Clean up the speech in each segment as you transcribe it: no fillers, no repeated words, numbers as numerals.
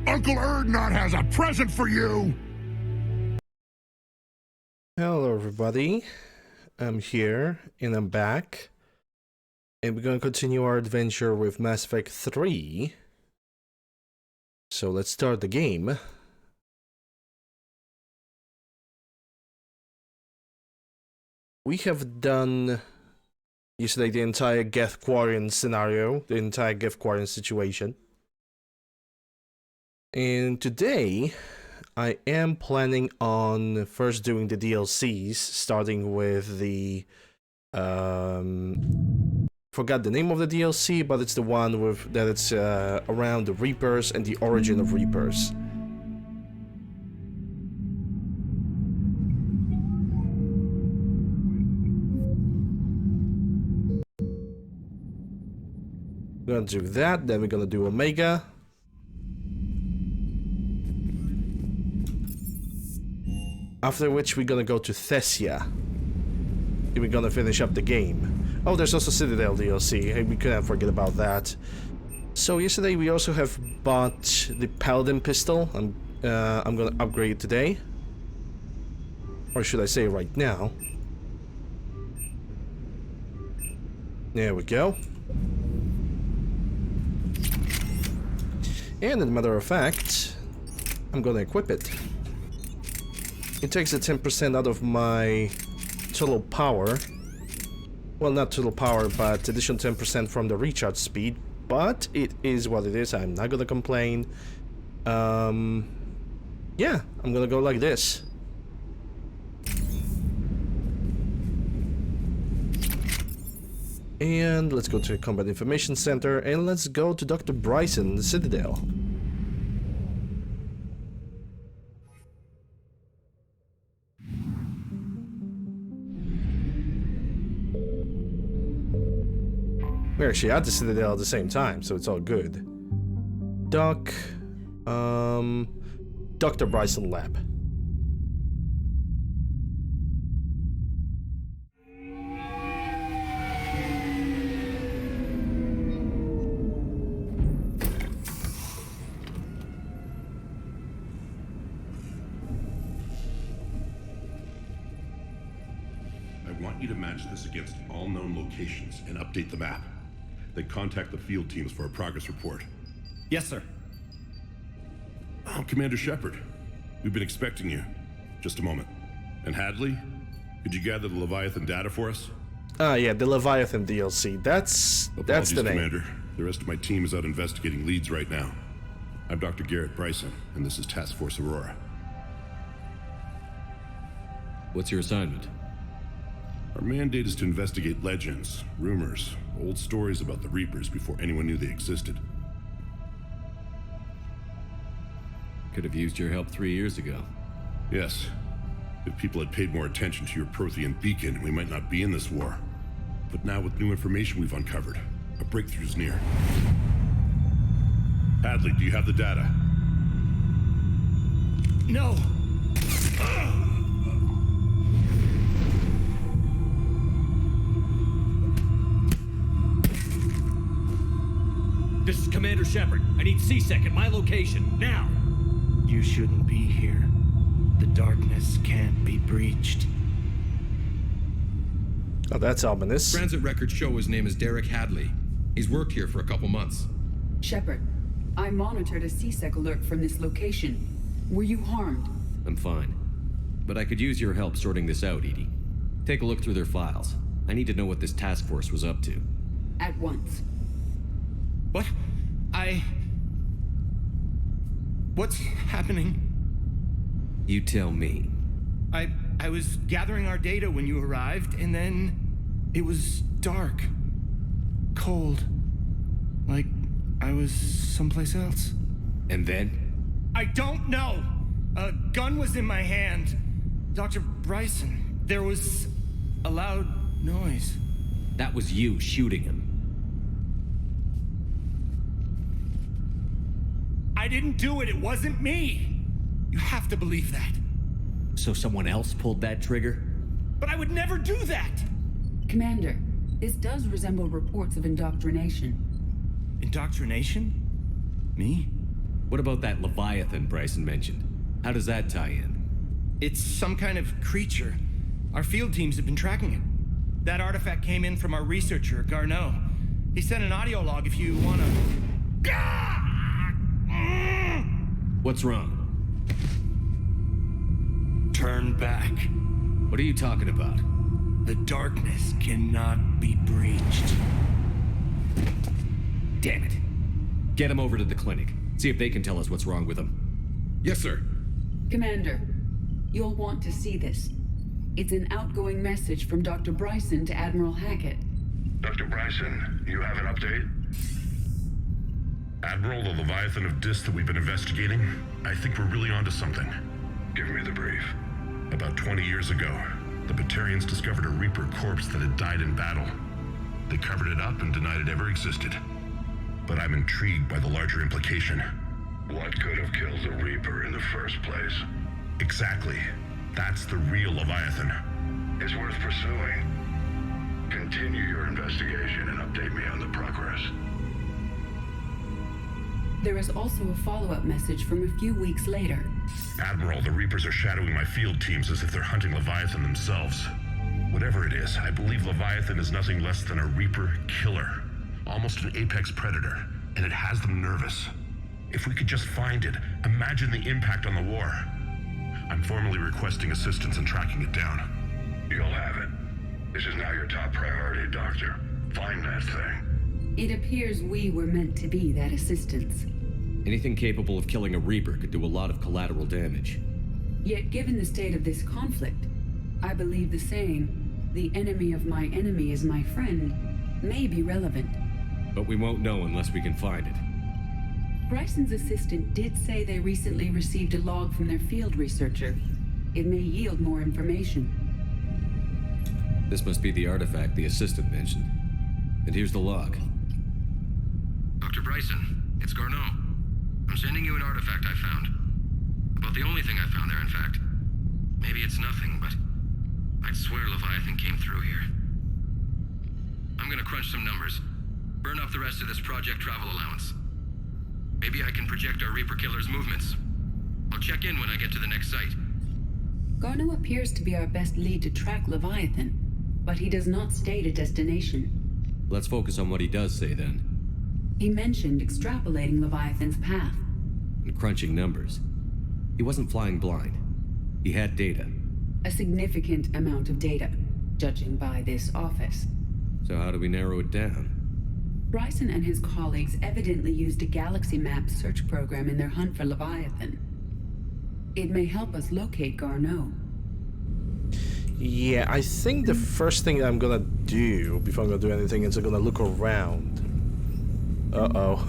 Uncle Erdnot has a present for you! Hello everybody, I'm here and I'm back, and we're gonna continue our adventure with Mass Effect 3. So let's start the game. We have done yesterday the entire Geth Quarian scenario, the entire Geth Quarian situation. And today, I am planning on first doing the DLCs, starting with the forgot the name of the DLC, but it's the one with that it's around the Reapers and the origin of Reapers. We're gonna do that, then we're gonna do Omega. After which we're gonna go to Thessia. And we're gonna finish up the game. Oh, there's also Citadel DLC. Hey, we couldn't forget about that. So yesterday we also have bought the Paladin pistol. I'm gonna upgrade it today. Or should I say right now? There we go. And as a matter of fact, I'm gonna equip it. It takes a 10% out of my total power. Well, not total power, but additional 10% from the recharge speed. But it is what it is. I'm not gonna complain. Yeah, I'm gonna go like this. And let's go to the Combat Information Center, and let's go to Dr. Bryson, the Citadel. We're actually at the Citadel at the same time, so it's all good. Dr. Bryson Lab. I want you to match this against all known locations and update the map. Then contact the field teams for a progress report. Yes, sir. I'm Commander Shepard. We've been expecting you. Just a moment. And Hadley, could you gather the Leviathan data for us? Yeah, the Leviathan DLC. That's the name. Commander. The rest of my team is out investigating leads right now. I'm Dr. Garrett Bryson, and this is Task Force Aurora. What's your assignment? Our mandate is to investigate legends, rumors, old stories about the Reapers before anyone knew they existed. Could have used your help 3 years ago. Yes. If people had paid more attention to your Prothean beacon, we might not be in this war. But now with new information we've uncovered, a breakthrough's near. Hadley, do you have the data? No! This is Commander Shepard. I need C-Sec at my location, now! You shouldn't be here. The darkness can't be breached. Oh, that's ominous. Transit records show his name is Derek Hadley. He's worked here for a couple months. Shepard, I monitored a C-Sec alert from this location. Were you harmed? I'm fine. But I could use your help sorting this out, EDI. Take a look through their files. I need to know what this task force was up to. At once. What? What's happening? You tell me. I was gathering our data when you arrived, and then it was dark. Cold. Like I was someplace else. And then? I don't know! A gun was in my hand. Dr. Bryson, there was a loud noise. That was you shooting him. I didn't do it. It wasn't me. You have to believe that. So someone else pulled that trigger? But I would never do that. Commander, this does resemble reports of indoctrination. Indoctrination? Me? What about that Leviathan Bryson mentioned? How does that tie in? It's some kind of creature. Our field teams have been tracking it. That artifact came in from our researcher, Garneau. He sent an audio log if you wanna... What's wrong? Turn back. What are you talking about? The darkness cannot be breached. Damn it. Get him over to the clinic. See if they can tell us what's wrong with him. Yes, sir. Commander, you'll want to see this. It's an outgoing message from Dr. Bryson to Admiral Hackett. Dr. Bryson, you have an update? Admiral, the Leviathan of Dis that we've been investigating, I think we're really onto something. Give me the brief. About 20 years ago, the Batarians discovered a Reaper corpse that had died in battle. They covered it up and denied it ever existed. But I'm intrigued by the larger implication. What could have killed the Reaper in the first place? Exactly. That's the real Leviathan. It's worth pursuing. Continue your investigation and update me on the progress. There is also a follow-up message from a few weeks later. Admiral, the Reapers are shadowing my field teams as if they're hunting Leviathan themselves. Whatever it is, I believe Leviathan is nothing less than a Reaper killer. Almost an apex predator, and it has them nervous. If we could just find it, imagine the impact on the war. I'm formally requesting assistance in tracking it down. You'll have it. This is now your top priority, Doctor. Find that thing. It appears we were meant to be that assistance. Anything capable of killing a Reaper could do a lot of collateral damage. Yet given the state of this conflict, I believe the saying, "The enemy of my enemy is my friend," may be relevant. But we won't know unless we can find it. Bryson's assistant did say they recently received a log from their field researcher. It may yield more information. This must be the artifact the assistant mentioned. And here's the log. Dr. Bryson, it's Garneau. I'm sending you an artifact I found. About the only thing I found there, in fact. Maybe it's nothing, but I'd swear Leviathan came through here. I'm gonna crunch some numbers. Burn up the rest of this project travel allowance. Maybe I can project our Reaper killer's movements. I'll check in when I get to the next site. Garneau appears to be our best lead to track Leviathan, but he does not state a destination. Let's focus on what he does say then. He mentioned extrapolating Leviathan's path. And crunching numbers. He wasn't flying blind. He had data. A significant amount of data, judging by this office. So how do we narrow it down? Bryson and his colleagues evidently used a galaxy map search program in their hunt for Leviathan. It may help us locate Garneau. Yeah, I think the first thing I'm gonna do before I'm gonna do anything is I'm gonna look around. Uh-oh.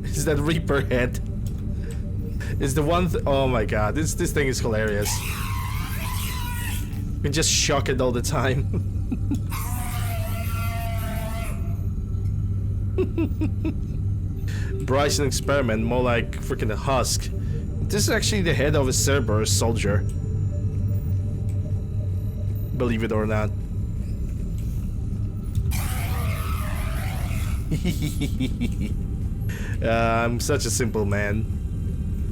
Is that Reaper head? Is the one oh my god, this thing is hilarious. We just shock it all the time. Bryson experiment, more like freaking a husk. This is actually the head of a Cerberus soldier. Believe it or not. I'm such a simple man,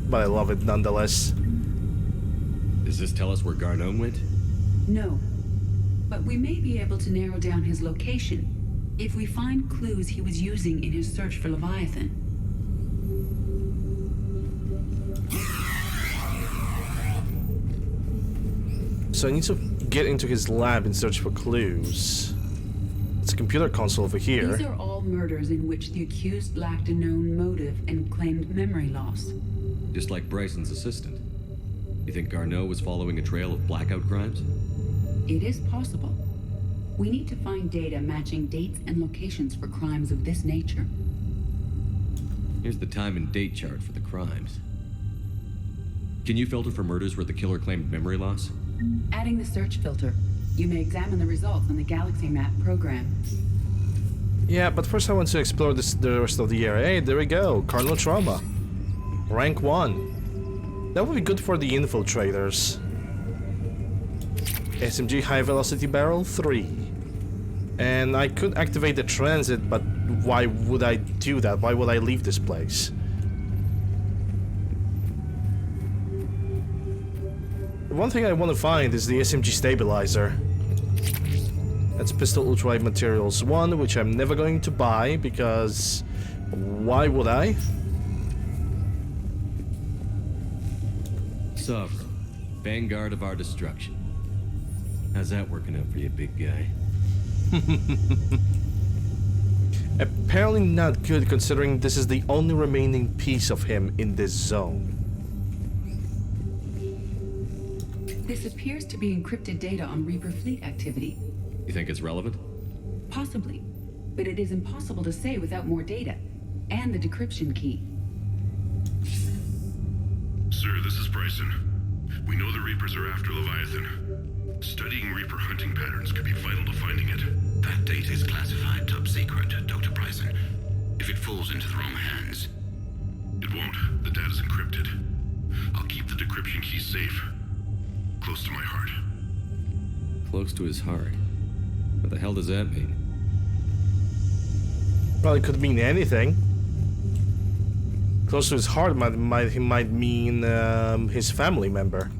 but I love it nonetheless. Does this tell us where Garneau went? No, but we may be able to narrow down his location if we find clues he was using in his search for Leviathan. So I need to get into his lab and search for clues. It's a computer console over here. These are all murders in which the accused lacked a known motive and claimed memory loss. Just like Bryson's assistant. You think Garneau was following a trail of blackout crimes? It is possible. We need to find data matching dates and locations for crimes of this nature. Here's the time and date chart for the crimes. Can you filter for murders where the killer claimed memory loss? Adding the search filter, you may examine the results on the Galaxy Map program. Yeah, but first I want to explore the rest of the area. Hey, there we go. Carnal Trauma. Rank 1. That would be good for the infiltrators. SMG High Velocity Barrel 3. And I could activate the transit, but why would I do that? Why would I leave this place? one thing I want to find is the SMG stabilizer. That's Pistol Ultralight Materials 1, which I'm never going to buy because why would I? Sovereign, vanguard of our destruction. How's that working out for you, big guy? Apparently not good, considering this is the only remaining piece of him in this zone. This appears to be encrypted data on Reaper fleet activity. You think it's relevant? Possibly, but it is impossible to say without more data and the decryption key. Sir, this is Bryson. We know the Reapers are after Leviathan. Studying Reaper hunting patterns could be vital to finding it. That data is classified top secret, Dr. Bryson. If it falls into the wrong hands... It won't. The data's encrypted. I'll keep the decryption key safe. Close to my heart. Close to his heart. What the hell does that mean? Well, it could mean anything. Close to his heart might mean his family member.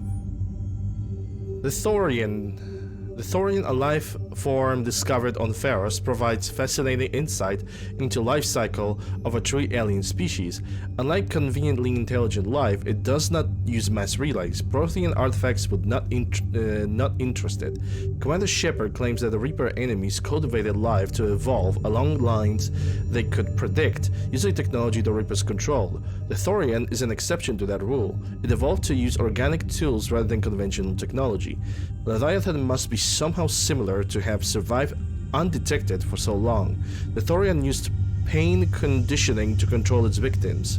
The Thorian, a life form discovered on Pharos, provides fascinating insight into life cycle of a true alien species. Unlike conveniently intelligent life, it does not use mass relays. Prothean artifacts would not interest it. Commander Shepard claims that the Reaper enemies cultivated life to evolve along lines they could predict, using technology the Reapers control. The Thorian is an exception to that rule. It evolved to use organic tools rather than conventional technology. Leviathan must be somehow similar to have survived undetected for so long. The Thorian used pain conditioning to control its victims,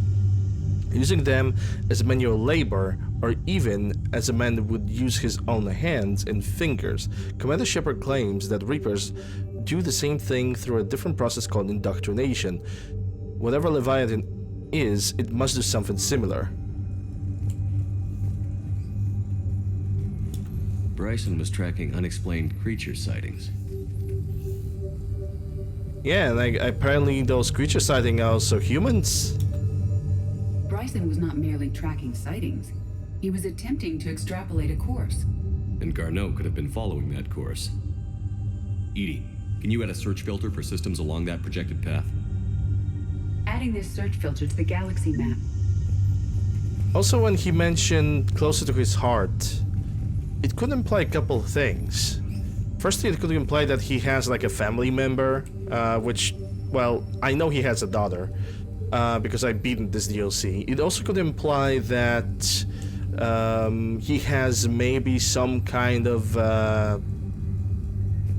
using them as manual labor, or even as a man would use his own hands and fingers. Commander Shepard claims that Reapers do the same thing through a different process called indoctrination. Whatever Leviathan is, it must do something similar. Bryson was tracking unexplained creature sightings. Yeah, and apparently those creature sightings are also humans. Bryson was not merely tracking sightings. He was attempting to extrapolate a course. And Garneau could have been following that course. Edie, can you add a search filter for systems along that projected path? Adding this search filter to the galaxy map. Also, when he mentioned closer to his heart, it could imply a couple of things. Firstly, it could imply that he has like a family member, which, well, I know he has a daughter, because I beaten this DLC. It also could imply that he has maybe some kind of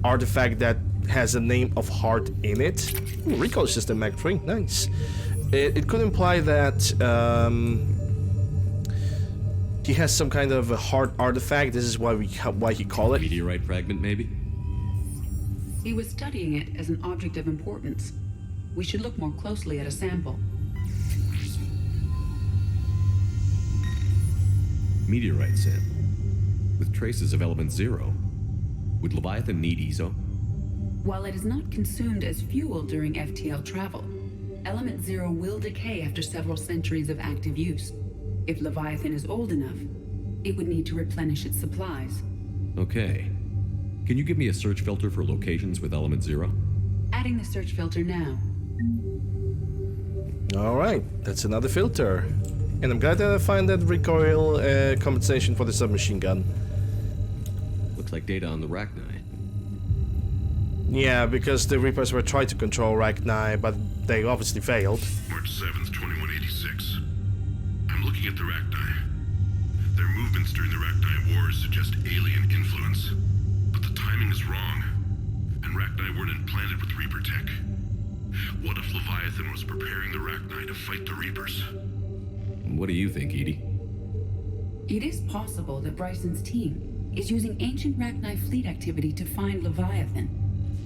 artifact that has a name of heart in it. Ooh, recall system Mach 3, nice. It could imply that he has some kind of a heart artifact. This is why he call it. Meteorite fragment, maybe? He was studying it as an object of importance. We should look more closely at a sample. Meteorite sample. With traces of element 0. Would Leviathan need ESO? While it is not consumed as fuel during FTL travel, element 0 will decay after several centuries of active use. If Leviathan is old enough, it would need to replenish its supplies. Okay. Can you give me a search filter for locations with element 0? Adding the search filter now. Alright, that's another filter. And I'm glad that I find that recoil compensation for the submachine gun. Looks like data on the Rachni. Yeah, because the Reapers were trying to control Rachni, but they obviously failed. March 7th, 2186. I'm looking at the Rachni. Their movements during the Rachni Wars suggest alien influence. But the timing is wrong. And Rachni weren't implanted with Reaper tech. What if Leviathan was preparing the Rachni to fight the Reapers? What do you think, Edie? It is possible that Bryson's team is using ancient Rachni fleet activity to find Leviathan.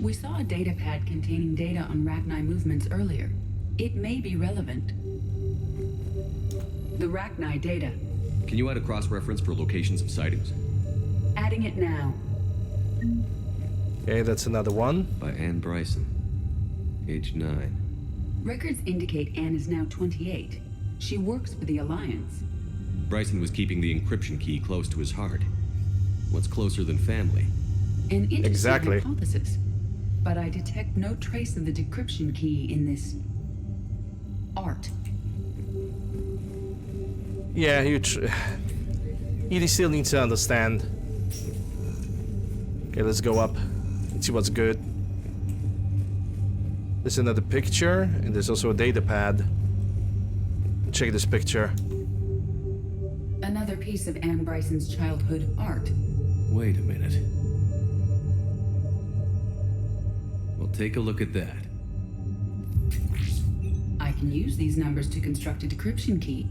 We saw a datapad containing data on Rachni movements earlier. It may be relevant. The Rachni data. Can you add a cross-reference for locations of sightings? Adding it now. Okay, that's another one. By Anne Bryson. Age 9. Records indicate Anne is now 28. She works for the Alliance. Bryson was keeping the encryption key close to his heart. What's closer than family? An interesting Exactly. hypothesis. But I detect no trace of the decryption key in this art. Yeah, Edie still needs to understand. Okay, let's go up and see what's good. There's another picture, and there's also a data pad. Check this picture. Another piece of Anne Bryson's childhood art. Wait a minute. Well, take a look at that. I can use these numbers to construct a decryption key.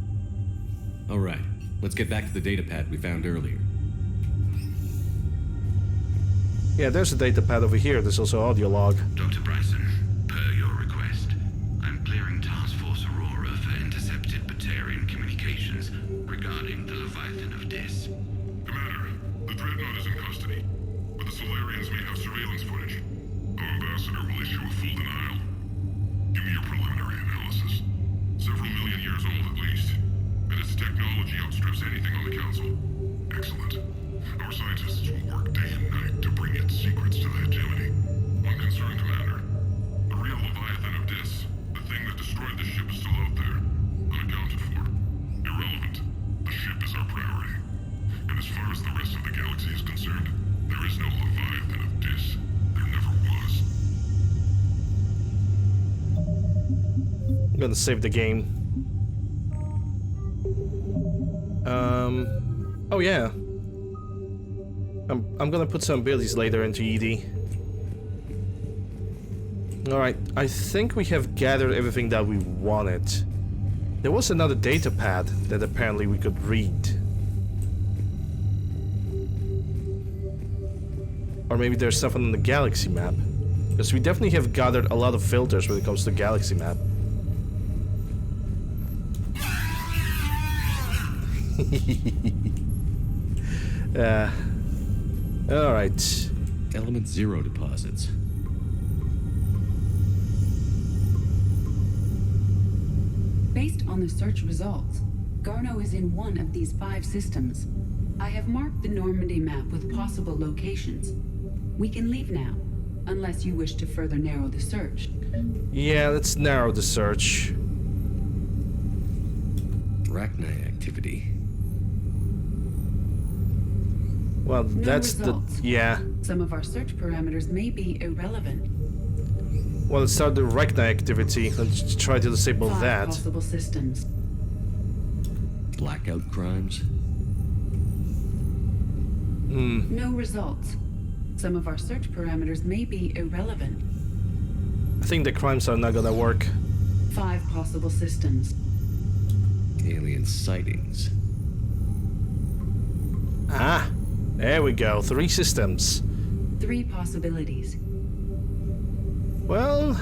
All right, let's get back to the data pad we found earlier. Yeah, there's a data pad over here. There's also audio log. Dr. Bryson, per your request, I'm clearing Task Force Aurora for intercepted Batarian communications regarding the Leviathan of Dis. Commander, the Dreadnought is in custody, but the Solarians may have surveillance footage. Our ambassador will issue a full denial. Give me your preliminary analysis. Several million years old at least, and its technology outstrips anything on the Council. Excellent. Our scientists will work day and night to bring its secrets to the hegemony. One concern, Commander. The real Leviathan of Dis, the thing that destroyed the ship, is still out there, unaccounted for. Irrelevant. The ship is our priority. And as far as the rest of the galaxy is concerned, there is no Leviathan of Dis. There never was. I'm gonna save the game. Oh yeah. I'm gonna put some abilities later into Edie. Alright, I think we have gathered everything that we wanted. There was another data pad that apparently we could read. Or maybe there's something on the galaxy map. Because we definitely have gathered a lot of filters when it comes to the galaxy map. Alright. Element 0 deposits. Based on the search results, Garneau is in one of these 5 systems. I have marked the Normandy map with possible locations. We can leave now, unless you wish to further narrow the search. Yeah, let's narrow the search. Arachnite activity. Well, No that's results. the... Yeah. Some of our search parameters may be irrelevant. Well, let's start the arachnite activity. Let's try to disable 5 that. possible systems. Blackout crimes. No results. Some of our search parameters may be irrelevant. I think the crimes are not gonna work. 5 possible systems. Alien sightings. Ah, there we go. 3 systems. 3 possibilities. Well,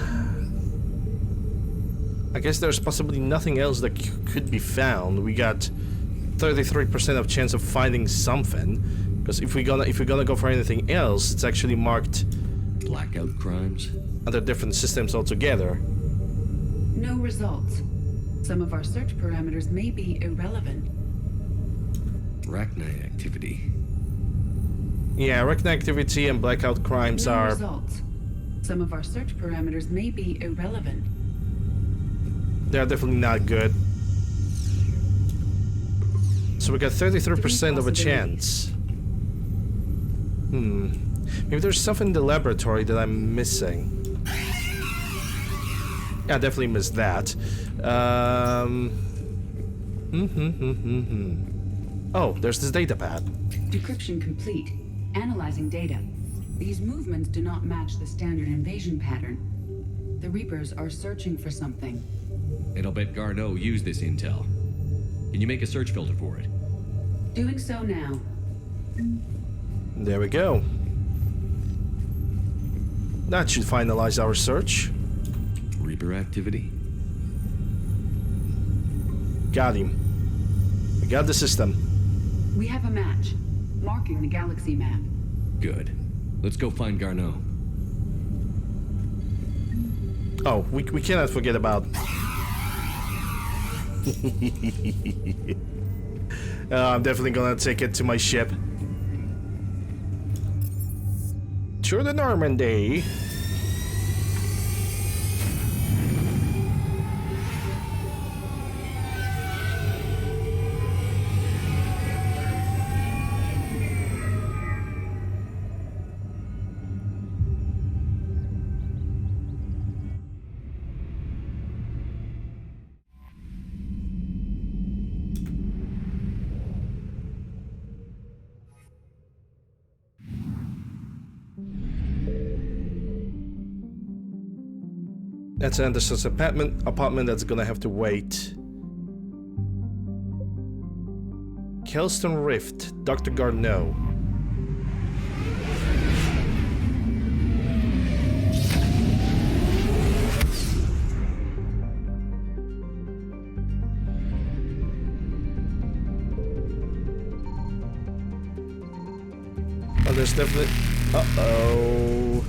I guess there's possibly nothing else that could be found. We got 33% of chance of finding something. Because if we're gonna go for anything else, it's actually marked Blackout crimes. under different systems altogether. No results. Some of our search parameters may be irrelevant. Arachnite activity. Yeah, arachnite activity and blackout crimes No are... results. Some of our search parameters may be irrelevant. They're definitely not good. So we got 33% of a chance. Maybe there's something in the laboratory that I'm missing. Yeah, I definitely missed that. Oh, there's this data pad. Decryption complete. Analyzing data. These movements do not match the standard invasion pattern. The Reapers are searching for something. And I'll bet Garneau used this intel. Can you make a search filter for it? Doing so now. There we go. That should finalize our search. Reaper activity? Got him. We got the system. We have a match. Marking the galaxy map. Good. Let's go find Garneau. Oh, we cannot forget about... I'm definitely gonna take it to my ship. To the Normandy. That's Anderson's apartment that's gonna have to wait. Kelston Rift, Dr. Garneau. Oh, there's definitely... Uh-oh.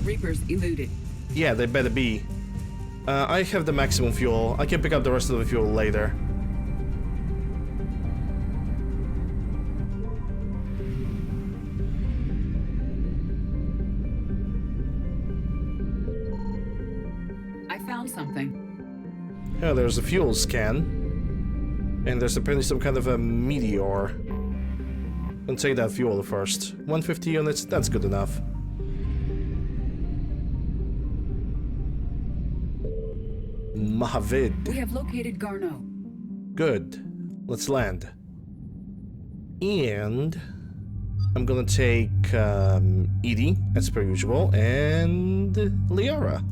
Reapers eluded. Yeah, they better be. I have the maximum fuel. I can pick up the rest of the fuel later. I found something. Oh, there's a fuel scan. And there's apparently some kind of a meteor. I'll take that fuel first. 150 units, that's good enough. Mahavid. We have located Garneau. Good. Let's land. And I'm gonna take Edie, as per usual, and Liara.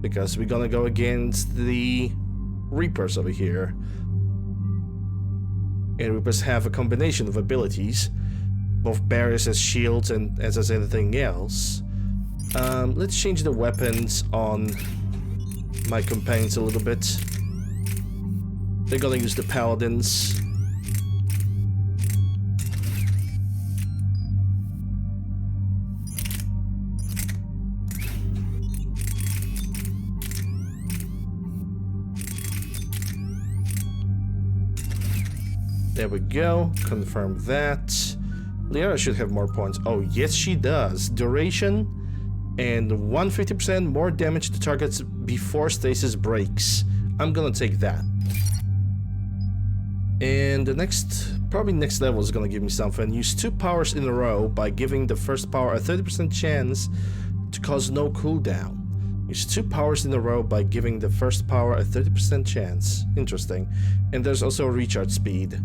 Because we're gonna go against the Reapers over here. And Reapers have a combination of abilities, both barriers as shields and as anything else. Let's change the weapons on my companions a little bit. They're gonna use the paladins. There we go. Confirm that. Liara should have more points. Oh, yes, she does. Duration and 150% more damage to targets before stasis breaks. I'm gonna take that. And the probably next level is gonna give me something. Use 2 powers in a row by giving the first power a 30% chance to cause no cooldown. Use 2 powers in a row by giving the first power a 30% chance. Interesting. And there's also recharge speed.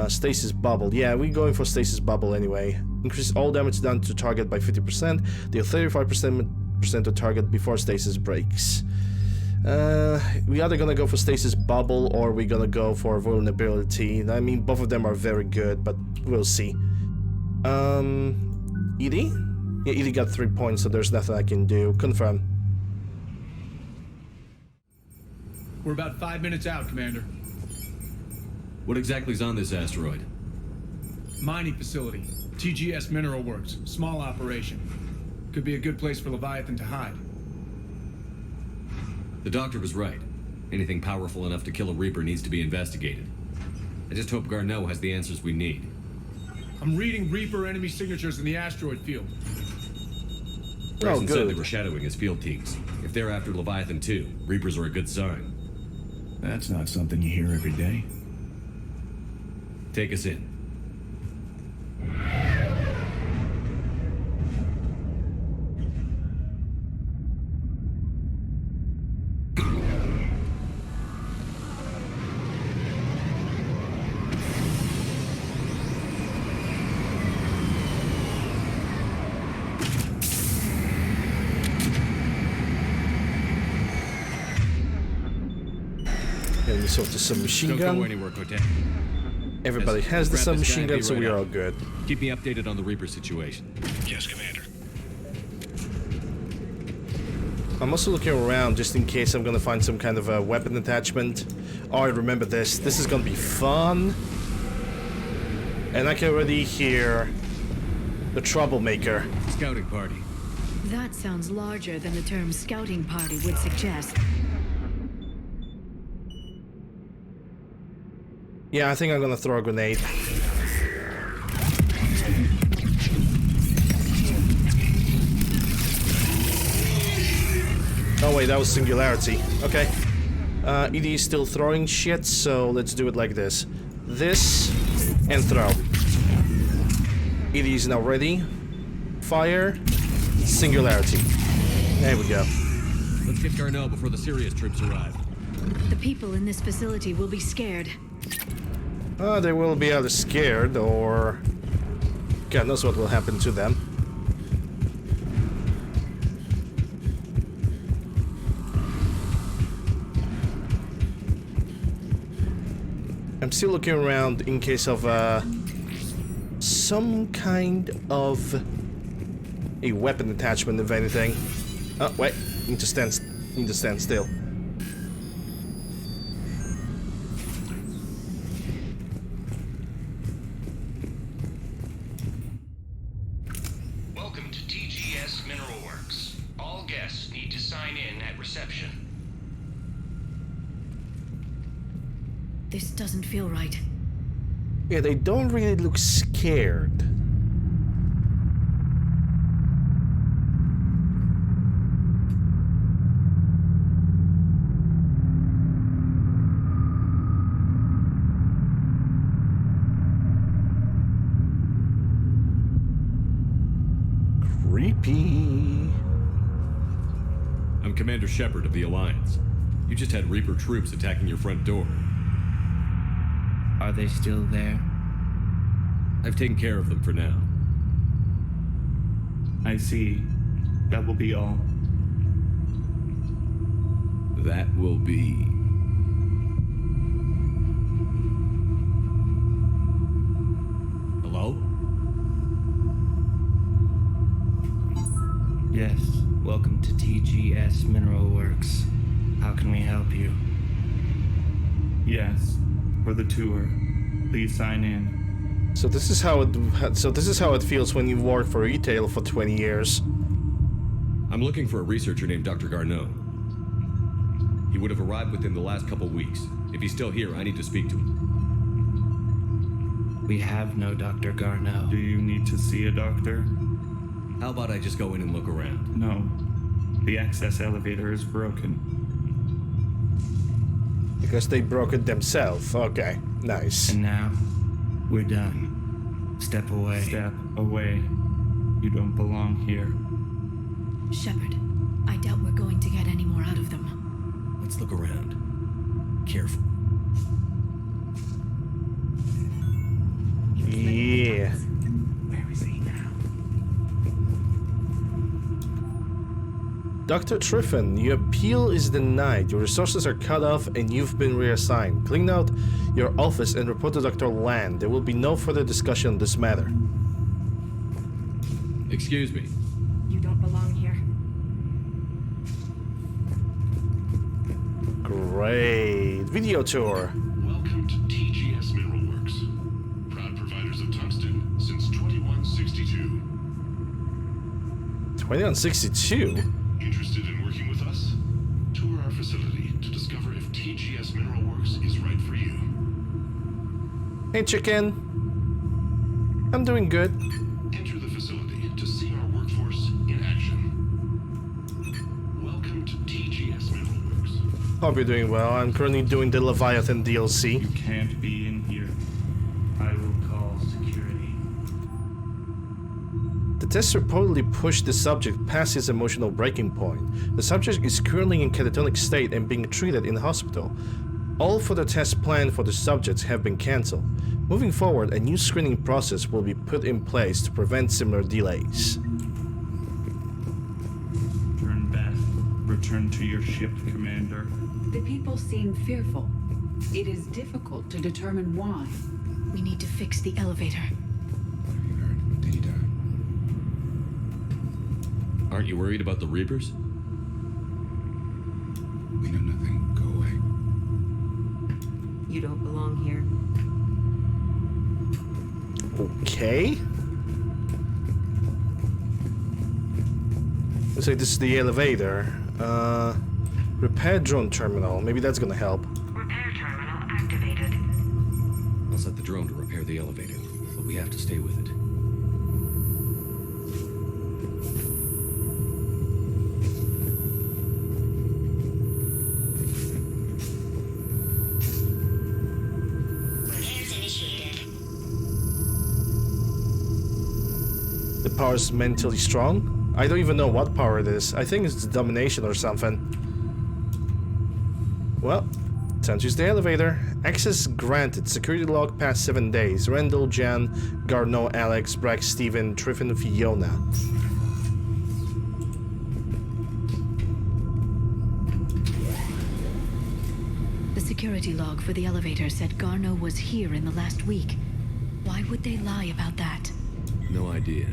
Stasis bubble. Yeah, we're going for stasis bubble anyway. Increase all damage done to target by 50%. Deal 35% to target before stasis breaks. We either gonna go for stasis bubble or we're gonna go for vulnerability. I mean, both of them are very good, but we'll see. Edie? Yeah, Edie got 3 points, so there's nothing I can do. Confirm. We're about 5 minutes out, Commander. What exactly is on this asteroid? Mining facility. TGS Mineral Works. Small operation. Could be a good place for Leviathan to hide. The doctor was right. Anything powerful enough to kill a Reaper needs to be investigated. I just hope Garneau has the answers we need. I'm reading Reaper enemy signatures in the asteroid field. Bryson said they were shadowing his field teams. If they're after Leviathan too, Reapers are a good sign. That's not something you hear every day. Take us in. And we sort the submachine gun. Don't go anywhere, Cote. Everybody has the submachine gun, so we are all good. Keep me updated on the Reaper situation. Yes, Commander. I'm also looking around just in case I'm gonna find some kind of a weapon attachment. Oh, I remember this. This is gonna be fun. And I can already hear the troublemaker. Scouting party. That sounds larger than the term scouting party would suggest. Yeah, I think I'm gonna throw a grenade. Oh wait, that was Singularity. Okay. Edie is still throwing shit, so let's do it like this. This, and throw. Edie is now ready. Fire. Singularity. There we go. Let's get Garneau before the serious troops arrive. The people in this facility will be scared. They will be either scared or... God knows what will happen to them. I'm still looking around in case of some kind of a weapon attachment, if anything. Oh wait, need to stand still. Welcome to TGS Mineral Works. All guests need to sign in at reception. This doesn't feel right. Yeah, they don't really look scared. Creepy. I'm Commander Shepard of the Alliance. You just had Reaper troops attacking your front door. Are they still there? I've taken care of them for now. I see. That will be all. That will be... Hello? Yes. Welcome to TGS Mineral Works. How can we help you? Yes. For the tour. Please sign in. So this is how it feels when you work for retail for 20 years. I'm looking for a researcher named Dr. Garneau. He would have arrived within the last couple weeks. If he's still here, I need to speak to him. We have no Dr. Garneau. Do you need to see a doctor? How about I just go in and look around? No. The access elevator is broken. Because they broke it themselves. Okay, nice. And now, we're done. Step away. Step away. You don't belong here. Shepard, I doubt we're going to get any more out of them. Let's look around. Careful. Yeah. Where is he now? Dr. Triffin, your appeal is denied. Your resources are cut off and you've been reassigned. Clean out your office and report to Dr. Land. There will be no further discussion on this matter. Excuse me. You don't belong here. Great. Video tour. Welcome to TGS Mineral Works. Proud providers of tungsten since 2162. 2162? Interested in working with us? Tour our facility to discover if TGS Mineral Works is right for you. Hey, chicken. I'm doing good. Enter the facility to see our workforce in action. Welcome to TGS Mineral Works. Hope you're doing well. I'm currently doing the Leviathan DLC. You can't be in here. I will call security. The test reportedly pushed the subject past his emotional breaking point. The subject is currently in catatonic state and being treated in the hospital. All further tests planned for the subjects have been cancelled. Moving forward, a new screening process will be put in place to prevent similar delays. Turn back. Return to your ship, Commander. The people seem fearful. It is difficult to determine why. We need to fix the elevator. Aren't you worried about the Reapers? We know nothing. Go away. You don't belong here. Okay. Looks like this is the elevator. Repair drone terminal. Maybe that's gonna help. Repair terminal activated. I'll set the drone to repair the elevator, but we have to stay with it. Repairs initiated. The power's mentally strong? I don't even know what power it is. I think it's domination or something. Well, time to use the elevator. Access granted. Security log past 7 days. Randall, Jan, Garneau, Alex, Brack, Steven, Triffin, Fiona. The security log for the elevator said Garneau was here in the last week. Why would they lie about that? No idea.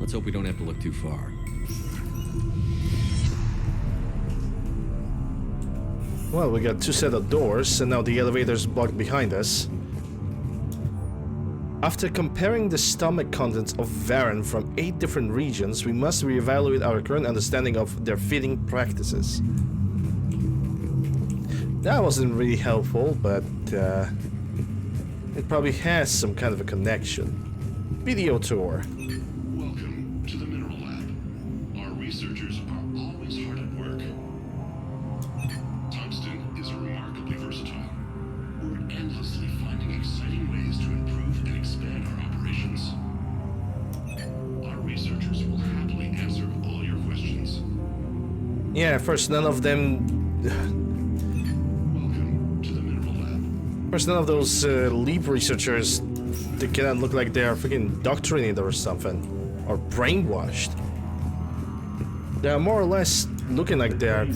Let's hope we don't have to look too far. Well, we got 2 set of doors, and now the elevator's blocked behind us. After comparing the stomach contents of Varen from 8 different regions, we must reevaluate our current understanding of their feeding practices. That wasn't really helpful, but it probably has some kind of a connection. Video tour. Welcome to the Mineral Lab. Our researchers are always hard at work. Tungsten is remarkably versatile. We're endlessly finding exciting ways to improve and expand our operations. Our researchers will happily answer all your questions. Yeah, first none of them... Welcome to the Mineral Lab. First none of those leap researchers, they cannot look like they're freaking indoctrinated or something. Or brainwashed. They're more or less looking like they're...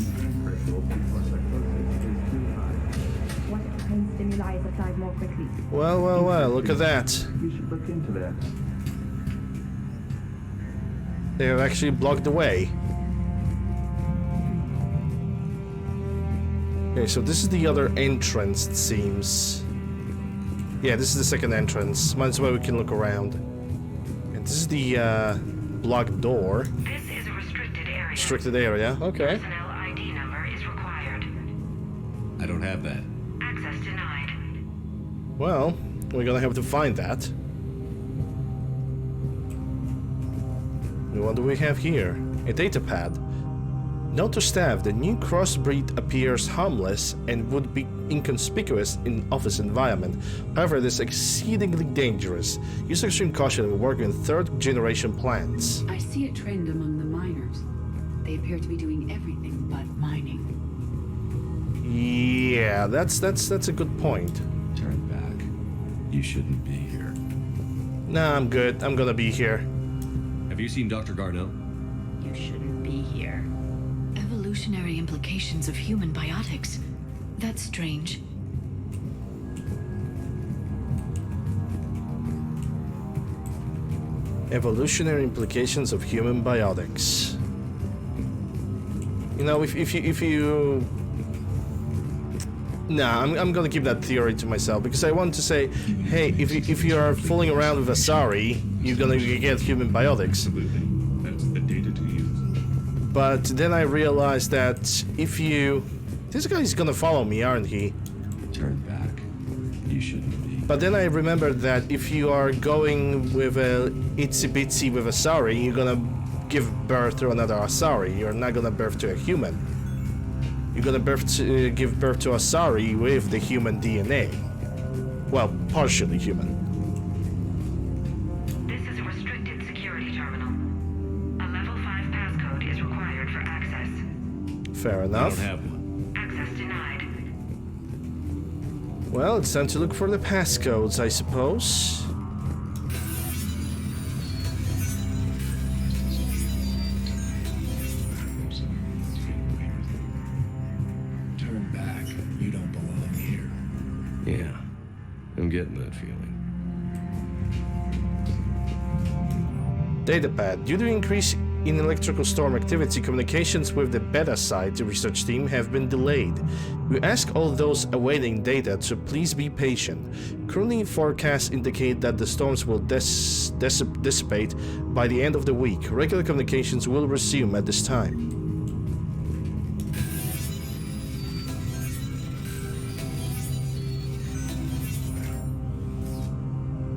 Stimuli is applied more quickly. Well, look at that. You should look into that. They have actually blocked the way. Okay, so this is the other entrance, it seems. Yeah, this is the second entrance. Might as well we can look around. And this is the blocked door. This is a restricted area. Restricted area, okay. Personnel ID number is required. I don't have that. Access denied. Well, we're gonna have to find that. What do we have here? A data pad. Note to staff, the new crossbreed appears harmless and would be inconspicuous in office environment. However, it is exceedingly dangerous. Use extreme caution when working with 3rd generation plants. I see a trend among the miners. They appear to be doing everything but mining. Yeah, that's a good point. Turn back. You shouldn't be here. Nah, I'm good. I'm gonna be here. Have you seen Dr. Garneau? You shouldn't be here. Evolutionary implications of human biotics. That's strange. Evolutionary implications of human biotics. You know, if you Nah, I'm gonna keep that theory to myself because I want to say, hey, if you are fooling around with Asari, you're gonna get human biotics. Absolutely. That's the data to use. But then I realized that if you... This guy's gonna follow me, aren't he? Turn back. You shouldn't be. But then I remembered that if you are going with a itsy bitsy with Asari, you're gonna give birth to another Asari. You're not gonna birth to a human. You're gonna give birth to Asari with the human DNA. Well, partially human. This is a restricted security terminal. A level 5 passcode is required for access. Fair I enough. don't have one. Access denied. Well, it's time to look for the passcodes, I suppose. Turn back. You don't belong here. Yeah, I'm getting that feeling. Datapad. Due to increased in electrical storm activity, communications with the Beta site research team have been delayed. We ask all those awaiting data to please be patient. Currently, forecasts indicate that the storms will dissipate by the end of the week. Regular communications will resume at this time.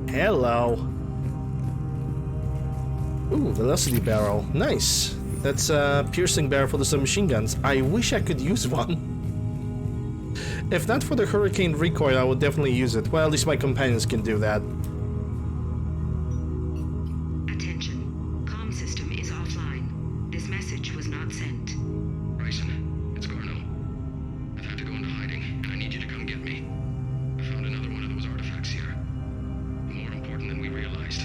Hello. Ooh, velocity barrel. Nice. That's a piercing barrel for the submachine guns. I wish I could use one. If not for the hurricane recoil, I would definitely use it. Well, at least my companions can do that. Attention. Comm system is offline. This message was not sent. Bryson, it's Garneau. I've had to go into hiding, and I need you to come get me. I found another one of those artifacts here. More important than we realized.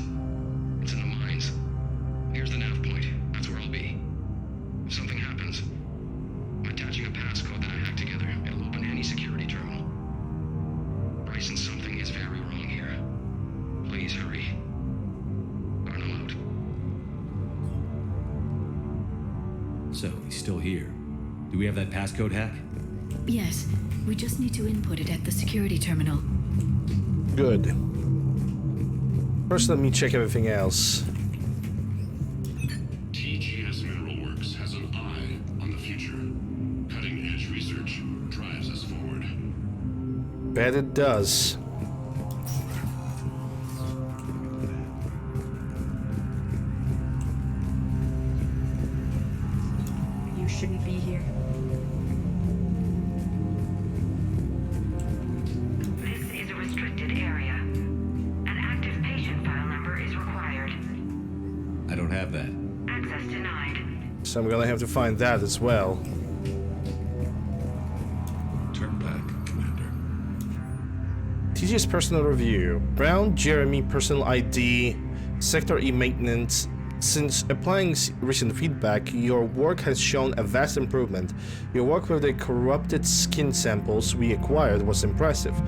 It's in the mines. Here's the nav point. That's where I'll be. If something happens, I'm attaching a passcode that I hacked together. It'll open any security terminal. Bryson, something is very wrong here. Please hurry. Garneau out. So, he's still here. Do we have that passcode hack? Yes, we just need to input it at the security terminal. Good. First, let me check everything else. TGS Mineral Works has an eye on the future. Cutting-edge research drives us forward. Bet it does. You shouldn't be here. This is a restricted area. An active patient file number is required. I don't have that. Access denied. So I'm gonna have to find that as well. Turn back, Commander. TGS personal review. Brown Jeremy personal ID. Sector E maintenance. Since applying recent feedback, your work has shown a vast improvement. Your work with the corrupted skin samples we acquired was impressive.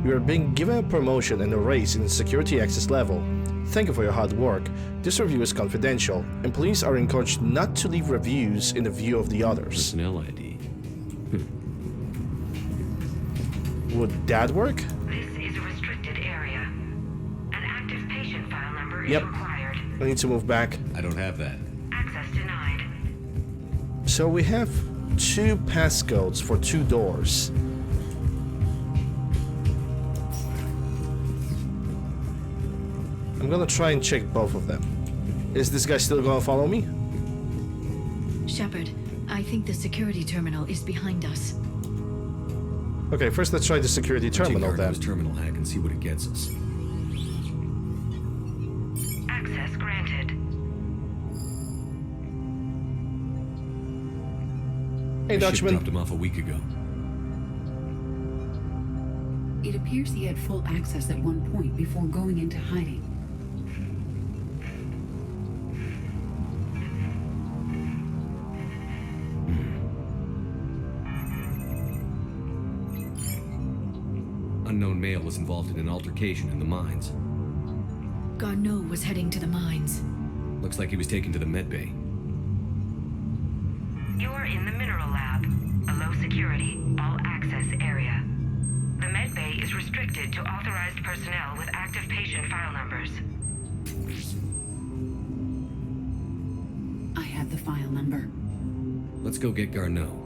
You are being given a promotion and a raise in security access level. Thank you for your hard work. This review is confidential. Employees are encouraged not to leave reviews in the view of the others. Personnel ID. Would that work? This is a restricted area. An active patient file number is Yep. required. I need to move back. I don't have that. Access denied. So we have 2 passcodes for 2 doors. I'm gonna try and check both of them. Is this guy still gonna follow me? Shepard, I think the security terminal is behind us. Okay, first let's try the security terminal then. Garneau's terminal hack and see what it gets us. Access granted. Hey, The ship Dutchman. dropped him off a week ago. It appears he had full access at one point before going into hiding. Unknown male was involved in an altercation in the mines. Garneau was heading to the mines. Looks like he was taken to the medbay. You are in the mineral lab, a low security, all access area. The medbay is restricted to authorized personnel with active patient file numbers. I have the file number. Let's go get Garneau.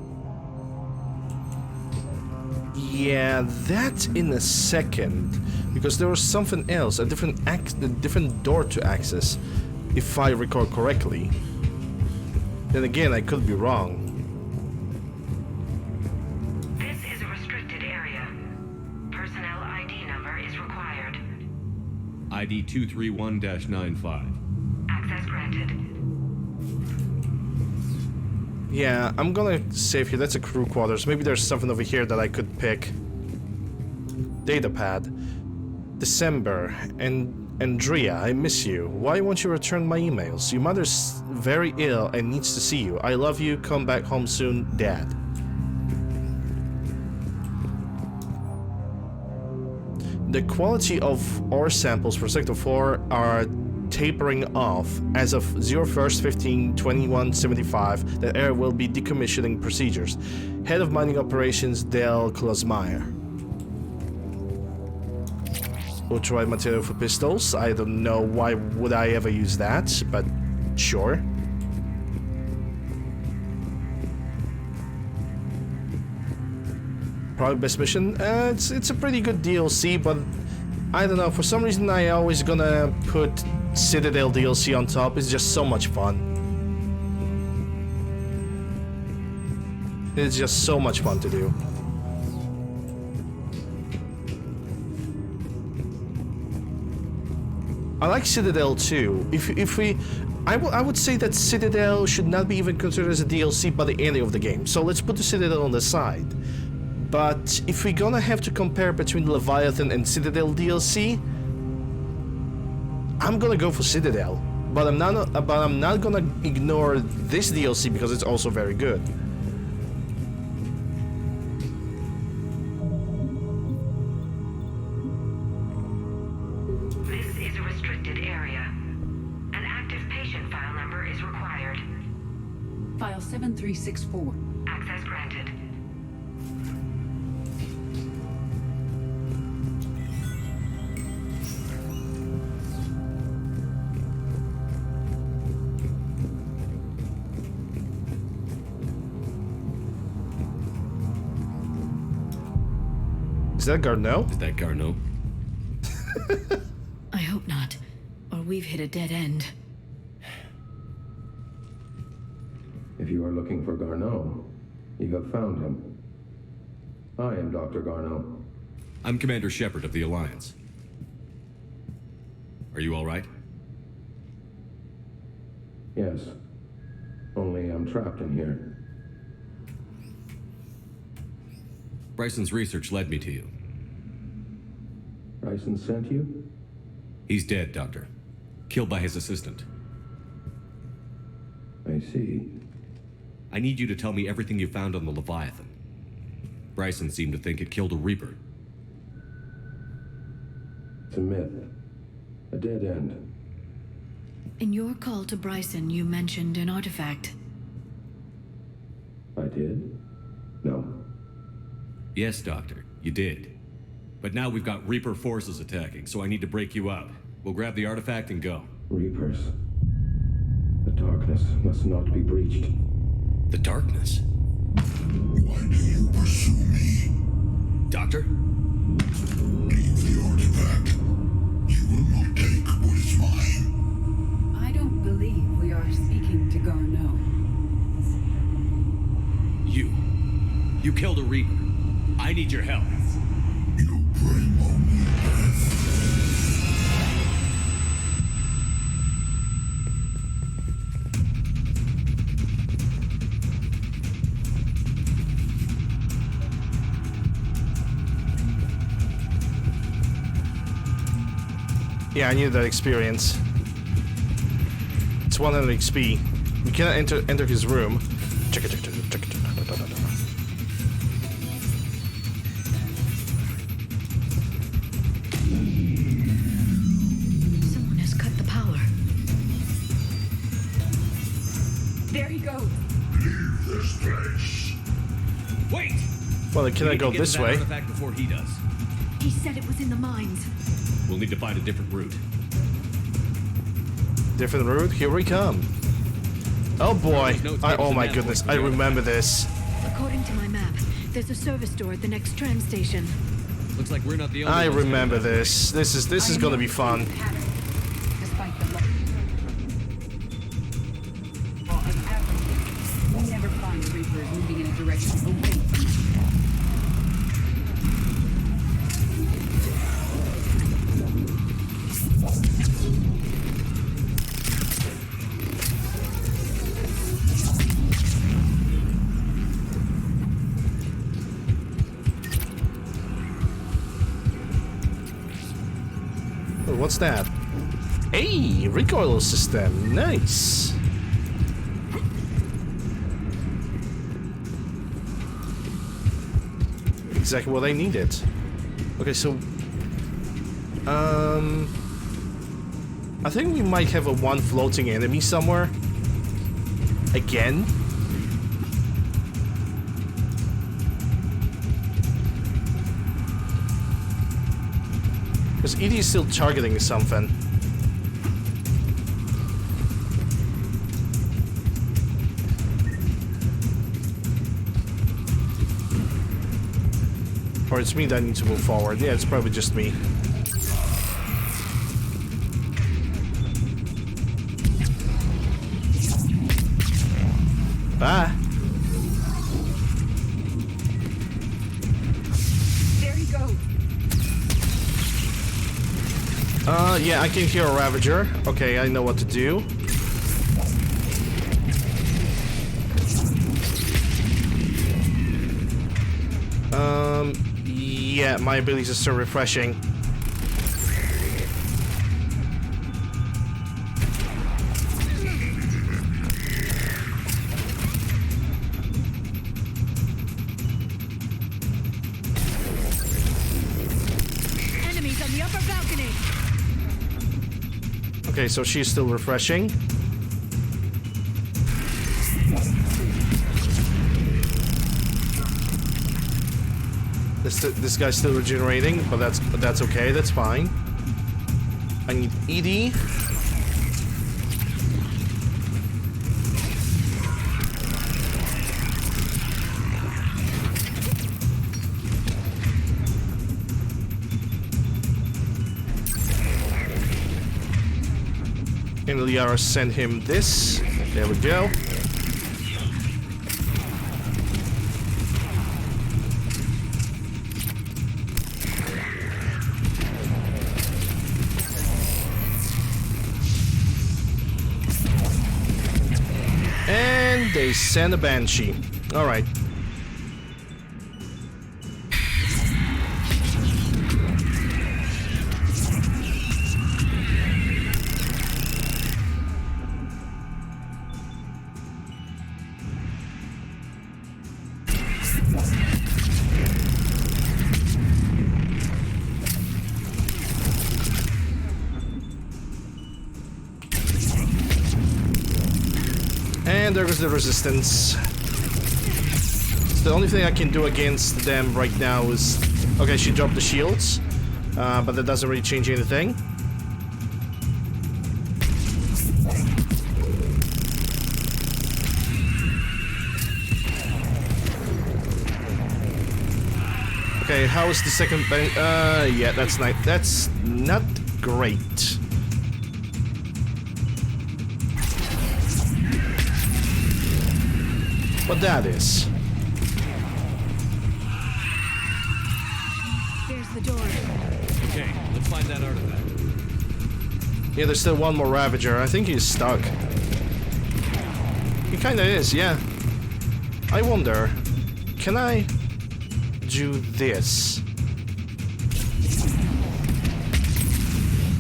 Yeah, that in a second, because there was something else, a different door to access, if I recall correctly. Then again, I could be wrong. This is a restricted area. Personnel ID number is required. ID 231-95. Access granted. Yeah, I'm gonna save here. That's a crew quarters. Maybe there's something over here that I could pick. Datapad. December. And Andrea, I miss you. Why won't you return my emails? Your mother's very ill and needs to see you. I love you. Come back home soon, Dad. The quality of ore samples for Sector 4 are tapering off. As of 01/15/2175, the area will be decommissioning procedures. Head of Mining Operations, Dale Klosmeyer. Ultralight material for pistols. I don't know why would I ever use that, but sure. Probably best mission. It's a pretty good DLC, but I don't know. For some reason, I always gonna put Citadel DLC on top. It's just so much fun. It's just so much fun to do. I like Citadel too. I would say that Citadel should not be even considered as a DLC by the end of the game. So let's put the Citadel on the side. But if we're gonna have to compare between Leviathan and Citadel DLC, I'm gonna go for Citadel. But I'm not gonna ignore this DLC because it's also very good. File 7364. Access granted. Is that Garneau? Is that Garneau? I hope not, or we've hit a dead end. If you are looking for Garneau, you have found him. I am Dr. Garneau. I'm Commander Shepard of the Alliance. Are you all right? Yes. Only I'm trapped in here. Bryson's research led me to you. Bryson sent you? He's dead, Doctor. Killed by his assistant. I see. I need you to tell me everything you found on the Leviathan. Bryson seemed to think it killed a Reaper. It's a myth. A dead end. In your call to Bryson, you mentioned an artifact. I did? No. Yes, Doctor, you did. But now we've got Reaper forces attacking, so I need to break you up. We'll grab the artifact and go. Reapers. The darkness must not be breached. The darkness? Why do you pursue me? Doctor? Leave the artifact. You will not take what is mine. I don't believe we are speaking to Garneau. You killed a Reaper. I need your help. You bring only death. Yeah, I needed that experience. It's 100 XP. We cannot enter his room. Check it. Someone has cut the power. There he goes. Leave this place. Wait! Well, can I go this way? Artifact before he does. He said it was in the mines. We'll need to find a different route. Different route? Here we come. Oh boy. Oh my goodness. I remember this. According to my map, there's a service door at the next tram station. Looks like we're not the only I ones remember doing that. this. This is gonna be fun. Despite the luck. Well, on average, we never find Reapers moving in a direction away from us. What's that? Hey, recoil system. Nice. Exactly what I needed. Okay, so I think we might have a one floating enemy somewhere. Again. Because ED is still targeting something. Or it's me that needs to move forward. Yeah, it's probably just me. Bye. There he goes. Yeah, I can hear a Ravager. Okay, I know what to do. Yeah, my abilities are still refreshing. Enemies on the upper balcony. Okay, so she's still refreshing. This guy's still regenerating, but that's okay. That's fine. I need ED. And Liara send him this. There we go. And they send a Banshee. Alright. And there goes the resistance. So the only thing I can do against them right now is... Okay, she dropped the shields, but that doesn't really change anything. Okay, how is the second... yeah, that's not great. But that is. There's the door. Okay, let's find that artifact. Yeah, there's still one more Ravager. I think he's stuck. He kinda is, yeah. I wonder, can I do this?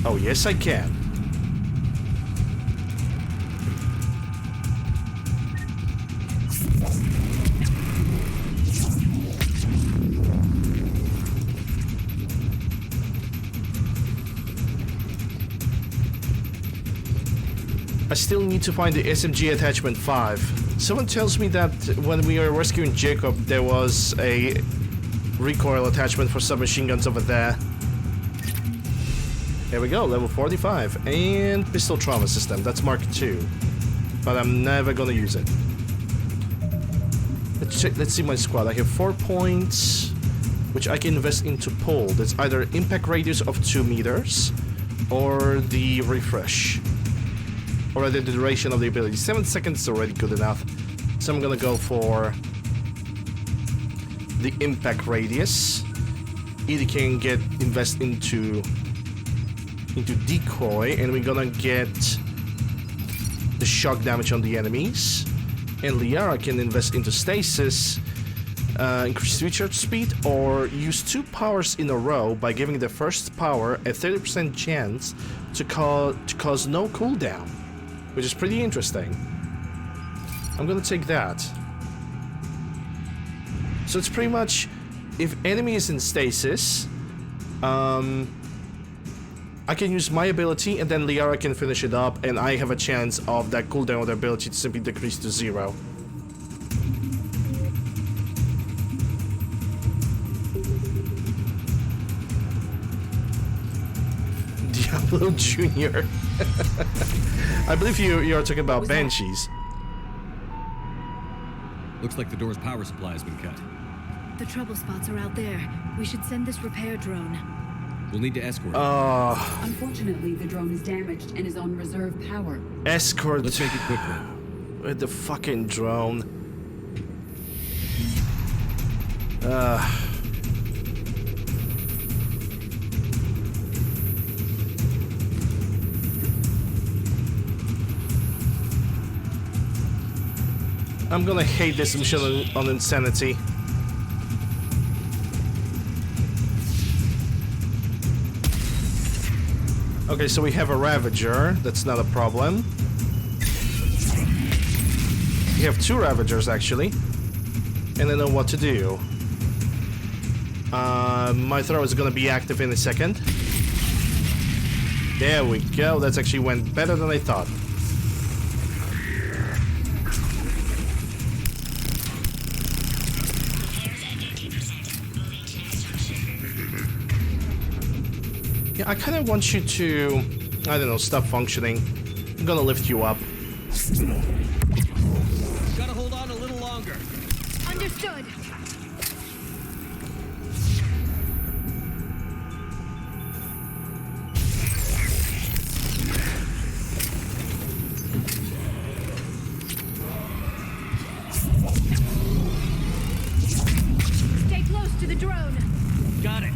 Oh, yes, I can. I still need to find the SMG attachment 5. Someone tells me that when we were rescuing Jacob, there was a recoil attachment for submachine guns over there. There we go, level 45. And pistol trauma system, that's Mark II. But I'm never gonna use it. Let's see my squad. I have 4 points, which I can invest into pull. That's either impact radius of 2 meters, or the refresh. Or the duration of the ability. 7 seconds is already good enough. So I'm gonna go for the impact radius. Either can invest into decoy, and we're gonna get the shock damage on the enemies. And Liara can invest into stasis, increase recharge speed, or use 2 powers in a row by giving the first power a 30% chance to cause no cooldown. Which is pretty interesting. I'm gonna take that. So it's pretty much, if enemy is in stasis, I I can use my ability and then Liara can finish it up, and I have a chance of that cooldown of the ability to simply decrease to 0. Diablo Jr. I believe you are talking about Banshees. Looks like the door's power supply has been cut. The trouble spots are out there. We should send this repair drone. We'll need to escort it. Unfortunately, the drone is damaged and is on reserve power. Escort. Let's make it quickly. With the fucking drone. I'm gonna hate this mission on insanity. Okay, so we have a Ravager. That's not a problem. We have 2 Ravagers, actually. And I know what to do. My throw is gonna be active in a second. There we go. That's actually went better than I thought. Yeah, I kind of want you to, I don't know, stop functioning. I'm gonna lift you up. Gotta hold on a little longer. Understood. Stay close to the drone. Got it.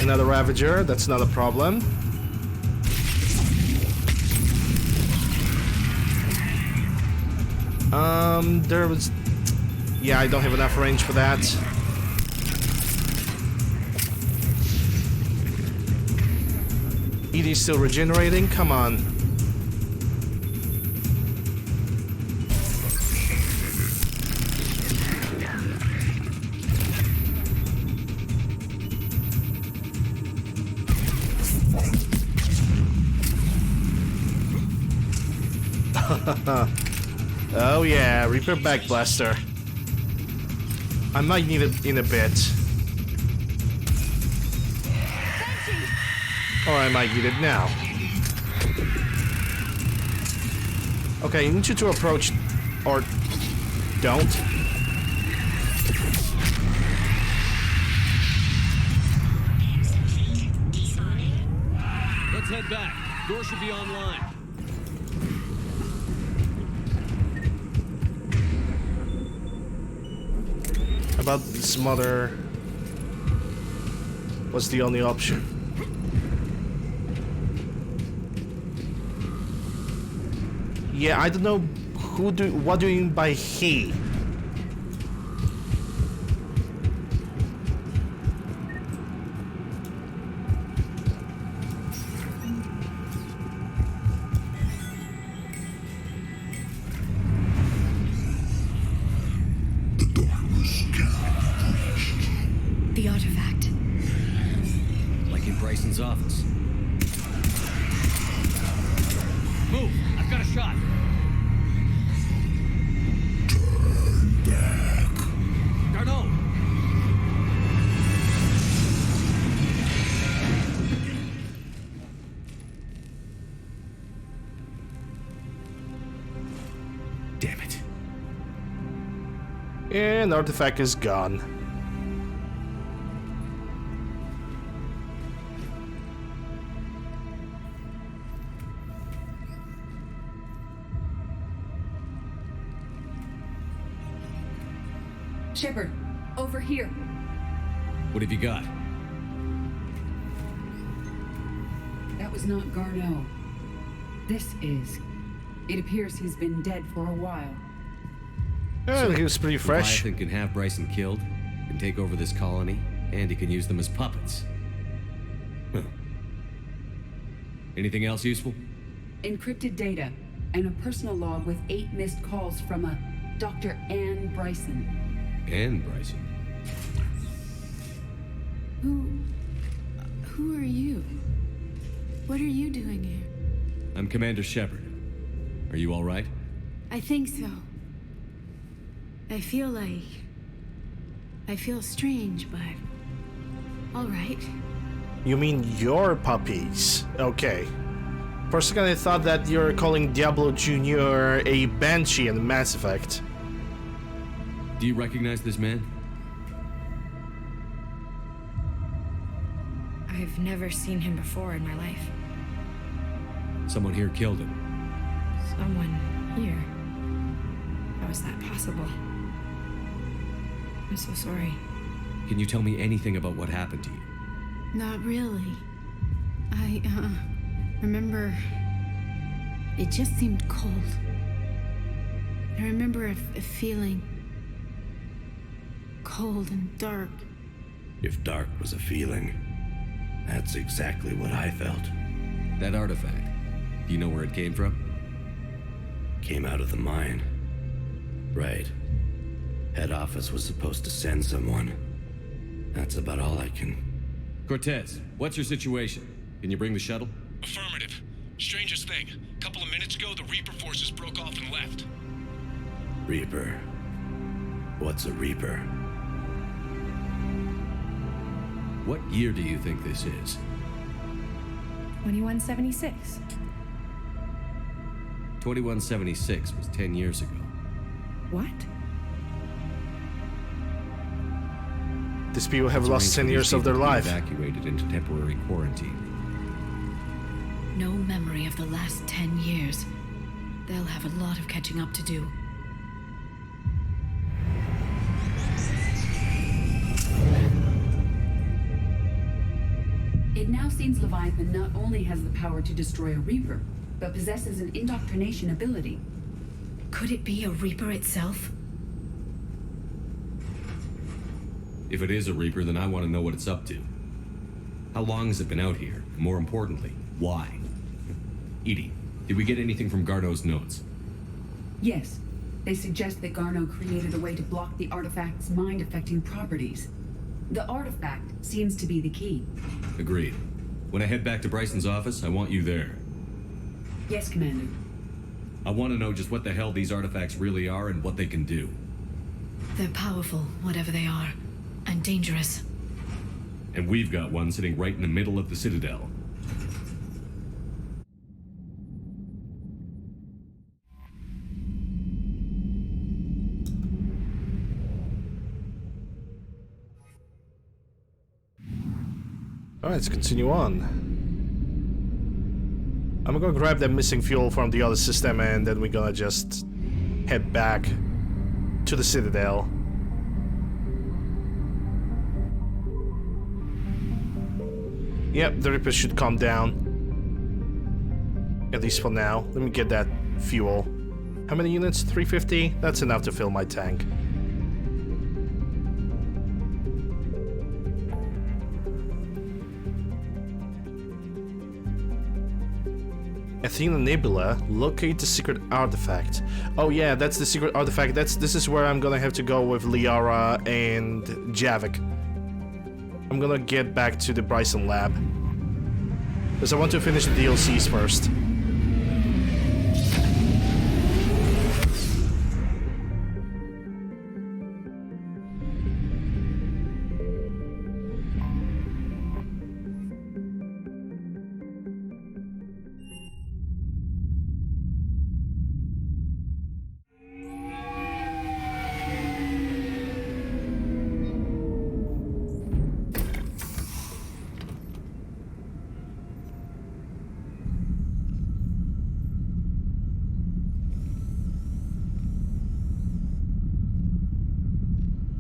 Another Ravager, that's not a problem. There was... Yeah, I don't have enough range for that. ED's still regenerating, come on. Oh yeah, Reaper Back Blaster. I might need it in a bit. Or I might need it now. Okay, I need you to approach... or... don't. Let's head back. Door should be online. About smother was the only option. Yeah, I don't know what do you mean by he? The artifact. Like in Bryson's office. Move! I've got a shot! Turn back. Garneau! Damn it. And the artifact is gone. Shepard, over here. What have you got? That was not Garneau. This is. It appears he's been dead for a while. Oh, he was pretty fresh. Leviathan can have Bryson killed, can take over this colony, and he can use them as puppets. Huh. Anything else useful? Encrypted data and a personal log with 8 missed calls from a Dr. Ann Bryson. And Bryson. Who are you? What are you doing here? I'm Commander Shepard. Are you all right? I think so. I feel strange, but all right. You mean your puppies? Okay. For a second I thought that you're calling Diablo Jr. a Banshee in Mass Effect. Do you recognize this man? I've never seen him before in my life. Someone here killed him. Someone here? How is that possible? I'm so sorry. Can you tell me anything about what happened to you? Not really. I remember it just seemed cold. I remember a feeling cold and dark. If dark was a feeling, that's exactly what I felt. That artifact, do you know where it came from? Came out of the mine. Right. Head office was supposed to send someone. That's about all I can... Cortez, what's your situation? Can you bring the shuttle? Affirmative. Strangest thing. Couple of minutes ago, the Reaper forces broke off and left. Reaper. What's a Reaper? What year do you think this is? 2176. 2176 was 10 years ago. What? These people have lost 10 years of their life. Evacuated into temporary quarantine. No memory of the last 10 years. They'll have a lot of catching up to do. It now seems Leviathan not only has the power to destroy a Reaper, but possesses an indoctrination ability. Could it be a Reaper itself? If it is a Reaper, then I want to know what it's up to. How long has it been out here? And more importantly, why? Edie, did we get anything from Garneau's notes? Yes. They suggest that Garneau created a way to block the artifact's mind-affecting properties. The artifact seems to be the key. Agreed. When I head back to Bryson's office, I want you there. Yes, Commander. I want to know just what the hell these artifacts really are and what they can do. They're powerful, whatever they are, and dangerous. And we've got one sitting right in the middle of the Citadel. Alright, let's continue on. I'm gonna grab that missing fuel from the other system and then we're gonna just head back to the Citadel. Yep, the Reaper should calm down. At least for now. Let me get that fuel. How many units? 350? That's enough to fill my tank. Athena Nebula, locate the secret artifact. Oh yeah, that's the secret artifact. This is where I'm gonna have to go with Liara and Javik. I'm gonna get back to the Bryson lab. Because I want to finish the DLCs first.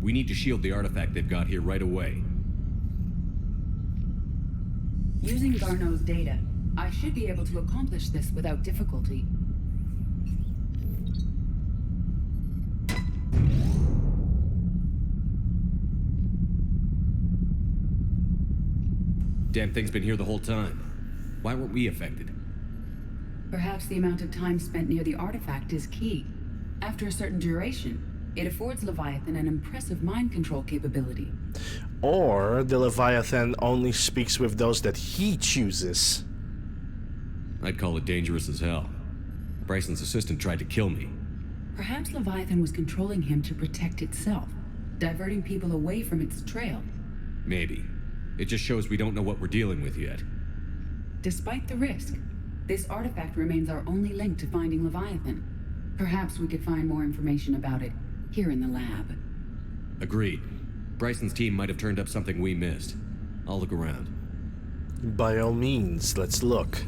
We need to shield the artifact they've got here right away. Using Garneau's data, I should be able to accomplish this without difficulty. Damn thing's been here the whole time. Why weren't we affected? Perhaps the amount of time spent near the artifact is key. After a certain duration, it affords Leviathan an impressive mind control capability. Or the Leviathan only speaks with those that he chooses. I'd call it dangerous as hell. Bryson's assistant tried to kill me. Perhaps Leviathan was controlling him to protect itself, diverting people away from its trail. Maybe. It just shows we don't know what we're dealing with yet. Despite the risk, this artifact remains our only link to finding Leviathan. Perhaps we could find more information about it here in the lab. Agreed. Bryson's team might have turned up something we missed. I'll look around. By all means, let's look.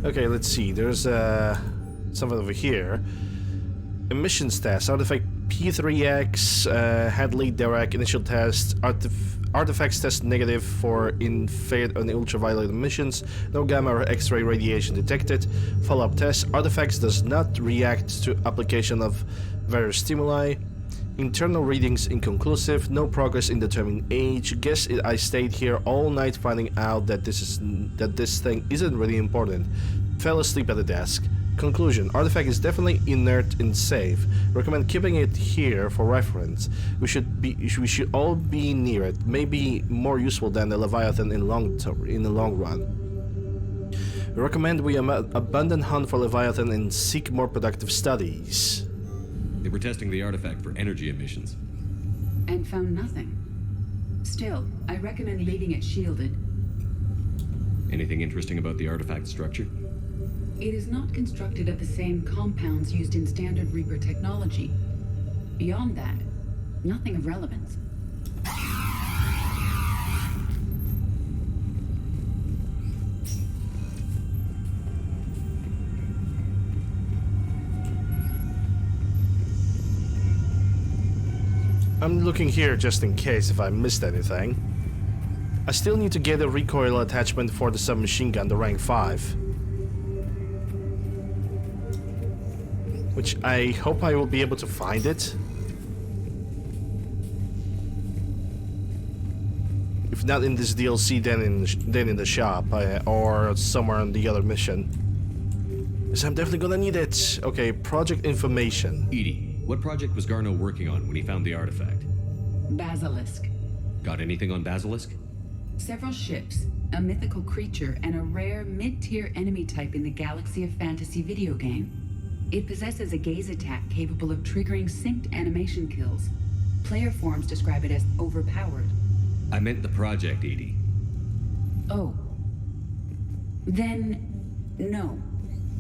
Okay, let's see. There's something over here. Emissions test. Artifact P3X, Hadley, Derek, initial test. Artifacts test negative for infrared and ultraviolet emissions. No gamma or X-ray radiation detected. Follow-up test. Artifacts does not react to application of various stimuli. Internal readings inconclusive. No progress in determining age. Guess I stayed here all night finding out that this thing isn't really important. Fell asleep at the desk. Conclusion. Artifact is definitely inert and safe. Recommend keeping it here for reference. We should all be near it. Maybe more useful than the Leviathan in the long run. Recommend we abandon hunt for Leviathan and seek more productive studies. They were testing the artifact for energy emissions. And found nothing. Still, I recommend leaving it shielded. Anything interesting about the artifact structure? It is not constructed of the same compounds used in standard Reaper technology. Beyond that, nothing of relevance. I'm looking here just in case if I missed anything. I still need to get a recoil attachment for the submachine gun, the rank 5. Which I hope I will be able to find it. If not in this DLC, then in the shop or somewhere on the other mission. Because I'm definitely gonna need it. Okay, project information. Edie, what project was Garneau working on when he found the artifact? Basilisk. Got anything on Basilisk? Several ships, a mythical creature, and a rare mid-tier enemy type in the Galaxy of Fantasy video game. It possesses a gaze attack capable of triggering synced animation kills. Player forums describe it as overpowered. I meant the project, Edie. Oh. Then, no.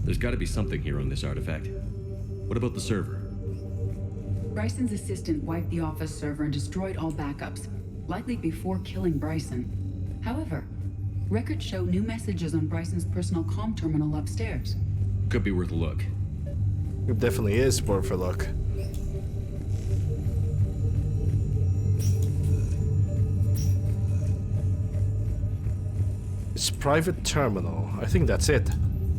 There's got to be something here on this artifact. What about the server? Bryson's assistant wiped the office server and destroyed all backups, likely before killing Bryson. However, records show new messages on Bryson's personal comm terminal upstairs. Could be worth a look. It definitely is worth a look. It's private terminal. I think that's it.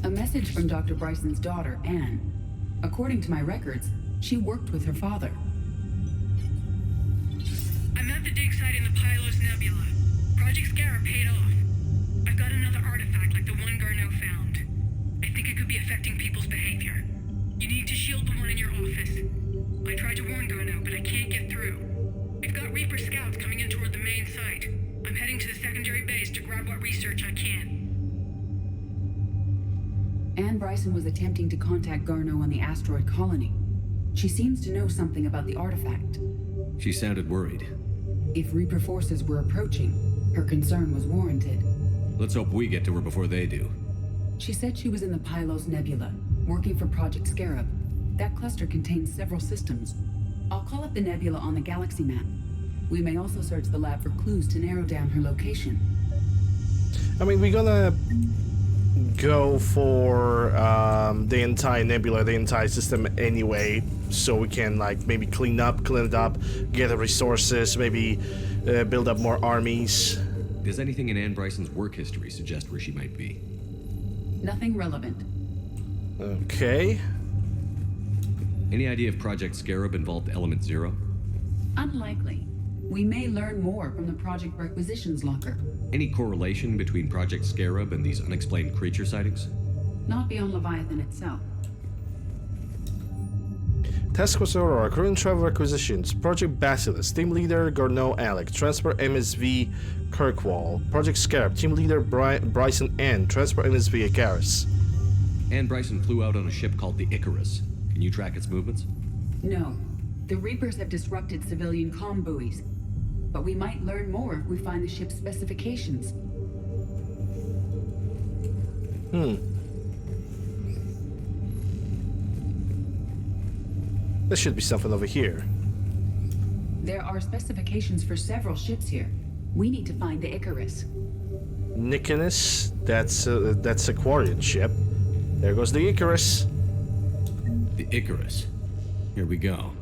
A message from Dr. Bryson's daughter, Anne. According to my records, she worked with her father. I'm at the dig site in the Pylos Nebula. Project Scarab paid off. I've got another artifact like the one Garneau found. I think it could be affecting people's behavior. You need to shield the one in your office. I tried to warn Garneau, but I can't get through. We've got Reaper scouts coming in toward the main site. I'm heading to the secondary base to grab what research I can. Anne Bryson was attempting to contact Garneau on the asteroid colony. She seems to know something about the artifact. She sounded worried. If Reaper forces were approaching, her concern was warranted. Let's hope we get to her before they do. She said she was in the Pylos Nebula, working for Project Scarab. That cluster contains several systems. I'll call up the nebula on the galaxy map. We may also search the lab for clues to narrow down her location. I mean, we're gonna go for the entire nebula, the entire system anyway, so we can like maybe clean it up, get the resources, maybe build up more armies. Does anything in Anne Bryson's work history suggest where she might be? Nothing relevant. Okay. Any idea if Project Scarab involved Element Zero? Unlikely. We may learn more from the Project Requisitions Locker. Any correlation between Project Scarab and these unexplained creature sightings? Not beyond Leviathan itself. Task Force Aurora, current travel requisitions. Project Basilisk, Team Leader Garneau Alec, Transfer MSV Kirkwall. Project Scarab, Team Leader Bryson N, Transfer MSV Icarus. Ann Bryson flew out on a ship called the Icarus. Can you track its movements? No. The Reapers have disrupted civilian comm buoys. But we might learn more if we find the ship's specifications. There should be something over here. There are specifications for several ships here. We need to find the Icarus. Nicanus, that's a Quarian ship. There goes the Icarus. The Icarus. Here we go.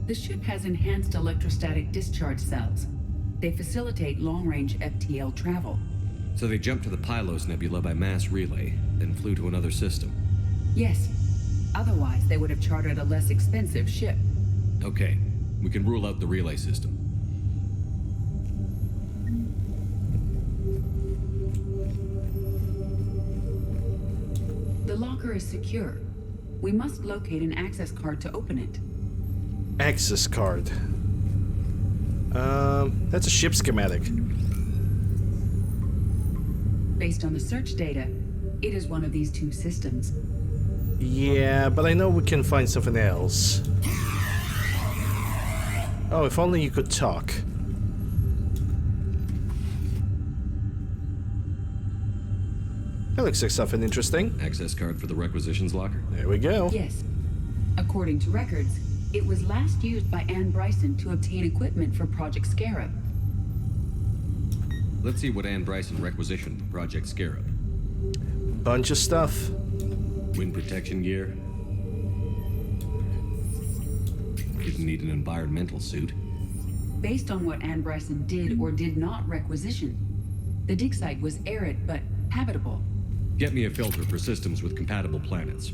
The ship has enhanced electrostatic discharge cells. They facilitate long-range FTL travel. So they jumped to the Pylos Nebula by mass relay, then flew to another system. Yes. Otherwise, they would have chartered a less expensive ship. Okay, we can rule out the relay system. The locker is secure. We must locate an access card to open it. Access card. That's a ship schematic. Based on the search data, it is one of these two systems. Yeah, but I know we can find something else. Oh, if only you could talk. That looks like something interesting. Access card for the requisitions locker? There we go. Yes. According to records, it was last used by Ann Bryson to obtain equipment for Project Scarab. Let's see what Ann Bryson requisitioned for Project Scarab. Bunch of stuff. Wind protection gear. Didn't need an environmental suit. Based on what Ann Bryson did or did not requisition, the dig site was arid but habitable. Get me a filter for systems with compatible planets.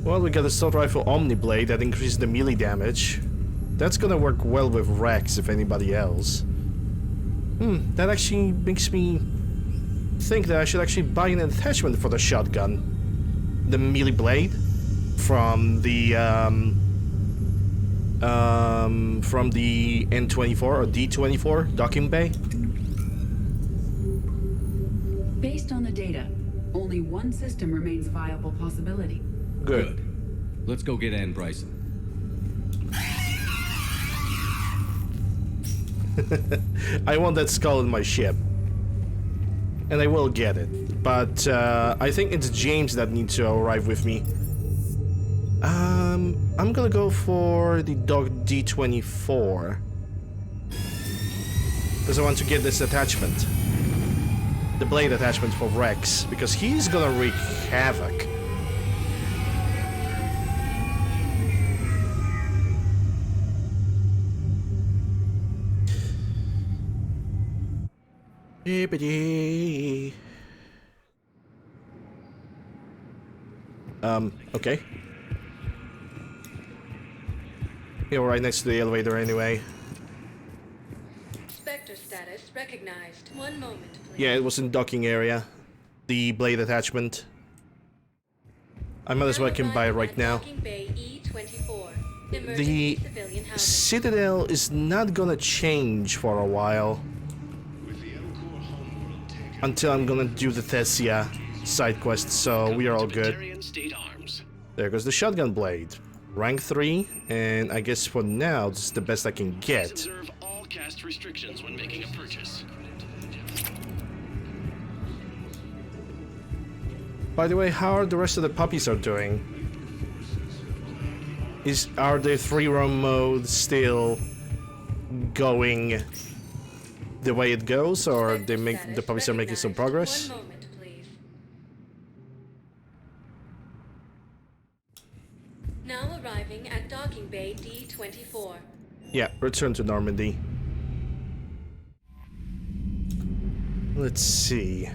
Well, we got a assault rifle Omni Blade that increases the melee damage. That's gonna work well with Rex, if anybody else. That actually makes me think that I should actually buy an attachment for the shotgun. The melee blade from the N24 or D24 docking bay. Based on the data, only one system remains a viable possibility. Good. Let's go get Ann Bryson. I want that skull in my ship. And I will get it. But I think it's James that needs to arrive with me. I'm gonna go for the Dog D24. Because I want to get this attachment. The blade attachment for Rex. Because he's gonna wreak havoc. Okay. Yeah, we're right next to the elevator anyway. Spectre status recognized. 1 moment, please. Yeah, it was in docking area. The blade attachment. I might as well can buy it right now. Bay E24. The Citadel is not gonna change for a while. Until I'm gonna do the Thessia side quest, so we are all good. There goes the shotgun blade. Rank 3, and I guess for now, this is the best I can get. Observe all cast restrictions when making a purchase. By the way, how are the rest of the puppies are doing? Are the 3-roam mode still going the way it goes, or the puppies are making some progress? 1 moment, please. Now arriving at docking bay D24. Yeah, return to Normandy. Let's see.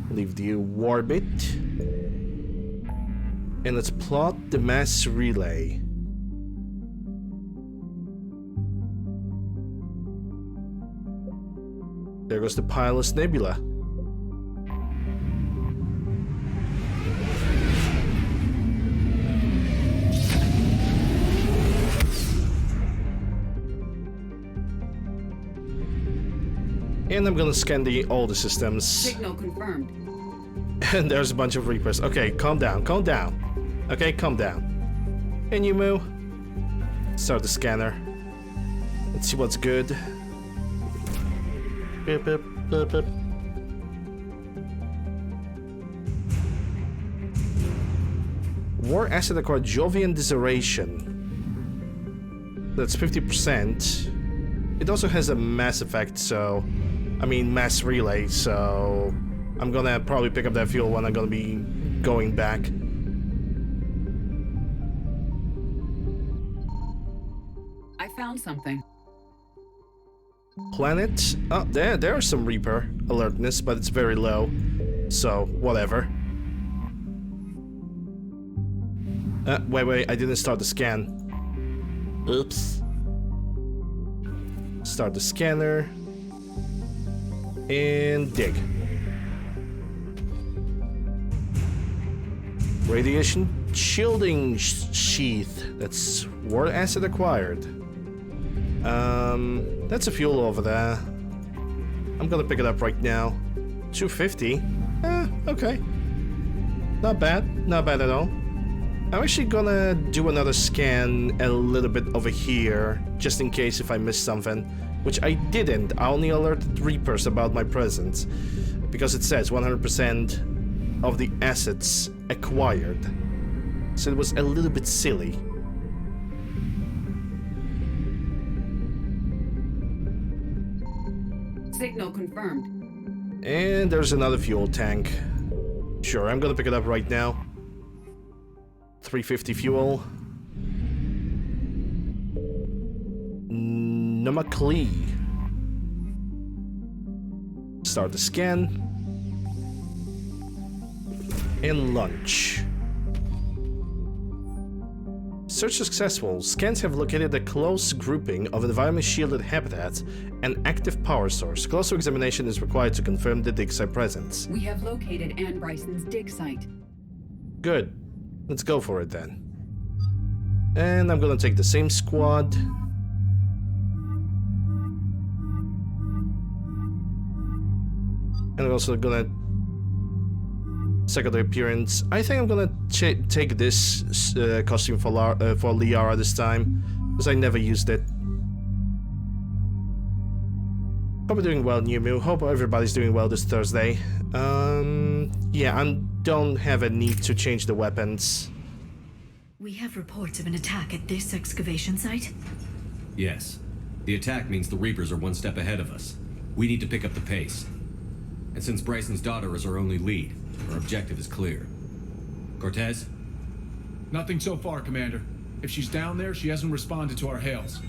Leave the orbit. And let's plot the mass relay. There goes the Pylos Nebula. And I'm gonna scan all the systems. Signal confirmed. And there's a bunch of Reapers. Okay, calm down, calm down. Okay, calm down. And you move. Start the scanner. Let's see what's good. Beep, beep, beep, beep. War asset acquired Jovian Disseration. That's 50%. It also has a mass effect, so... I mean, mass relay, so... I'm gonna probably pick up that fuel when I'm gonna be going back. I found something. Planet? Oh, there's some Reaper alertness, but it's very low. So, whatever. Wait, I didn't start the scan. Oops. Start the scanner. And dig. Radiation shielding sheath. That's war asset acquired. That's a fuel over there. I'm gonna pick it up right now. 250. Okay. Not bad. Not bad at all. I'm actually gonna do another scan a little bit over here, just in case if I missed something, which I didn't. I only alerted Reapers about my presence, because it says 100% of the assets acquired. So it was a little bit silly. Signal confirmed. And there's another fuel tank. Sure, I'm gonna pick it up right now. 350 fuel. Namakli. Start the scan. And lunch. Search successful. Scans have located a close grouping of environment-shielded habitats and active power source. Closer examination is required to confirm the dig site presence. We have located Anne Bryson's dig site. Good. Let's go for it then. And I'm gonna take the same squad. And I'm also gonna... secondary appearance. I think I'm gonna take this costume for Liara this time, because I never used it. Hope you're doing well, New. Hope everybody's doing well this Thursday. Yeah, I don't have a need to change the weapons. We have reports of an attack at this excavation site? Yes. The attack means the Reapers are one step ahead of us. We need to pick up the pace. And since Bryson's daughter is our only lead, our objective is clear. Cortez? Nothing so far, Commander. If she's down there, she hasn't responded to our hails.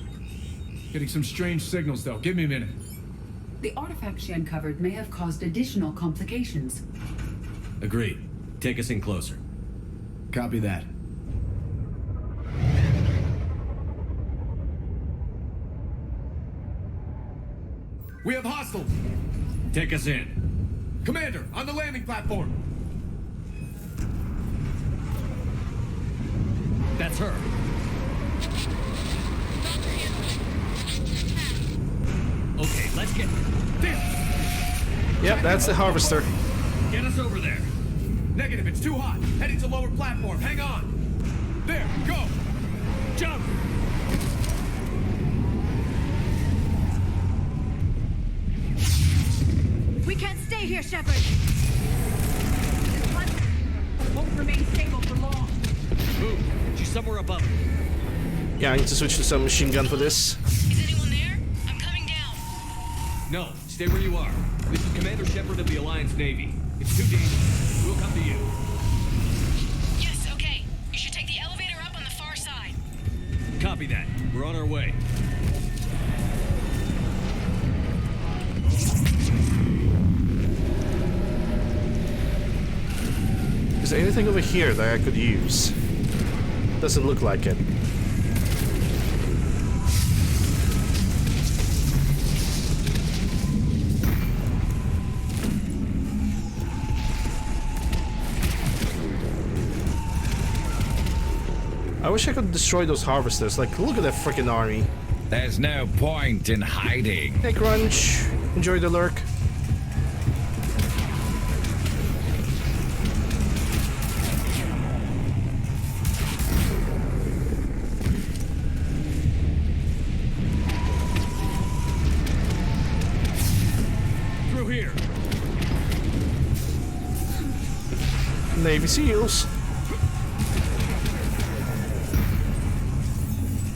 Getting some strange signals, though. Give me a minute. The artifact she uncovered may have caused additional complications. Agreed. Take us in closer. Copy that. We have hostiles! Take us in. Commander, on the landing platform! That's her. Okay, let's get this. Yep, that's the harvester. Get us over there. Negative, it's too hot. Heading to lower platform. Hang on. There, go. Jump. We can't stay here, Shepard. This platform won't remain stable for long. Move. She's somewhere above. Yeah, I need to switch to some machine gun for this. Is anyone there? I'm coming down. No, stay where you are. This is Commander Shepard of the Alliance Navy. It's too dangerous. We'll come to you. Yes, okay. You should take the elevator up on the far side. Copy that. We're on our way. Is there anything over here that I could use? Doesn't look like it. I wish I could destroy those harvesters. Like, look at that freaking army. There's no point in hiding. Hey, Crunch. Enjoy the lurk. Through here. Navy SEALs.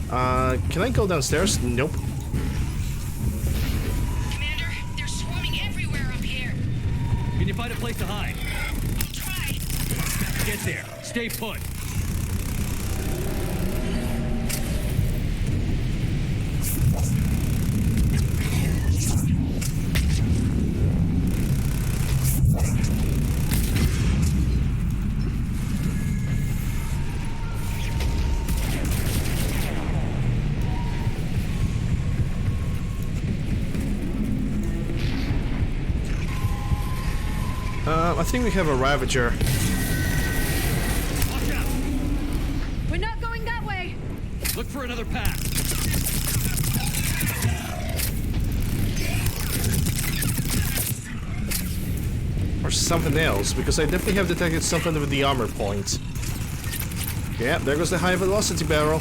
Can I go downstairs? Nope. Commander, they're swarming everywhere up here. Can you find a place to hide? I'll try. Get there. Stay put. I think we have a Ravager. Watch out. We're not going that way. Look for another path. Or something else, because I definitely have detected something with the armor point. Yeah, there goes the high velocity barrel.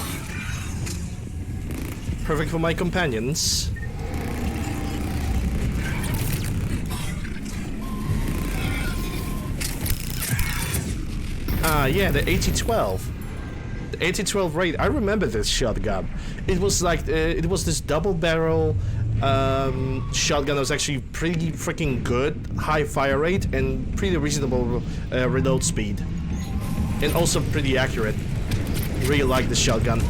Perfect for my companions. Yeah, the 8012. The 8012 raid. I remember this shotgun. It was like it was this double barrel shotgun that was actually pretty freaking good, high fire rate and pretty reasonable reload speed, and also pretty accurate. Really like the shotgun.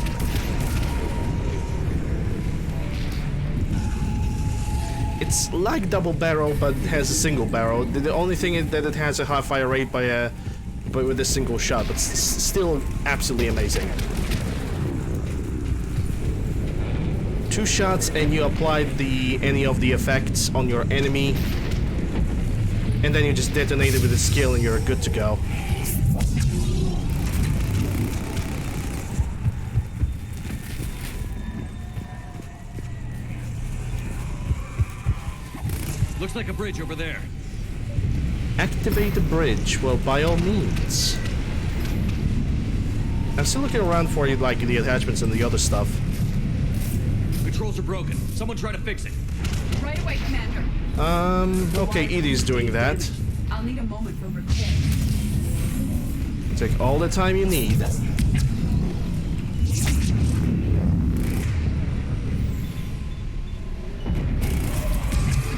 It's like double barrel, but it has a single barrel. The only thing is that it has a high fire rate but with a single shot, but still absolutely amazing. 2 shots and you apply any of the effects on your enemy, and then you just detonate it with a skill and you're good to go. Looks like a bridge over there. Activate the bridge. Well, by all means. I'm still looking around for you, like the attachments and the other stuff. Controls are broken. Someone try to fix it. Right away, Commander. Okay, Edie's doing that. I'll need a moment for repair. Take all the time you need. The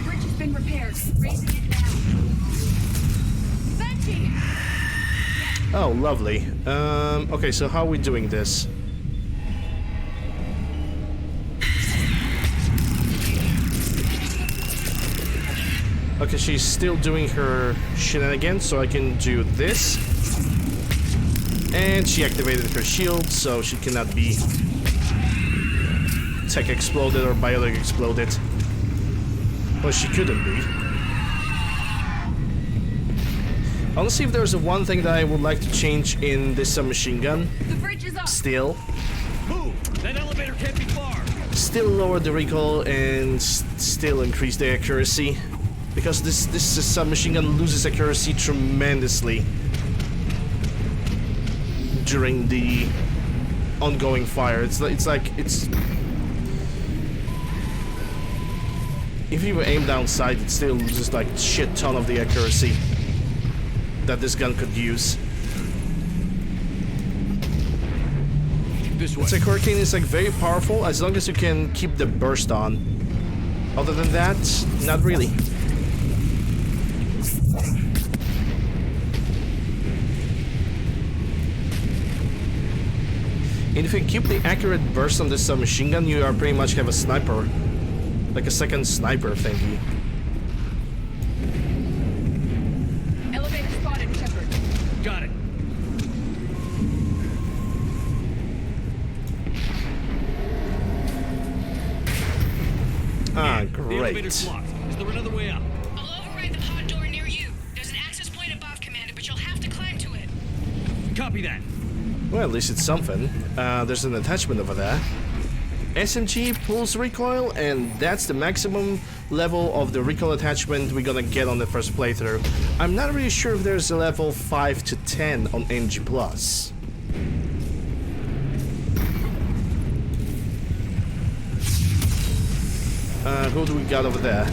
bridge has been repaired. Raising it now. Banshee! Oh, lovely. Okay, so how are we doing this? Okay, she's still doing her shenanigans, so I can do this. And she activated her shield, so she cannot be tech exploded or biotic exploded. Well, she couldn't be. I want to see if there's one thing that I would like to change in this submachine gun. The bridge is up. Still. Move! That elevator can't be far. Still lower the recoil and still increase the accuracy. Because this submachine gun loses accuracy tremendously during the ongoing fire. It's if you aim down sight, it still loses like shit ton of the accuracy that this gun could use. This way. It's like Hurricane is like very powerful as long as you can keep the burst on. Other than that, not really. And if you keep the accurate burst on this submachine gun, you are pretty much have a sniper. Like a second sniper thingy. Elevator spotted, Shepard. Got it. Ah, The great. elevator's locked. Is there another way up? I'll override the pod door near you. There's an access point above, Commander, but you'll have to climb to it. Copy that. Well, at least it's something. There's an attachment over there. SMG pulls recoil, and that's the maximum level of the recoil attachment we're gonna get on the first playthrough. I'm not really sure if there's a level 5 to 10 on NG+. Who do we got over there?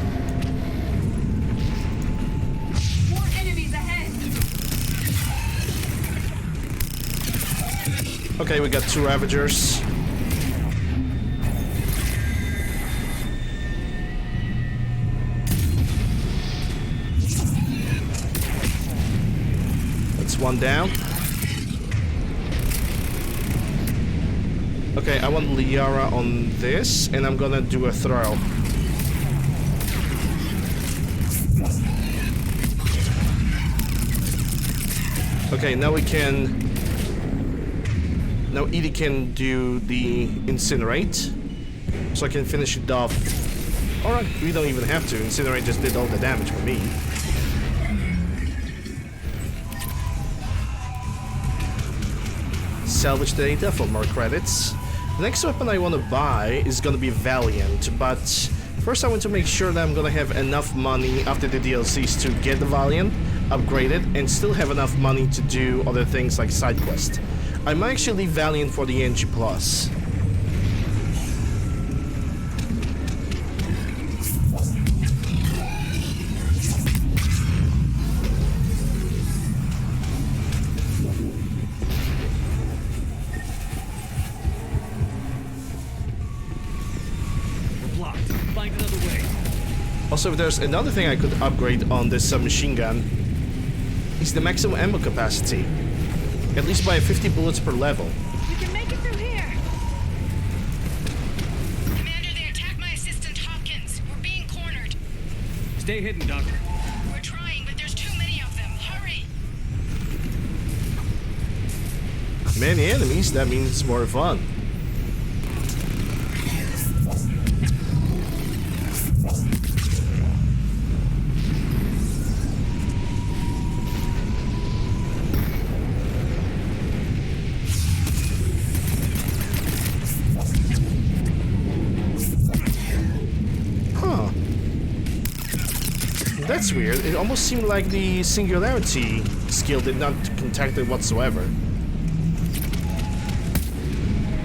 More enemies ahead. Okay, we got 2 Ravagers. That's 1 down. Okay, I want Liara on this, and I'm gonna do a throw. Okay, now we can... Now Edie can do the Incinerate, so I can finish it off. Alright, we don't even have to. Incinerate just did all the damage for me. Salvage data for more credits. The next weapon I want to buy is gonna be Valiant, but first I want to make sure that I'm gonna have enough money after the DLCs to get the Valiant, upgrade it, and still have enough money to do other things like side quest. I might actually leave Valiant for the NG+. Also, if there's another thing I could upgrade on this submachine gun, is the maximum ammo capacity. At least by 50 bullets per level. We can make it through here. Commander, they attacked my assistant Hopkins. We're being cornered. Stay hidden, Doctor. We're trying, but there's too many of them. Hurry! Many enemies, that means more fun. That's weird. It almost seemed like the Singularity skill did not contact it whatsoever.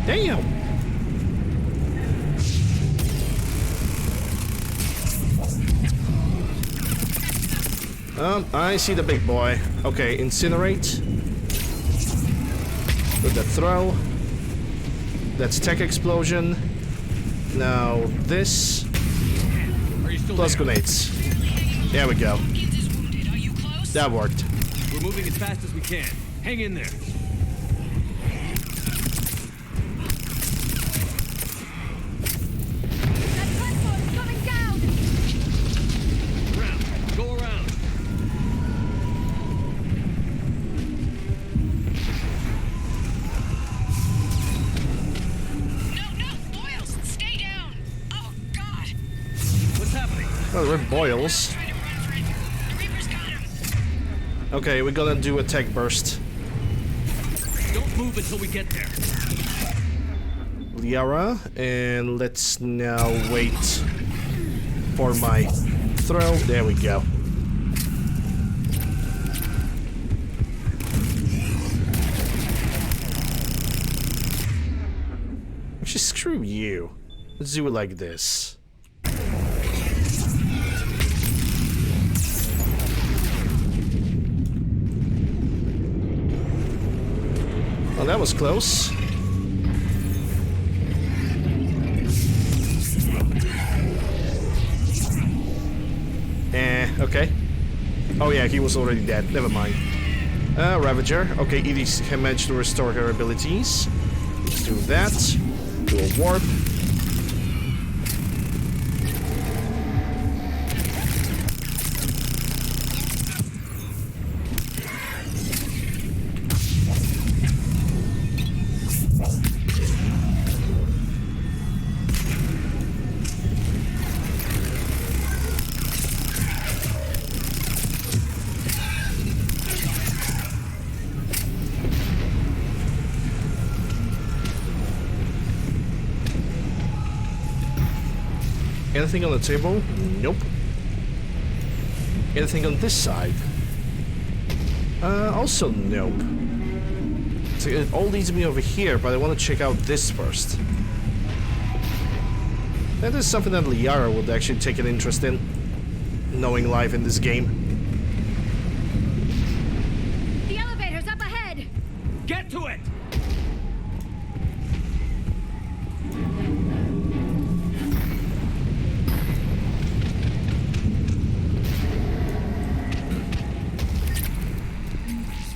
Damn! I see the big boy. Okay, Incinerate. With the throw. That's Tech Explosion. Now this. Plus grenades. There we go. That worked. We're moving as fast as we can. Hang in there. That platform's coming down. Around. Go around. No, Boils, stay down. Oh, God. What's happening? Oh, we're Boils. Okay, we're gonna do a tech burst. Don't move until we get there. Liara, and let's now wait for my throw. There we go. Actually, screw you. Let's do it like this. Oh, that was close. Okay. Oh yeah, he was already dead. Never mind. Ravager. Okay, Edie can manage to restore her abilities. Let's do that. Do a warp. Anything on the table? Nope. Anything on this side? Also nope. So it all leads me over here, but I want to check out this first. That is something that Liara would actually take an interest in, knowing life in this game. The elevator's up ahead! Get to it!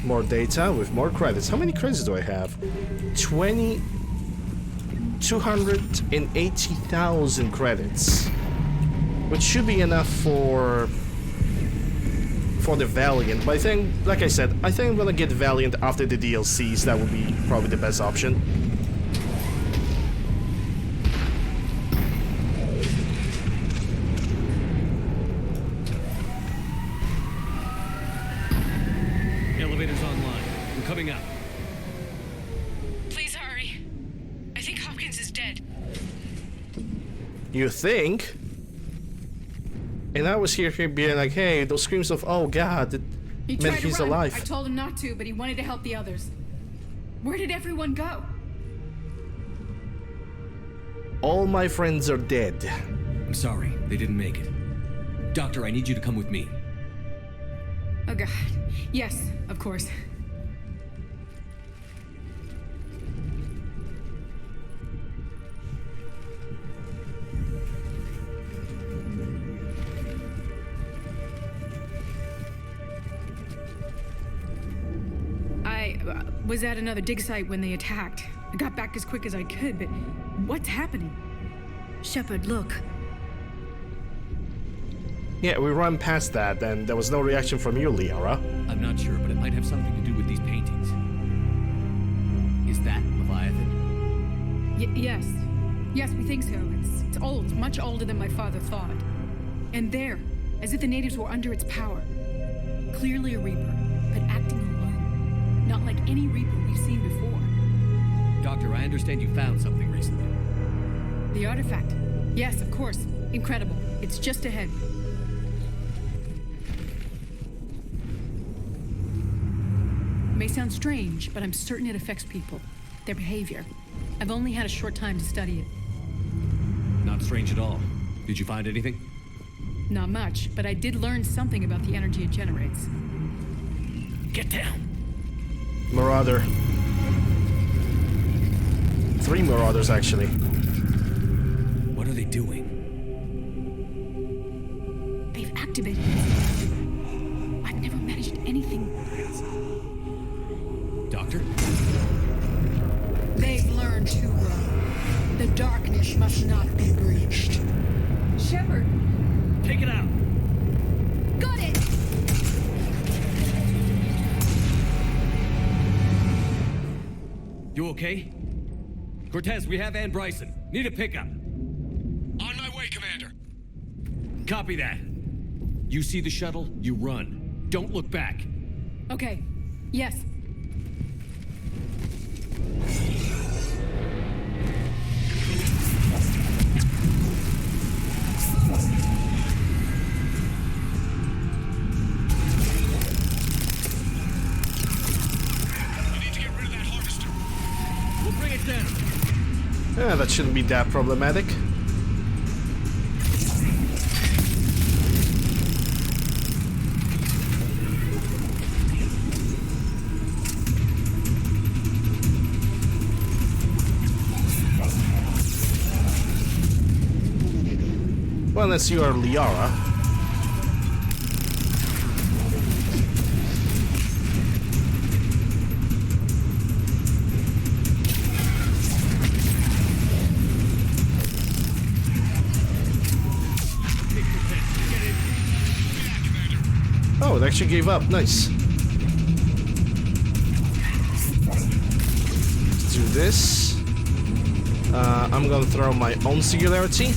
More data with more credits. How many credits do I have? 280,000 credits, which should be enough for the Valiant. But I think, like I said, I think I'm gonna get Valiant after the DLCs. That would be probably the best option. Elevator's online. We're coming up. Please hurry. I think Hopkins is dead. You think? And I was here being like, hey, those screams of, oh god, it He meant tried to he's run. alive. I told him not to, but he wanted to help the others. Where did everyone go? All my friends are dead. I'm sorry, they didn't make it. Doctor, I need you to come with me. Oh god. Yes, of course. I was at another dig site when they attacked. I got back as quick as I could, but what's happening? Shepard, look. Yeah, we ran past that, and there was no reaction from you, Liara. I'm not sure, but it might have something to do with these paintings. Is that Leviathan? Yes. Yes, we think so. It's old. It's much older than my father thought. And there, as if the natives were under its power. Clearly a Reaper, but acting alone. Not like any Reaper we've seen before. Doctor, I understand you found something recently. The artifact. Yes, of course. Incredible. It's just ahead. May sound strange, but I'm certain it affects people. Their behavior. I've only had a short time to study it. Not strange at all. Did you find anything? Not much, but I did learn something about the energy it generates. Get down! Marauder. 3 Marauders, actually. What are they doing? They've activated it. I've never managed anything. Doctor? They've learned too well. The darkness must not be breached. Shepard! Take it out! Got it! You okay? Cortez, we have Ann Bryson. Need a pickup. On my way, Commander. Copy that. You see the shuttle, you run. Don't look back. Okay. Yes. Yeah, that shouldn't be that problematic. Well, unless you are Liara. Oh, it actually gave up. Nice. Let's do this. I'm gonna throw my own singularity.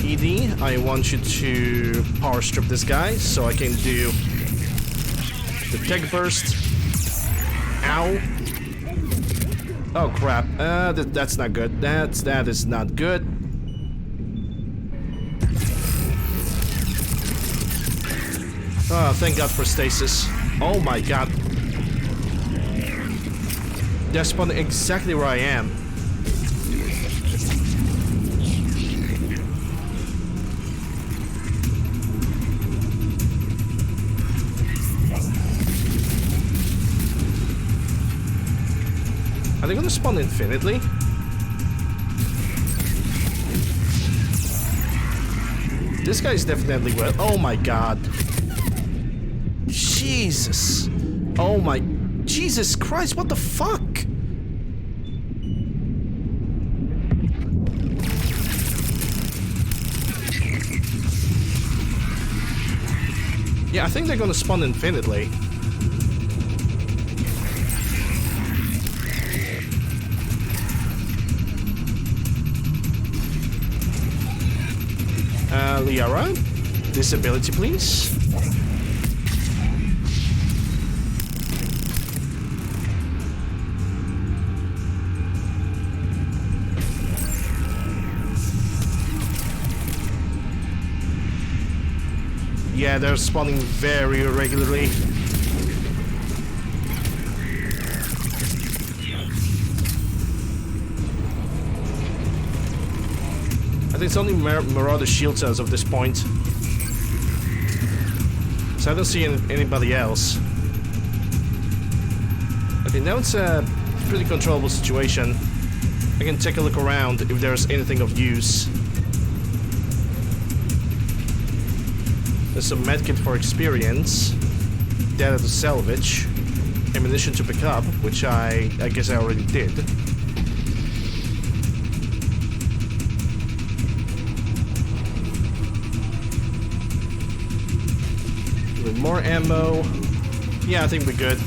ED, I want you to power strip this guy so I can do the tech burst. Ow. Oh crap! That's not good. That is not good. Oh, thank God for stasis. Oh my God! They're spawning exactly where I am. Are they gonna spawn infinitely? This guy's definitely well. Oh my God. Jesus. Oh my. Jesus Christ, what the fuck? Yeah, I think they're gonna spawn infinitely. Liara, disability, please. Yeah, they're spawning very irregularly. I think it's only Marauder shields us at this point. So I don't see anybody else. Okay, now it's a pretty controllable situation. I can take a look around if there's anything of use. There's a medkit for experience, data to salvage, ammunition to pick up, which I guess I already did. With more ammo. Yeah, I think we're good.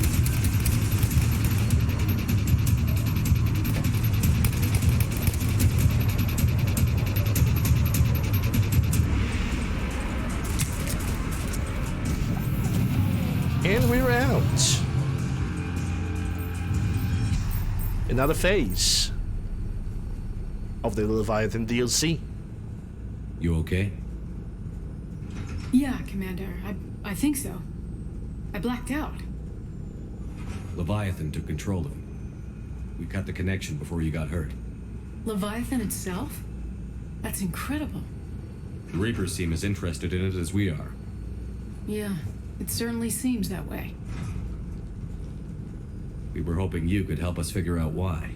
And we're out. Another phase of the Leviathan DLC. You okay? Yeah, Commander. I think so. I blacked out. Leviathan took control of you. We cut the connection before you got hurt. Leviathan itself? That's incredible. The Reapers seem as interested in it as we are. Yeah, it certainly seems that way. We were hoping you could help us figure out why.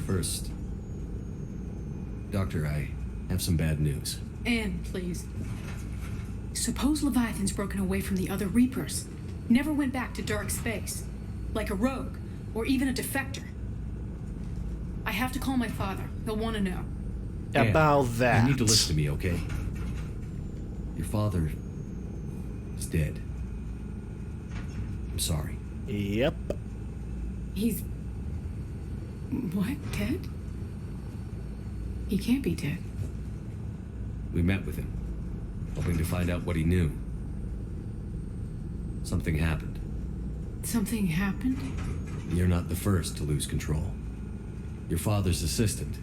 First, Doctor, I have some bad news. Anne, please. Suppose Leviathan's broken away from the other Reapers. Never went back to dark space. Like a rogue, or even a defector. I have to call my father. He'll want to know. About that. You need to listen to me, okay? Your father is dead. I'm sorry. Yep. He's... what? Dead? He can't be dead. We met with him, hoping to find out what he knew. Something happened. Something happened? You're not the first to lose control. Your father's assistant.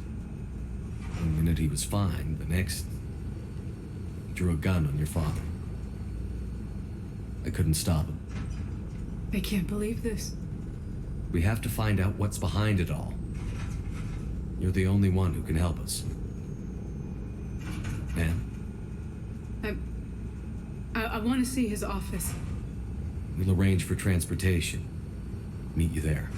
One minute he was fine, the next, he drew a gun on your father. I couldn't stop him. I can't believe this. We have to find out what's behind it all. You're the only one who can help us. Ma'am? I want to see his office. We'll arrange for transportation. Meet you there.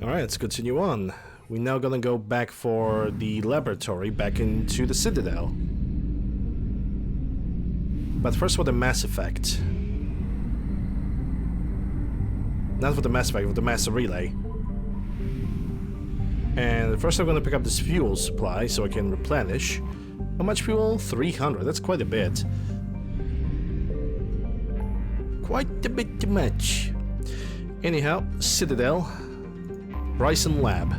Alright, let's continue on. We're now gonna go back for the laboratory, back into the Citadel. But first for the Mass Effect. Not for the Mass Effect, for the Master Relay. And first I'm gonna pick up this fuel supply so I can replenish. How much fuel? 300, that's quite a bit. Quite a bit too much. Anyhow, Citadel. Bryson Lab.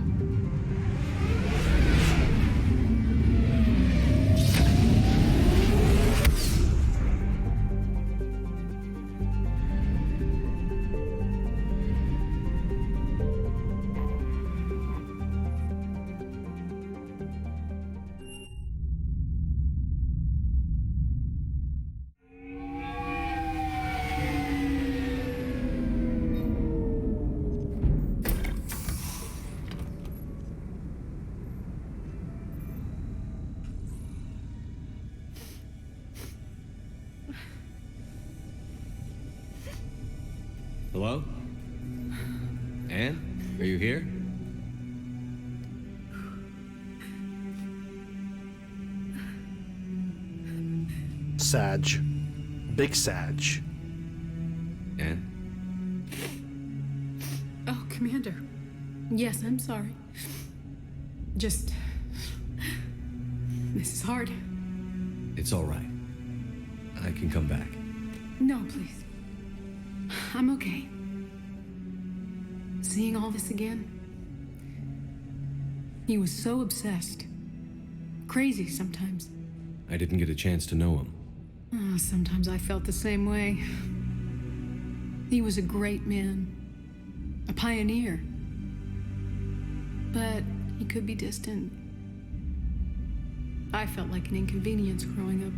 Hello? Anne? Are you here? Sag. Big Sag. Anne? Oh, Commander. Yes, I'm sorry. Just... This is hard. It's all right. I can come back. No, please. I'm okay. Seeing all this again... He was so obsessed. Crazy sometimes. I didn't get a chance to know him. Oh, sometimes I felt the same way. He was a great man. A pioneer. But he could be distant. I felt like an inconvenience growing up.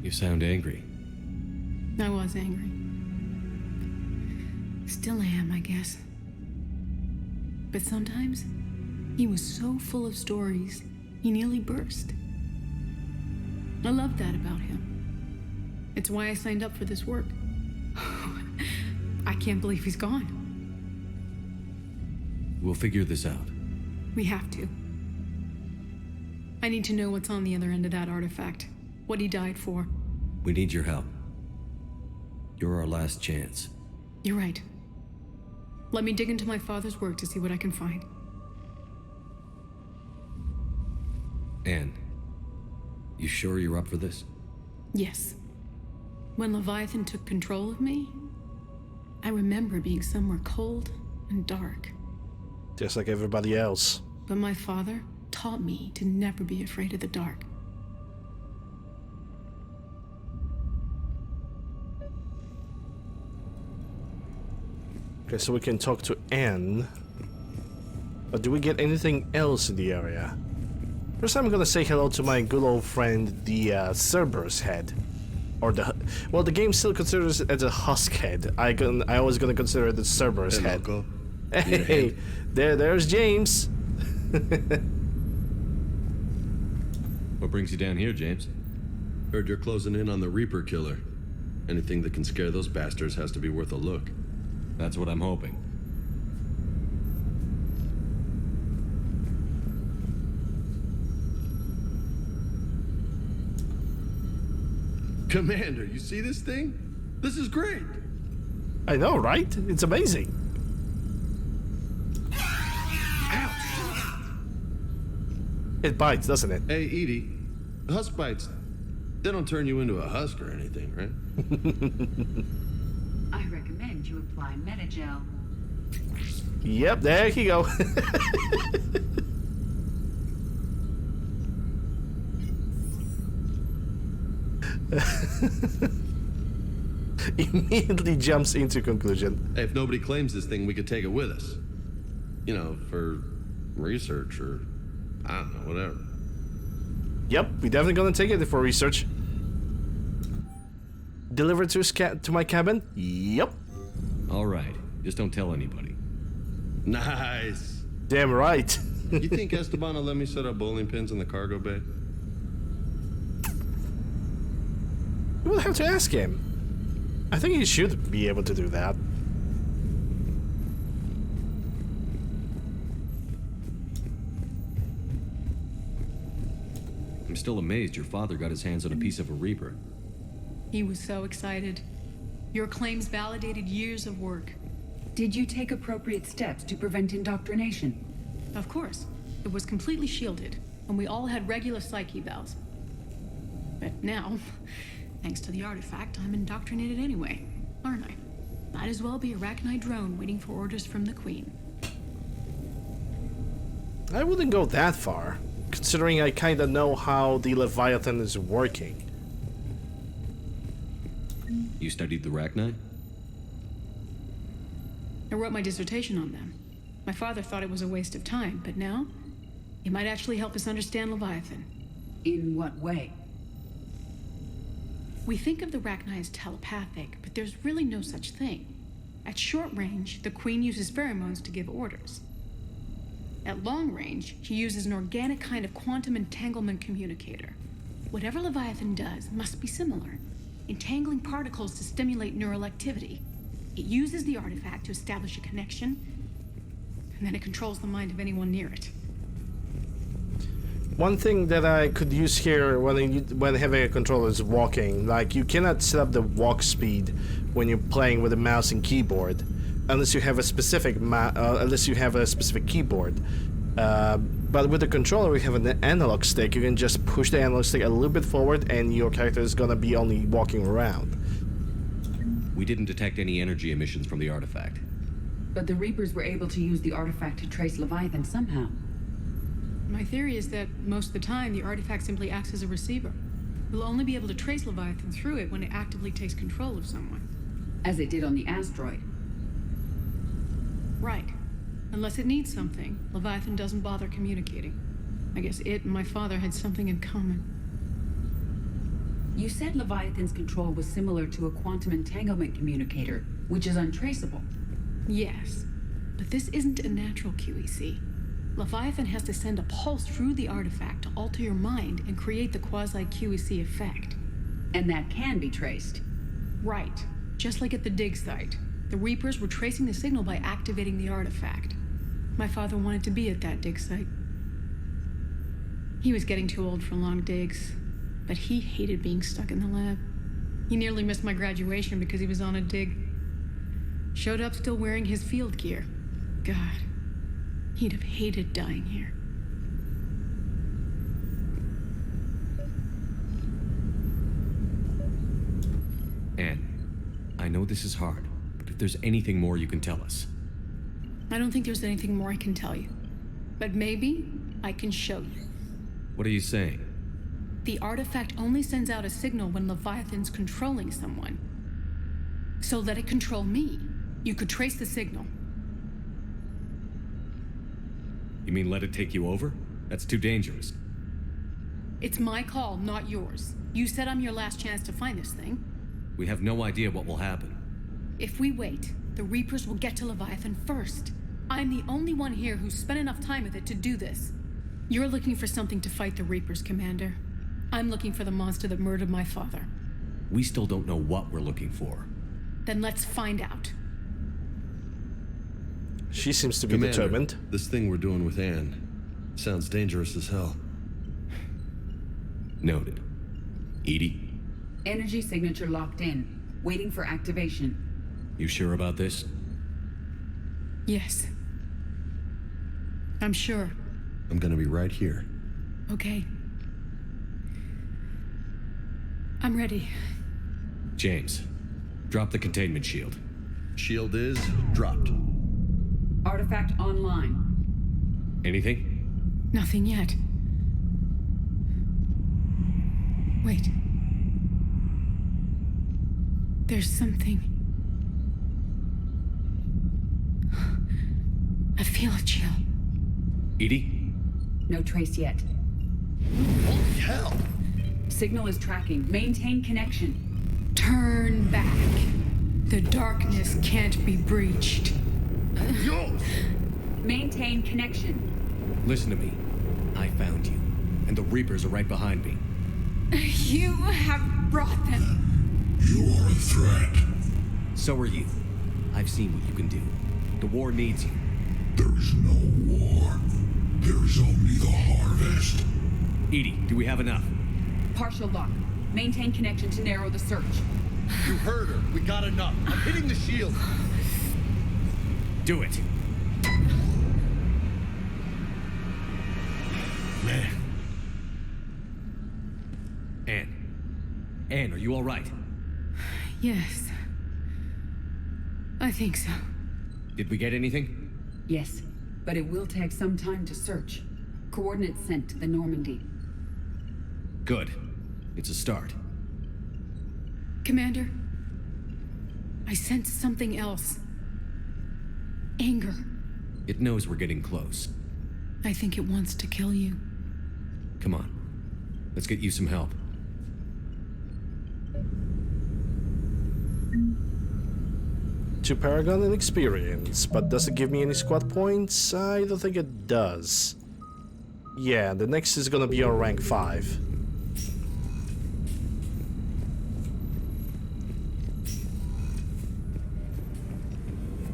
You sound angry. I was angry. Still am, I guess. But sometimes, he was so full of stories, he nearly burst. I loved that about him. It's why I signed up for this work. I can't believe he's gone. We'll figure this out. We have to. I need to know what's on the other end of that artifact. What he died for. We need your help. You're our last chance. You're right. Let me dig into my father's work to see what I can find. Anne, you sure you're up for this? Yes. When Leviathan took control of me, I remember being somewhere cold and dark. Just like everybody else. But my father taught me to never be afraid of the dark. Okay, so we can talk to Anne. But do we get anything else in the area? First I'm gonna say hello to my good old friend, the Cerberus head. Or the... Well, the game still considers it as a husk head. I always gonna consider it the Cerberus head. Uncle. Hey, there's James. What brings you down here, James? Heard you're closing in on the Reaper killer. Anything that can scare those bastards has to be worth a look. That's what I'm hoping. Commander, you see this thing? This is great. I know, right? It's amazing. It bites, doesn't it? Hey, Edie, husk bites, they don't turn you into a husk or anything, right? I recommend you apply Metagel. Yep, there you go. Immediately jumps into conclusion. Hey, if nobody claims this thing, we could take it with us. You know, for research or, I don't know, whatever. Yep, we definitely gonna take it for research. Deliver to my cabin? Yep. All right, just don't tell anybody. Nice. Damn right. You think Esteban will let me set up bowling pins in the cargo bay? We'll have to ask him. I think he should be able to do that. I'm still amazed your father got his hands on a piece of a Reaper. He was so excited. Your claims validated years of work. Did you take appropriate steps to prevent indoctrination? Of course. It was completely shielded, and we all had regular psyche valves. But now, thanks to the artifact, I'm indoctrinated anyway, aren't I? Might as well be a Arachnite drone waiting for orders from the Queen. I wouldn't go that far, considering I kinda know how the Leviathan is working. You studied the Arachnite? I wrote my dissertation on them. My father thought it was a waste of time, but now, it might actually help us understand Leviathan. In what way? We think of the Arachnite as telepathic, but there's really no such thing. At short range, the Queen uses pheromones to give orders. At long range, she uses an organic kind of quantum entanglement communicator. Whatever Leviathan does must be similar, entangling particles to stimulate neural activity. It uses the artifact to establish a connection, and then it controls the mind of anyone near it. One thing that I could use here when having a controller is walking. Like, you cannot set up the walk speed when you're playing with a mouse and keyboard, unless you have a specific keyboard. But with the controller, we have an analog stick. You can just push the analog stick a little bit forward, and your character is gonna be only walking around. We didn't detect any energy emissions from the artifact. But the Reapers were able to use the artifact to trace Leviathan somehow. My theory is that most of the time, the artifact simply acts as a receiver. We'll only be able to trace Leviathan through it when it actively takes control of someone. As it did on the asteroid. Right. Unless it needs something, Leviathan doesn't bother communicating. I guess it and my father had something in common. You said Leviathan's control was similar to a quantum entanglement communicator, which is untraceable. Yes, but this isn't a natural QEC. Leviathan has to send a pulse through the artifact to alter your mind and create the quasi-QEC effect. And that can be traced. Right. Just like at the dig site. The Reapers were tracing the signal by activating the artifact. My father wanted to be at that dig site. He was getting too old for long digs, but he hated being stuck in the lab. He nearly missed my graduation because he was on a dig. Showed up still wearing his field gear. God, he'd have hated dying here. Anne, I know this is hard, but if there's anything more you can tell us. I don't think there's anything more I can tell you. But maybe I can show you. What are you saying? The artifact only sends out a signal when Leviathan's controlling someone. So let it control me. You could trace the signal. You mean let it take you over? That's too dangerous. It's my call, not yours. You said I'm your last chance to find this thing. We have no idea what will happen. If we wait, the Reapers will get to Leviathan first. I'm the only one here who's spent enough time with it to do this. You're looking for something to fight the Reapers, Commander. I'm looking for the monster that murdered my father. We still don't know what we're looking for. Then let's find out. She seems to be Commander, determined. This thing we're doing with Anne sounds dangerous as hell. Noted. Edie? Energy signature locked in, waiting for activation. You sure about this? Yes. I'm sure. I'm gonna be right here. Okay. I'm ready. James, drop the containment shield. Shield is dropped. Artifact online. Anything? Nothing yet. Wait. There's something. I feel a chill. Edie? No trace yet. Holy hell! Signal is tracking. Maintain connection. Turn back. The darkness can't be breached. Yo! Maintain connection. Listen to me. I found you, and the Reapers are right behind me. You have brought them. You are a threat. So are you. I've seen what you can do. The war needs you. There is no war. There is only the harvest. Edie, do we have enough? Partial lock. Maintain connection to narrow the search. You heard her. We got enough. I'm hitting the shield. Do it. Man. Anne, are you all right? Yes. I think so. Did we get anything? Yes, but it will take some time to search. Coordinates sent to the Normandy. Good. It's a start. Commander, I sense something else. Anger. It knows we're getting close. I think it wants to kill you. Come on. Let's get you some help. To Paragon and experience, but does it give me any squad points? I don't think it does. Yeah, the next is gonna be on rank 5.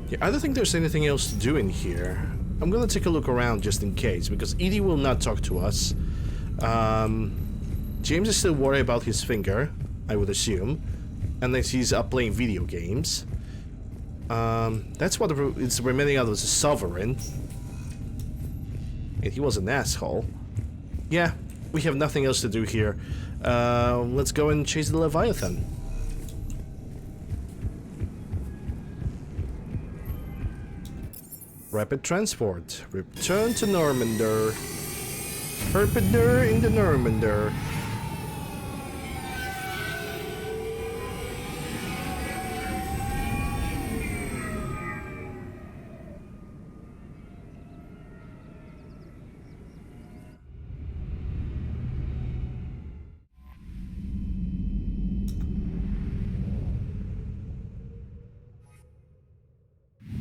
Yeah, I don't think there's anything else to do in here. I'm gonna take a look around just in case, because Edie will not talk to us. James is still worried about his finger, I would assume, unless he's up playing video games. That's what it's remaining out of the Sovereign. And he was an asshole. Yeah, we have nothing else to do here. Let's go and chase the Leviathan. Rapid transport. Return to Normander. Herpeder in the Normander.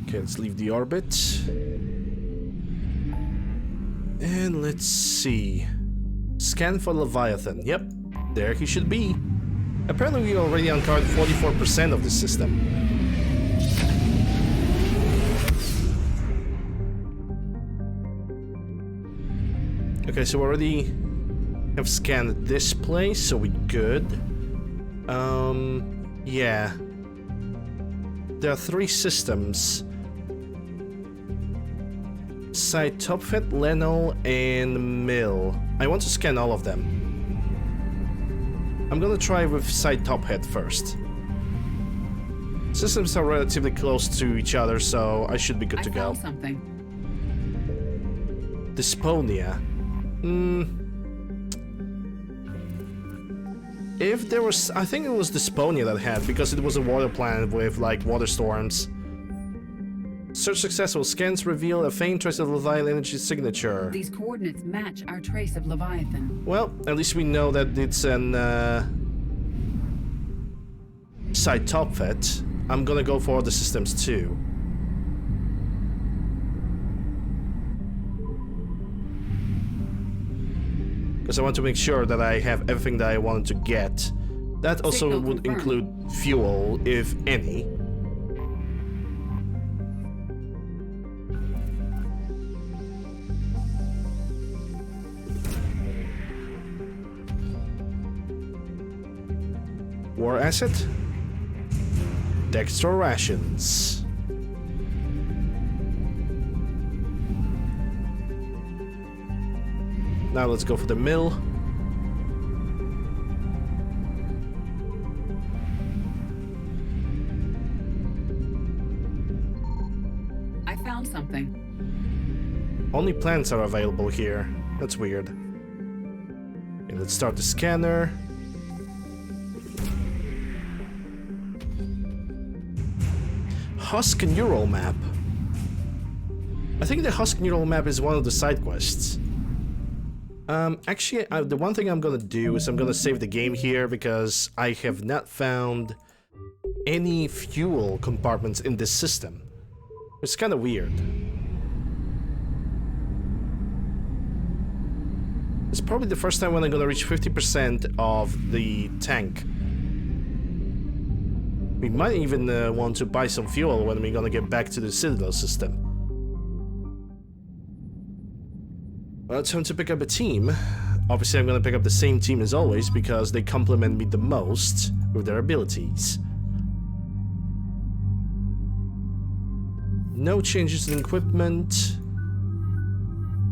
Okay, let's leave the orbit. And let's see. Scan for Leviathan. Yep, there he should be. Apparently we already uncovered 44% of the system. Okay, so we already have scanned this place, so we good. Yeah. There are 3 systems. Site Topfet, Lenol, and Mill. I want to scan all of them. I'm gonna try with Site Tophead first. Systems are relatively close to each other, so I should be good to go. I found something. Dysponia. If there was... I think it was Dysponia that had, because it was a water planet with, like, water storms. Search successful. Scans reveal a faint trace of Leviathan energy signature. These coordinates match our trace of Leviathan. Well, at least we know that it's an Site Topfet. I'm gonna go for other systems too. Because I want to make sure that I have everything that I wanted to get. That also Signal would confirmed. include fuel, if any. War asset? Dextro rations. Now let's go for the mill. I found something. Only plants are available here. That's weird. Okay, let's start the scanner. Husk Neural Map. I think the Husk Neural Map is one of the side quests. Actually, the one thing I'm gonna do is I'm gonna save the game here because I have not found any fuel compartments in this system. It's kind of weird. It's probably the first time when I'm gonna reach 50% of the tank. We might even want to buy some fuel when we're gonna get back to the Citadel system. Well, it's time to pick up a team. Obviously, I'm gonna pick up the same team as always because they complement me the most with their abilities. No changes in equipment.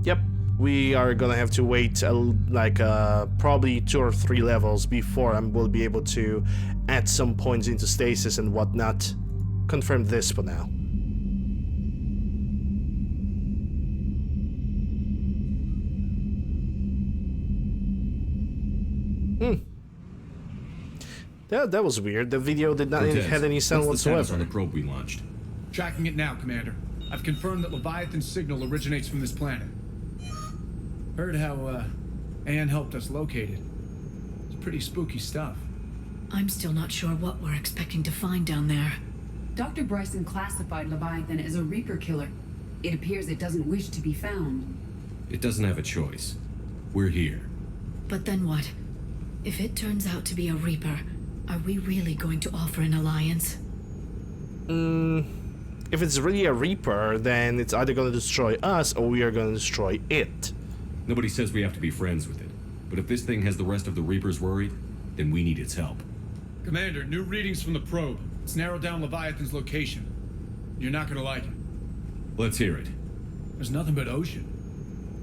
Yep, we are gonna have to wait probably 2 or 3 levels before I will be able to add some points into stasis and whatnot. Confirm this for now. That was weird. The video did not have any sound what's the status whatsoever. on the probe we launched? Tracking it now, Commander. I've confirmed that Leviathan's signal originates from this planet. Heard how Anne helped us locate it. It's pretty spooky stuff. I'm still not sure what we're expecting to find down there. Dr. Bryson classified Leviathan as a Reaper killer. It appears it doesn't wish to be found. It doesn't have a choice. We're here. But then what? If it turns out to be a Reaper, are we really going to offer an alliance? if it's really a Reaper, then it's either gonna destroy us or we are gonna destroy it. Nobody says we have to be friends with it. But if this thing has the rest of the Reapers worried, then we need its help. Commander, new readings from the probe. It's narrowed down Leviathan's location. You're not gonna like it. Let's hear it. There's nothing but ocean.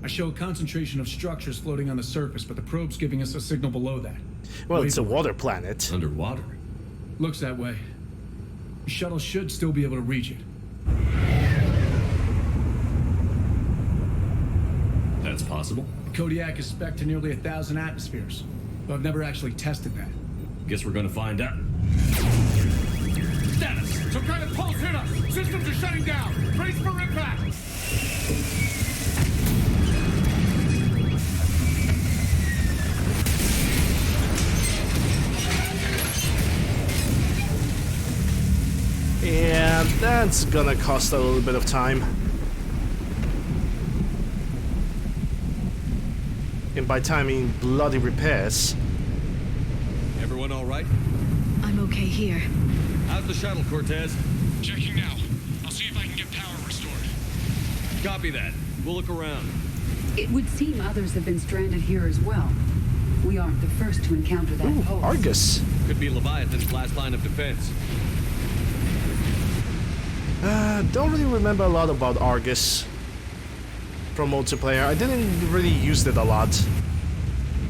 I show a concentration of structures floating on the surface, but the probe's giving us a signal below that. Well, it's a water planet. Underwater? Looks that way. The shuttle should still be able to reach it. That's possible. The Kodiak is spec'd to nearly 1,000 atmospheres, but I've never actually tested that. Guess we're gonna find out. Status! Some kind of pulse hit us! Systems are shutting down! Brace for impact! Yeah, that's gonna cost a little bit of time. And by time I mean bloody repairs. Everyone all right? I'm okay here. How's the shuttle, Cortez? Checking now. I'll see if I can get power restored. Copy that. We'll look around. It would seem others have been stranded here as well. We aren't the first to encounter that pulse. Argus. Could be Leviathan's last line of defense. Don't really remember a lot about Argus from multiplayer. I didn't really use it a lot.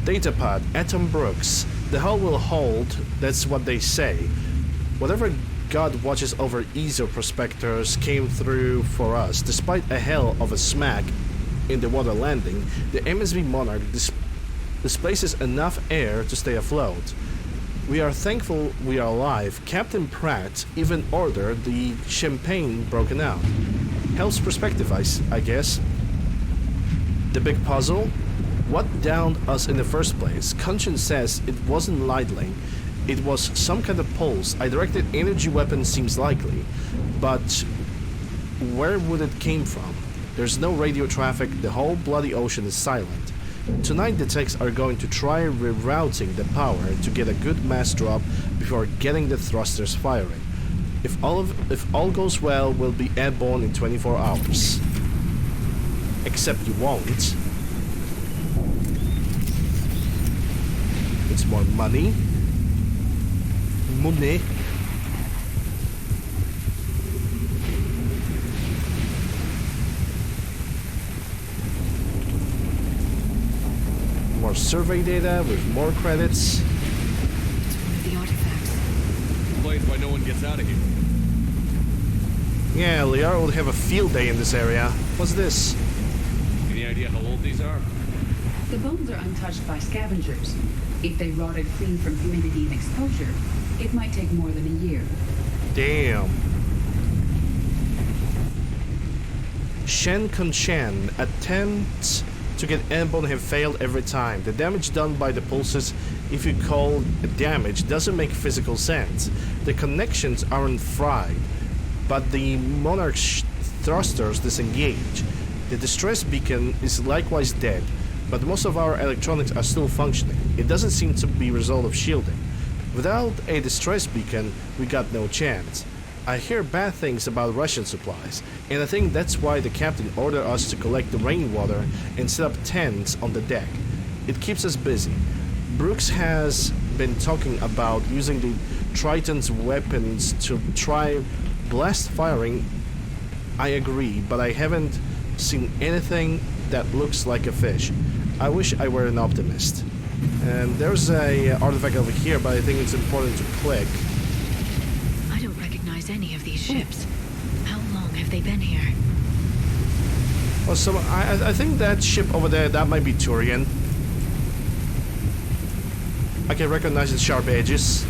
Datapad, Atom Brooks. The hull will hold, that's what they say. Whatever God watches over ESO prospectors came through for us. Despite a hell of a smack in the water landing, the MSV Monarch displaces enough air to stay afloat. We are thankful we are alive. Captain Pratt even ordered the champagne broken out. Helps perspective, I guess. The big puzzle? What downed us in the first place? Conscience says it wasn't lightning. It was some kind of pulse. A directed energy weapon seems likely. But where would it came from? There's no radio traffic. The whole bloody ocean is silent. Tonight the techs are going to try rerouting the power to get a good mass drop before getting the thrusters firing. If all goes well, we'll be airborne in 24 hours. Except you won't. It's more money. Money. More survey data with more credits. It's one of the artifacts. Explains why no one gets out of here. Yeah, Liara would have a field day in this area. What's this? Any idea how old these are? The bones are untouched by scavengers. If they rotted clean from humidity and exposure, it might take more than a year. Damn. Shen Kun-Shen attempts to get airborne have failed every time. The damage done by the pulses, if you call it damage, doesn't make physical sense. The connections aren't fried, but the Monarch's thrusters disengage. The distress beacon is likewise dead, but most of our electronics are still functioning. It doesn't seem to be a result of shielding. Without a distress beacon, we got no chance. I hear bad things about Russian supplies, and I think that's why the captain ordered us to collect the rainwater and set up tents on the deck. It keeps us busy. Brooks has been talking about using the Triton's weapons to try blast firing. I agree, but I haven't seen anything that looks like a fish. I wish I were an optimist. And there's a artifact over here, but I think it's important to click. I don't recognize any of these ships. How long have they been here? Oh, so I think that ship over there, that might be Turian. I can recognize its sharp edges.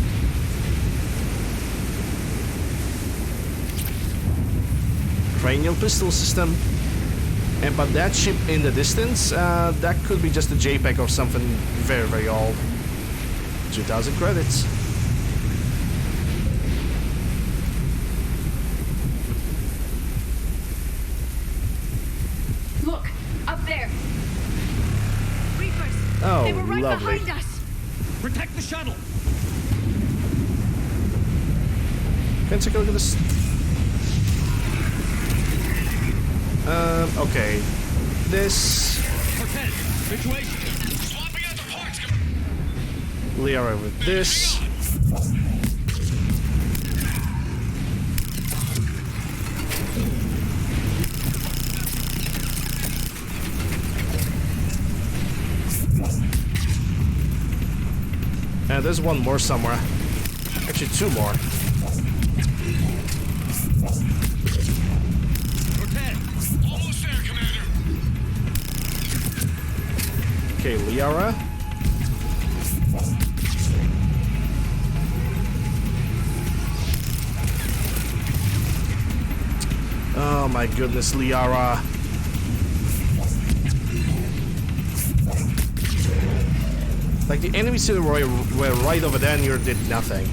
Cranial pistol system. And but that ship in the distance, that could be just a JPEG or something very, very old. 2,000 credits. Look, up there. Reapers. Oh, they were right lovely. behind us. Protect the shuttle. Can I take a look at this? Okay. This... Cortez, situation. Swapping out the parts. Liara with this. And there's one more somewhere. Actually, two more. Cortez, almost there, Commander. Okay, Liara. Oh my goodness, Liara. Like the enemies to the right were right over there and you did nothing.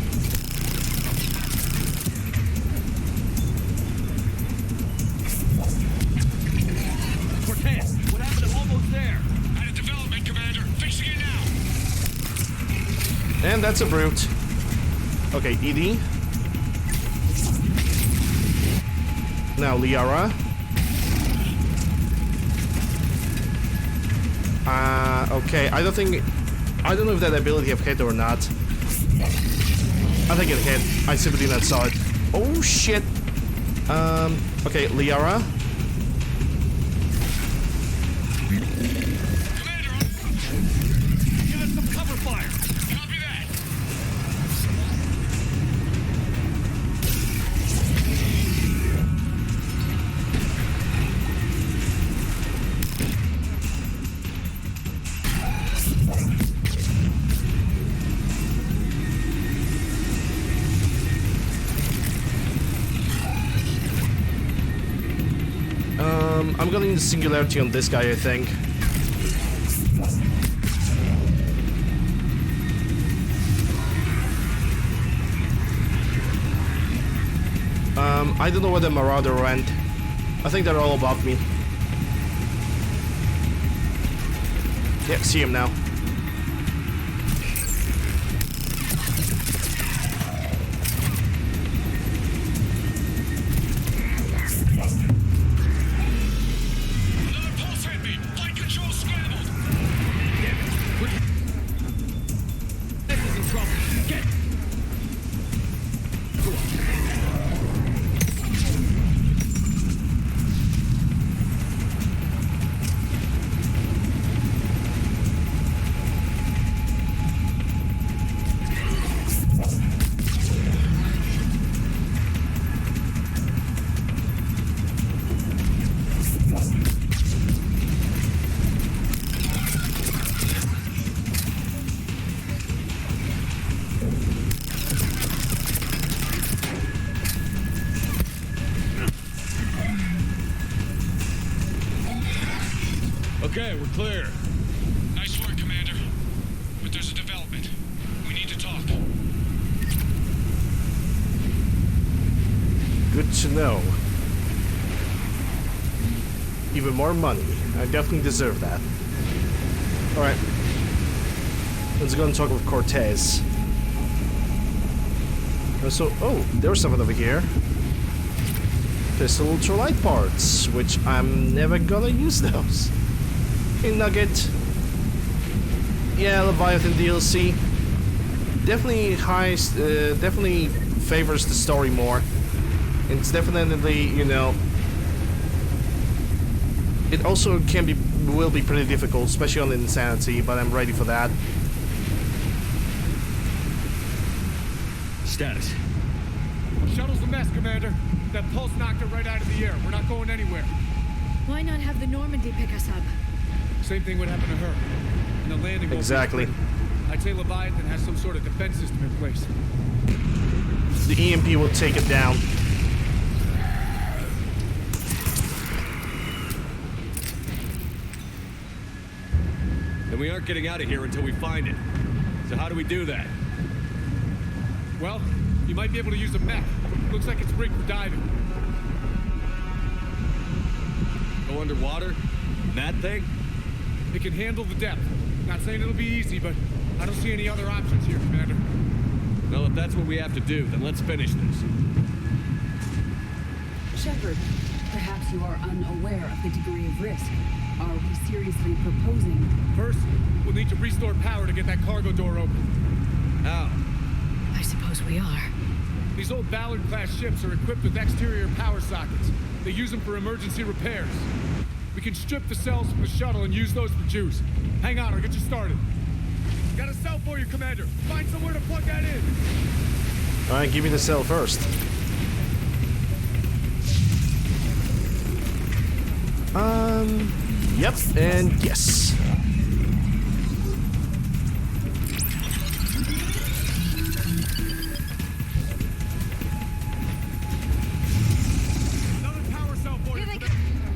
Cortez, what happened? I'm almost there. Out of development, Commander. Fixing it now. And that's a brute. Okay, Edie. Now Liara. Okay, I don't know if that ability have hit or not. I think it hit. I simply did not saw it. Oh shit. Okay, Liara. Commander, give us some cover fire. Copy that. I'm gonna need singularity on this guy, I think. I don't know where the Marauder went. I think they're all above me. Yep, see him now. Okay, we're clear. Nice work, Commander. But there's a development. We need to talk. Good to know. Even more money. I definitely deserve that. Alright. Let's go and talk with Cortez. So, oh, there's something over here. Pistol ultralight parts, which I'm never gonna use those. Hey, Nugget. Yeah, Leviathan DLC. Definitely definitely favors the story more. It's definitely, you know, it also will be pretty difficult, especially on Insanity, but I'm ready for that. Status. Shuttle's a mess, Commander. That pulse knocked it right out of the air. We're not going anywhere. Why not have the Normandy pick us up? Same thing would happen to her. And the landing won't Exactly. be I'd say Leviathan has some sort of defense system in place. The EMP will take it down. Then we aren't getting out of here until we find it. So how do we do that? Well, you might be able to use a mech. Looks like it's rigged for diving. Go underwater? That thing? It can handle the depth. Not saying it'll be easy, but I don't see any other options here, Commander. Well, if that's what we have to do, then let's finish this. Shepard, perhaps you are unaware of the degree of risk. Are we seriously proposing? First, we'll need to restore power to get that cargo door open. How? I suppose we are. These old Ballard-class ships are equipped with exterior power sockets. They use them for emergency repairs. We can strip the cells from the shuttle and use those for juice. Hang on, I'll get you started. Got a cell for you, Commander. Find somewhere to plug that in. Alright, give me the cell first. Yep, and yes.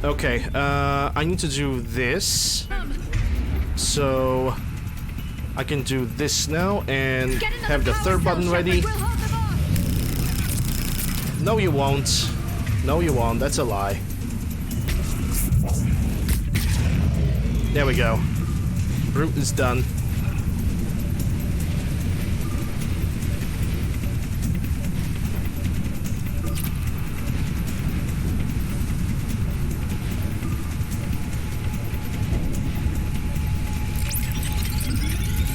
Okay, I need to do this. So I can do this now and have the third button ready. No, you won't. No, you won't. That's a lie. There we go. Route is done.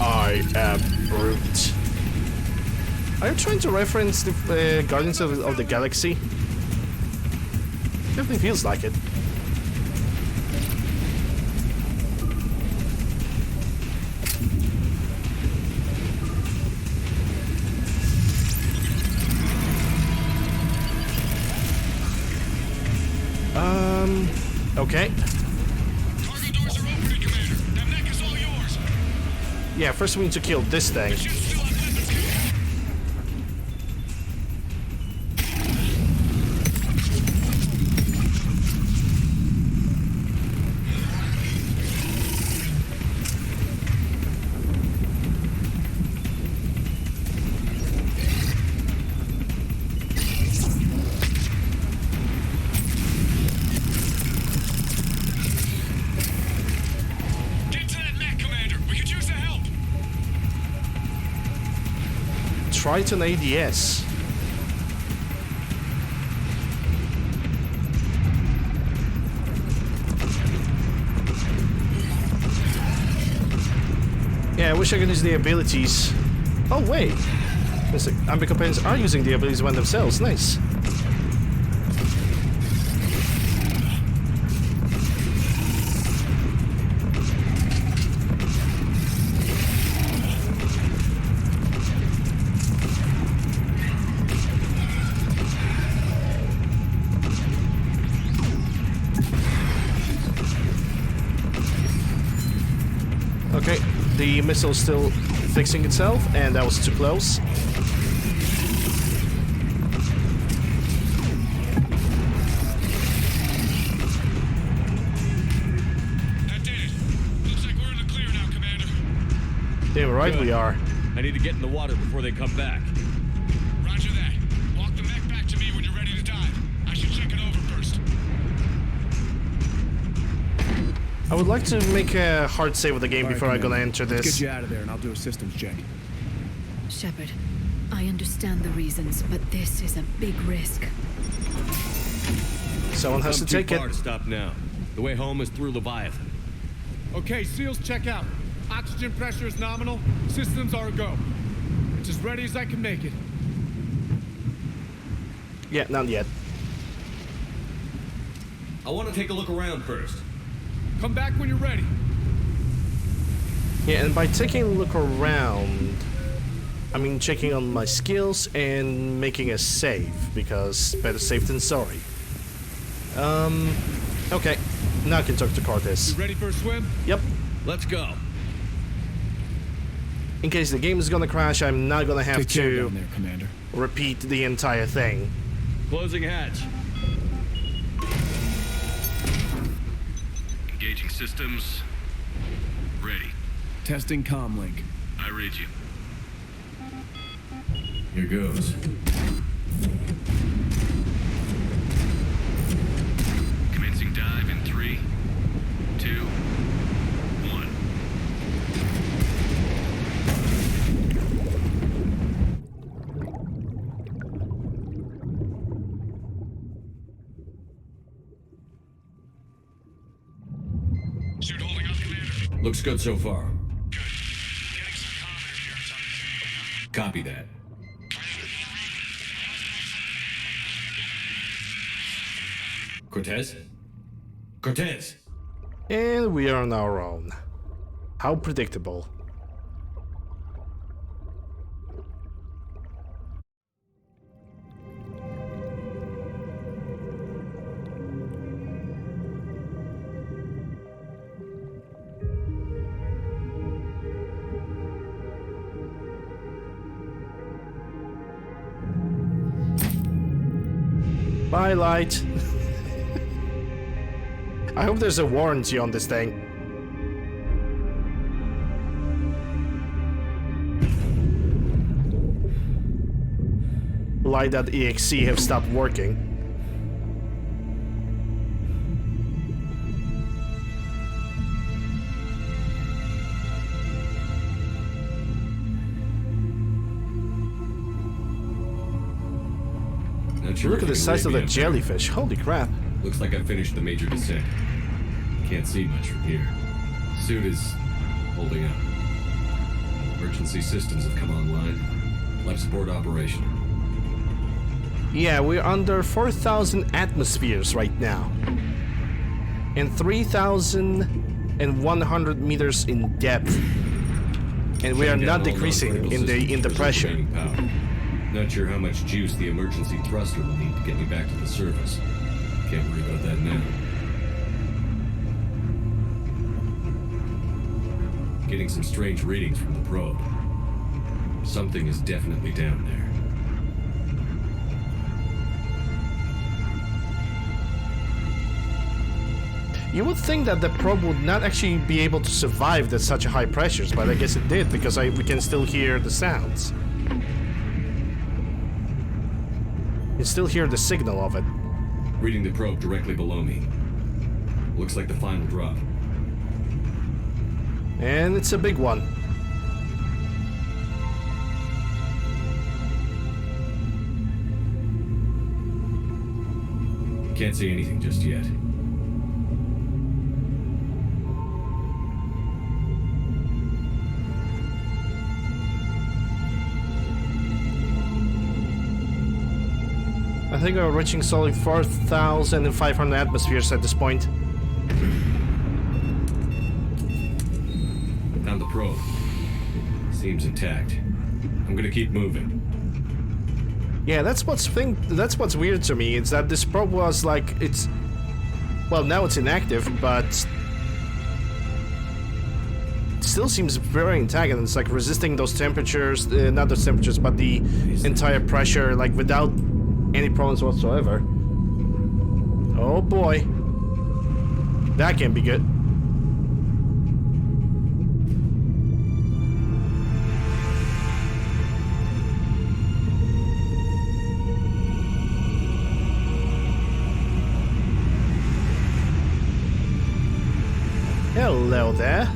I am Brute. Are you trying to reference the Guardians of the Galaxy? Definitely feels like it. Okay. Cargo doors are opening, Commander. That mech is all yours. Yeah, first we need to kill this thing. Triton ADS. Yeah, I wish I could use the abilities. Oh wait, Amber companions are using the abilities one themselves. Nice. Okay, the missile's still fixing itself, and that was too close. That did it. Looks like we're in the clear now, Commander. Damn right we are. I need to get in the water before they come back. Roger that. Walk the mech back to me when you're ready to dive. I should check it over first. I would like to make a hard save of the game before I'm gonna enter this. Let's get you out of there and I'll do a systems check. Shepard, I understand the reasons, but this is a big risk. Someone has to take it. To stop now. The way home is through Leviathan. Okay, SEALs check out. Oxygen pressure is nominal. Systems are a go. It's as ready as I can make it. Yeah, not yet. I want to take a look around first. Come back when you're ready. Yeah, and by taking a look around, I mean checking on my skills and making a save, because better safe than sorry. Okay. Now I can talk to Cortez. You ready for a swim? Yep. Let's go. In case the game is gonna crash, I'm not gonna have to down there, Commander. repeat the entire thing. Closing hatch. Engaging systems. Ready. Testing comlink. I read you. Here goes. Commencing dive in 3, 2, 1. Looks good so far. Copy that. Cortez? Cortez! And we are on our own. How predictable. Bye, light. I hope there's a warranty on this thing. Light.exe have stopped working. Look at the size of the jellyfish. Holy crap. Looks like I finished the major descent. Can't see much from here. Suit is holding up. Emergency systems have come online. Life support operational. Yeah, we're under 4,000 atmospheres right now. And 3,100 meters in depth. And we are not decreasing in the pressure. Not sure how much juice the emergency thruster will need to get me back to the surface. Can't worry about that now. Getting some strange readings from the probe. Something is definitely down there. You would think that the probe would not actually be able to survive at such high pressures, but I guess it did, because we can still hear the sounds. You still hear the signal of it. Reading the probe directly below me. Looks like the final drop. And it's a big one. Can't see anything just yet. I think we're reaching solid 4,500 atmospheres at this point. Found the probe. Seems intact. I'm gonna keep moving. Yeah, that's what's weird to me. It's that this probe was like well, now it's inactive, but it still seems very intact, and it's like resisting those temperatures, not those temperatures, but the entire pressure, like without any problems whatsoever. Oh boy. That can be good. Hello there.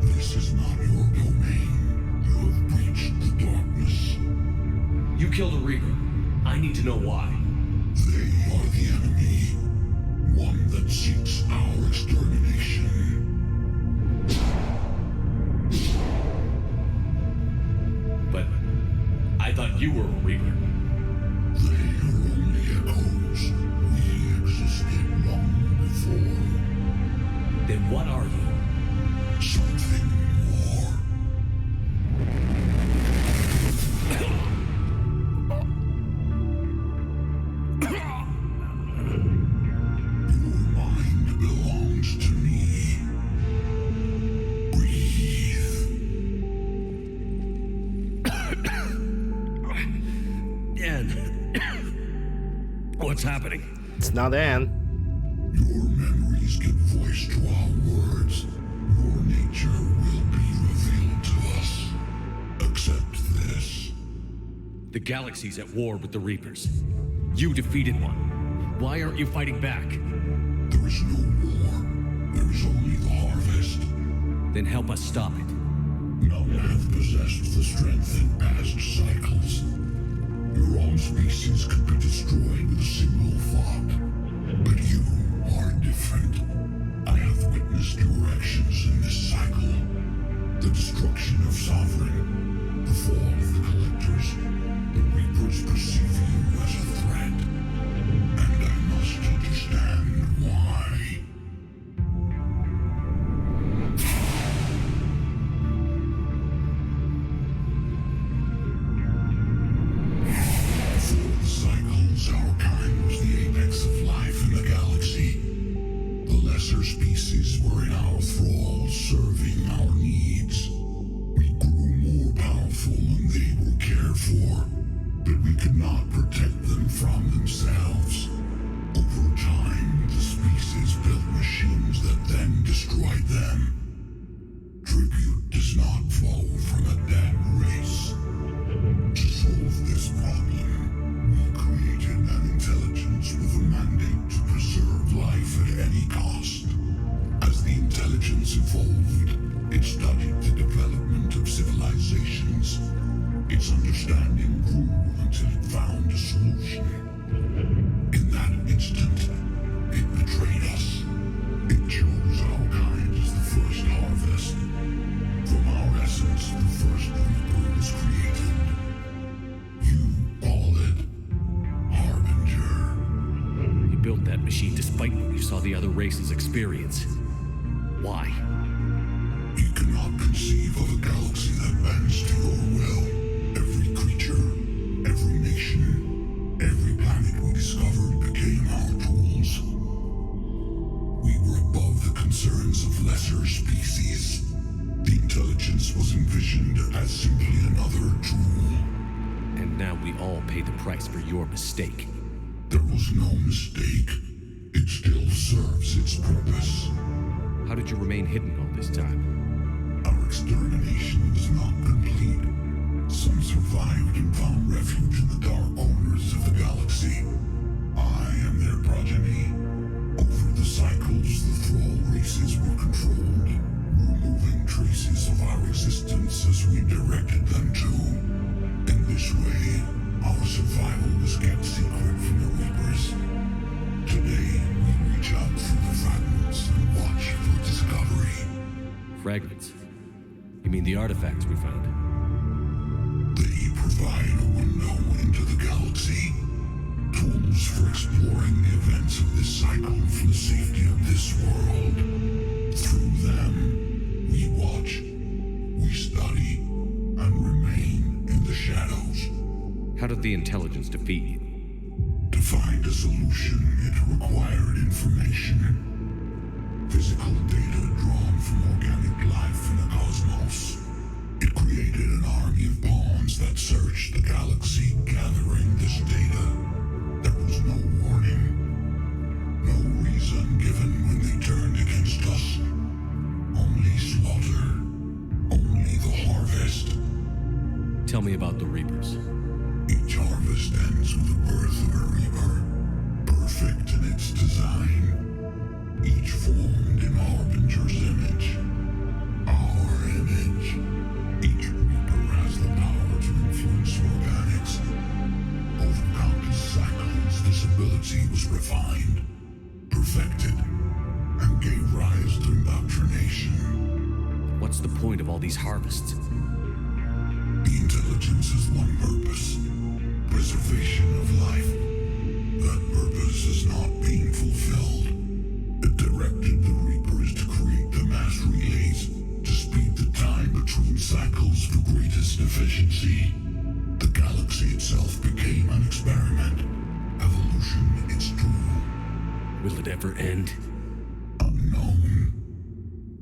This is not your domain. You have breached the darkness. You killed a Reaper. I need to know why. They are the enemy. One that seeks our extermination. But I thought you were a Reaper. They are only echoes. We existed long before. Then what are you? Something more. Your mind belongs to me. Breathe. Dan. What's happening? It's not Anne. Your memories give voice to our words. Your nature will be revealed to us. Accept this. The galaxy's at war with the Reapers. You defeated one. Why aren't you fighting back? There is no war. There is only the harvest. Then help us stop it. None have possessed the strength in past cycles. Your own species could be destroyed with a single thought. But you are different. I have witnessed your actions in this cycle. The destruction of Sovereign, the fall of the Collectors. The Reapers perceive you as a threat. And I must understand why. Before the cycles, our kind was the apex of life in the galaxy. The lesser species were in our thrall, serving our needs. We grew more powerful and they were cared for, but we could not protect them from themselves. Over time, the species built machines that then destroyed them. Tribute does not flow from a dead race. To solve this problem, we created an intelligence with a mandate to preserve life at any cost. As the intelligence evolved, it studied the development of civilizations. Its understanding grew until it found a solution. In that instant, it betrayed us. It chose our kind as the first harvest. From our essence, the first Reaper was created. You call it Harbinger. You built that machine despite what you saw the other races experience. Why? You cannot conceive of a galaxy that bends to your will. Every creature, every nation, every planet we discovered became our tools. We were above the concerns of lesser species. The intelligence was envisioned as simply another tool. And now we all pay the price for your mistake. There was no mistake. It still serves its purpose. How did you remain hidden all this time? Our extermination was not complete. Some survived and found refuge in the dark corners of the galaxy. I am their progeny. Over the cycles, the thrall races were controlled, removing traces of our existence as we directed them to. In this way, our survival was kept secret from the Reapers. Today, we reach out through the fragments and watch for discovery. Fragments? You mean the artifacts we found? They provide a window into the galaxy. Tools for exploring the events of this cycle for the safety of this world. Through them, we watch, we study, and remain in the shadows. How did the intelligence defeat you? To find a solution, it required information. Physical data drawn from organic life in the cosmos. It created an army of pawns that searched the galaxy, gathering this data. There was no warning. No reason given when they turned against us. Only slaughter. Only the harvest. Tell me about the Reapers. Each harvest ends with the birth of a Reaper. Perfect in its design. Each formed in Harbinger's image. Our image. Each Reaper has the power to influence organics. Over countless cycles, this ability was refined, perfected, and gave rise to indoctrination. What's the point of all these harvests? The intelligence has one purpose. Preservation of life. That purpose is not being fulfilled. It directed the Reapers to create the mass relays to speed the time between cycles for greatest efficiency. The galaxy itself became an experiment. Evolution its tool. Will it ever end? Unknown.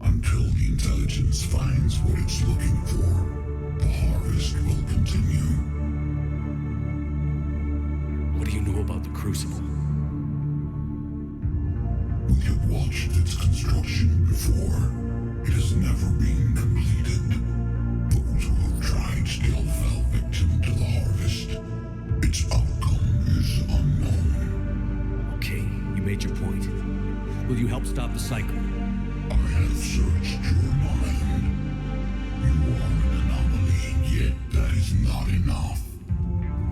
Until the intelligence finds what it's looking for, the harvest will continue. What do you know about the Crucible? We have watched its construction before. It has never been completed. Those who have tried still fell victim to the harvest. Its outcome is unknown. Okay, you made your point. Will you help stop the cycle? I have searched your mind.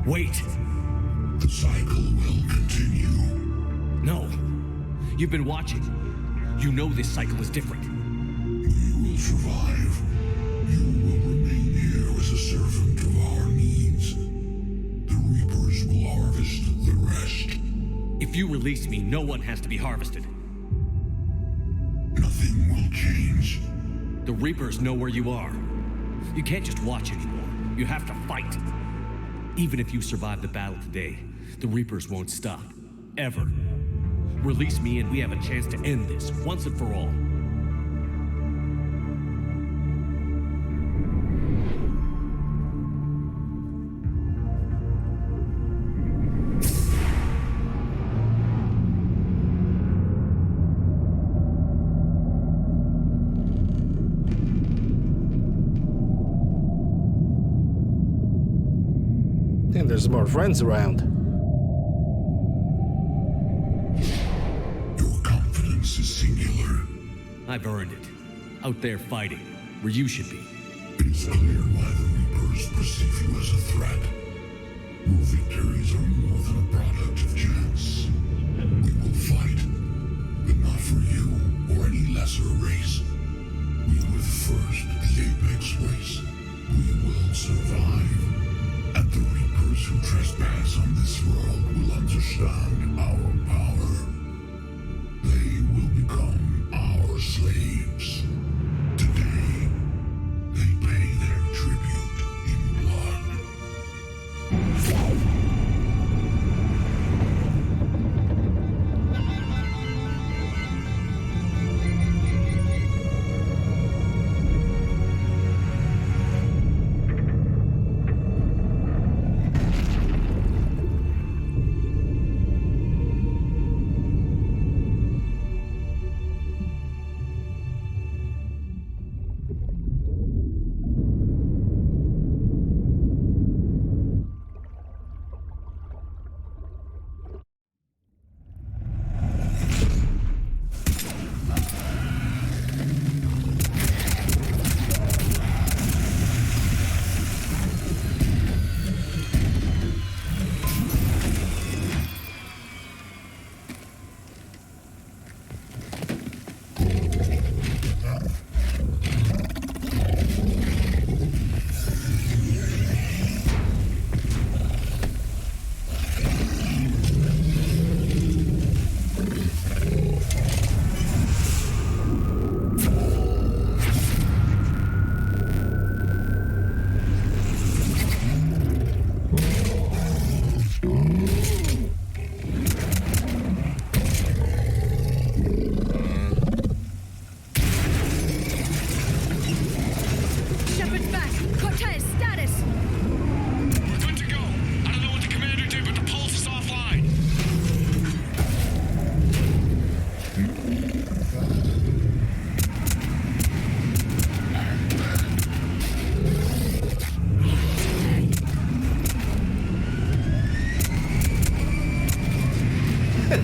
Wait! The cycle will continue. No. You've been watching. You know this cycle is different. We will survive. You will remain here as a servant of our needs. The Reapers will harvest the rest. If you release me, no one has to be harvested. Nothing will change. The Reapers know where you are. You can't just watch anymore. You have to fight. Even if you survive the battle today, the Reapers won't stop. Ever. Release me and we have a chance to end this, once and for all. And there's more friends around. Your confidence is singular. I've earned it. Out there fighting, where you should be. It is clear why the Reapers perceive you as a threat. Your victories are more than a product of chance. We will fight, but not for you or any lesser race. We were the first, the Apex race. We will survive. And the Reapers who trespass on this world will understand our power. They will become our slaves. Today, they pay their tribute in blood.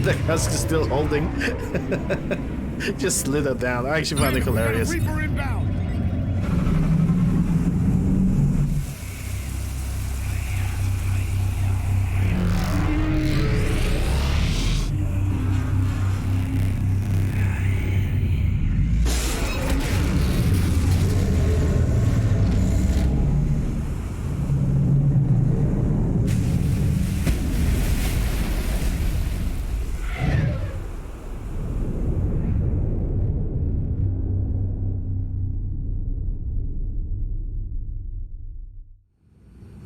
The husk is still holding. Just slid it down. I actually find it hilarious. Reaper inbound.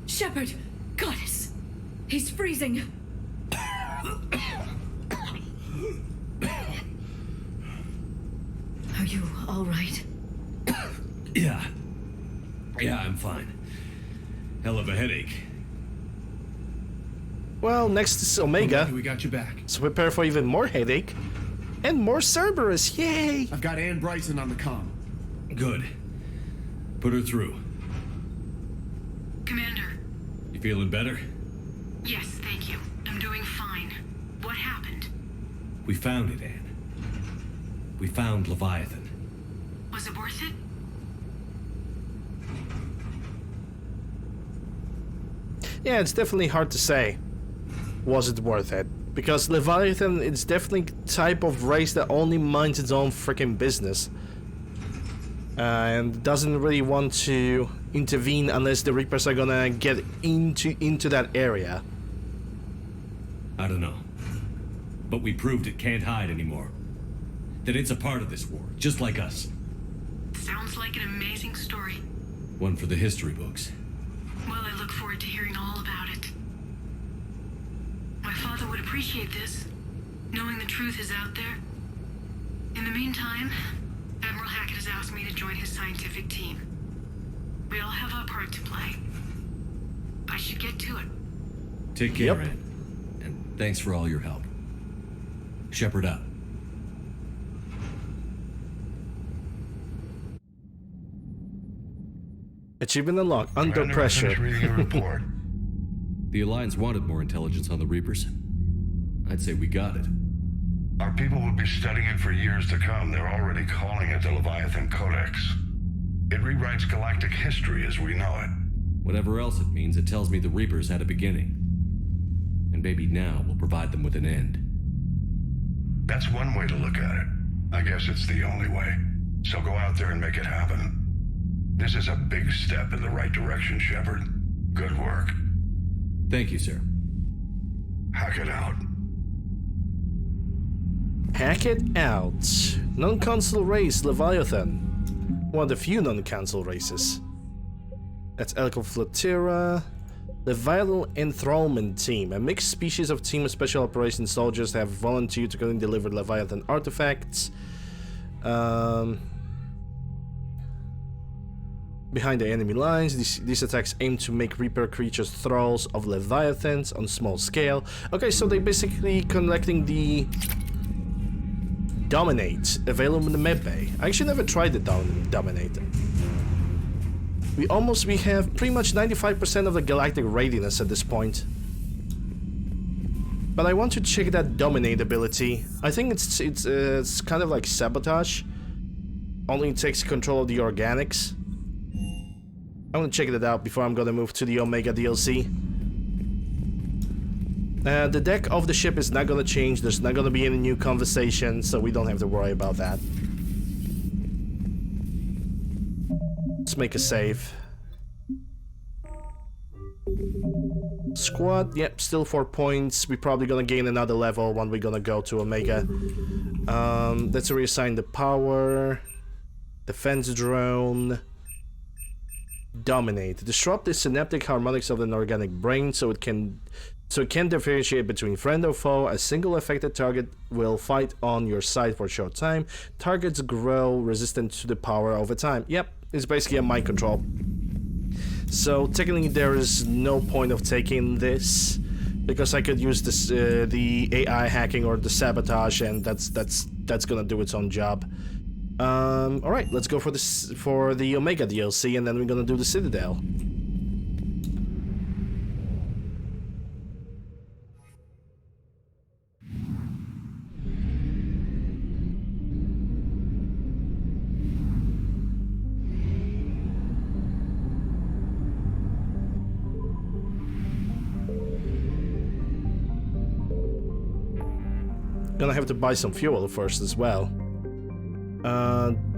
Shepard! Goddess! He's freezing! Are you alright? Yeah. Yeah, I'm fine. Hell of a headache. Well, next is Omega. We got you back. So prepare for even more headache. And more Cerberus, yay! I've got Ann Bryson on the comm. Good. Put her through. Commander. You feeling better? Yes, thank you. I'm doing fine. What happened? We found it, Anne. We found Leviathan. Was it worth it? Yeah, it's definitely hard to say. Was it worth it? Because Leviathan is definitely type of race that only minds its own freaking business. And doesn't really want to intervene unless the Reapers are gonna get into that area. I don't know. But we proved it can't hide anymore. That it's a part of this war, just like us. Sounds like an amazing story. One for the history books. Well, I look forward to hearing all about it. My father would appreciate this, knowing the truth is out there. In the meantime, Admiral Hackett has asked me to join his scientific team. We all have our part to play. I should get to it. Take care, Ed. And thanks for all your help. Shepard out. Achievement unlocked. Under Commander, pressure. finish reading your report. The Alliance wanted more intelligence on the Reapers. I'd say we got it. Our people will be studying it for years to come. They're already calling it the Leviathan Codex. It rewrites galactic history as we know it. Whatever else it means, it tells me the Reapers had a beginning. And maybe now we'll provide them with an end. That's one way to look at it. I guess it's the only way. So go out there and make it happen. This is a big step in the right direction, Shepard. Good work. Thank you, sir. Hack it out. Hack it out. Non-council race Leviathan. One of the few non-council races. That's Elko Flotilla. Leviathan Enthrallment Team. A mixed species of team of special operations soldiers have volunteered to go and deliver Leviathan artifacts. Behind the enemy lines, these attacks aim to make Reaper creatures thralls of Leviathans on small scale. Okay, so they're basically collecting the Dominate available in the medbay. I actually never tried the Dominate. We have pretty much 95% of the galactic readiness at this point. But I want to check that Dominate ability. I think it's kind of like Sabotage. Only it takes control of the organics. I want to check it out before I'm gonna move to the Omega DLC. The deck of the ship is not gonna change. There's not gonna be any new conversation, so we don't have to worry about that. Let's make a save. Squad, yep, still 4 points. We're probably gonna gain another level when we're gonna go to Omega. Let's reassign the power. Defense drone. Dominate. Disrupt the synaptic harmonics of an organic brain so it can differentiate between friend or foe. A single affected target will fight on your side for a short time. Targets grow resistant to the power over time. Yep, it's basically a mind control. So technically there is no point of taking this because I could use this the AI hacking or the sabotage, and that's gonna do its own job. Alright, let's go for the Omega DLC, and then we're gonna do the Citadel. Gonna have to buy some fuel first as well.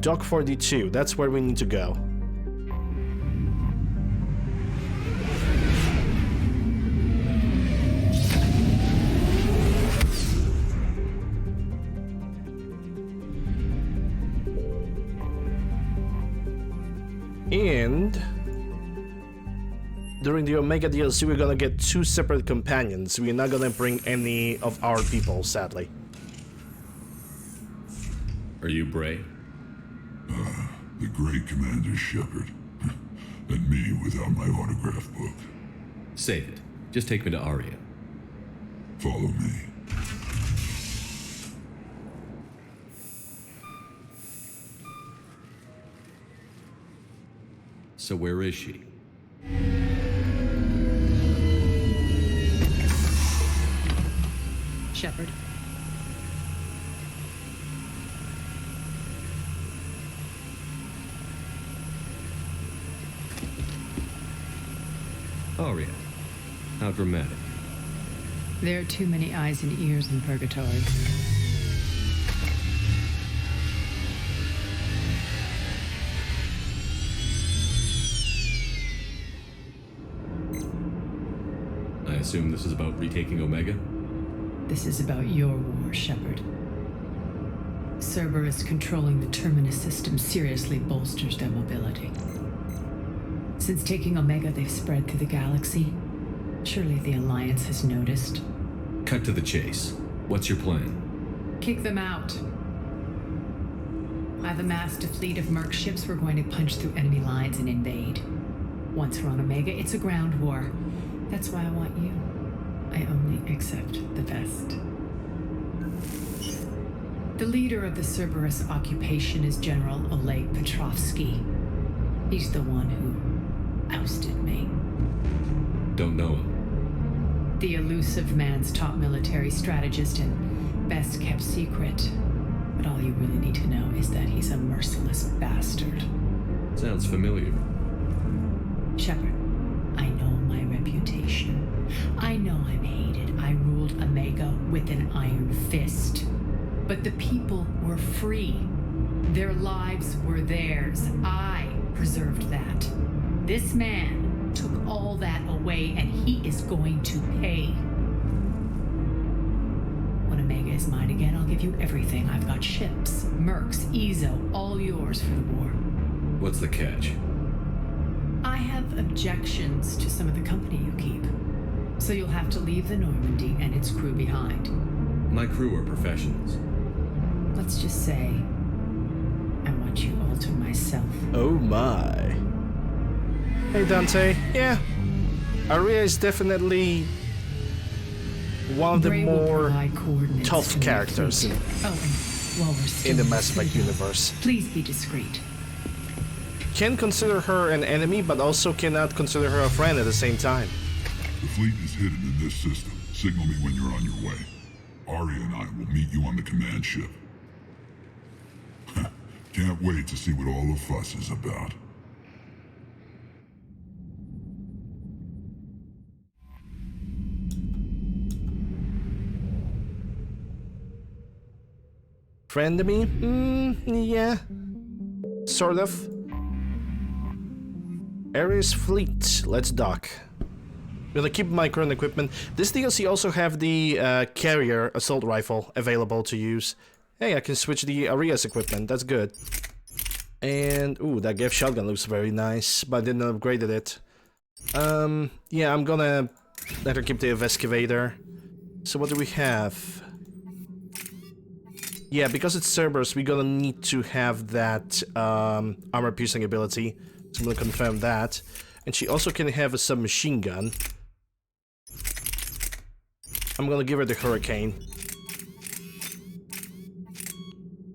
Dock 42, that's where we need to go. And during the Omega DLC we're gonna get 2 separate companions. We're not gonna bring any of our people, sadly. Are you Bray? The great Commander Shepard. And me without my autograph book. Save it. Just take me to Aria. Follow me. So where is she? Shepard. Aria, How dramatic. There are too many eyes and ears in purgatory. I assume this is about retaking Omega? This is about your war, Shepard. Cerberus controlling the Terminus system seriously bolsters their mobility. Since taking Omega, they've spread through the galaxy. Surely the Alliance has noticed. Cut to the chase. What's your plan? Kick them out. I've amassed a fleet of merc ships. We're going to punch through enemy lines and invade. Once we're on Omega, it's a ground war. That's why I want you. I only accept the best. The leader of the Cerberus occupation is General Oleg Petrovsky. He's the one who ousted me. Don't know him. The elusive man's top military strategist and best kept secret. But all you really need to know is that he's a merciless bastard. Sounds familiar. Shepard, I know my reputation. I know I'm hated. I ruled Omega with an iron fist. But the people were free. Their lives were theirs. I preserved that. This man took all that away, and he is going to pay. When Omega is mine again, I'll give you everything. I've got ships, mercs, Ezo, all yours for the war. What's the catch? I have objections to some of the company you keep. So you'll have to leave the Normandy and its crew behind. My crew are professionals. Let's just say, I want you all to myself. Oh my. Hey Dante, yeah. Aria is definitely one of the more tough characters in the Mass Effect universe. Please be discreet. Can consider her an enemy, but also cannot consider her a friend at the same time. The fleet is hidden in this system. Signal me when you're on your way. Aria and I will meet you on the command ship. Can't wait to see what all the fuss is about. Friend-emy? Yeah. Sort of. Aria's fleet. Let's dock. I'm gonna keep my current equipment. This DLC also have the carrier assault rifle available to use. Hey, I can switch the Aria's equipment. That's good. And ooh, that Gev shotgun looks very nice, but I didn't upgrade it. Yeah, I'm gonna let her keep the excavator. So what do we have? Yeah, because it's Cerberus, we're gonna need to have that armor-piercing ability. So I'm gonna confirm that. And she also can have a submachine gun. I'm gonna give her the Hurricane.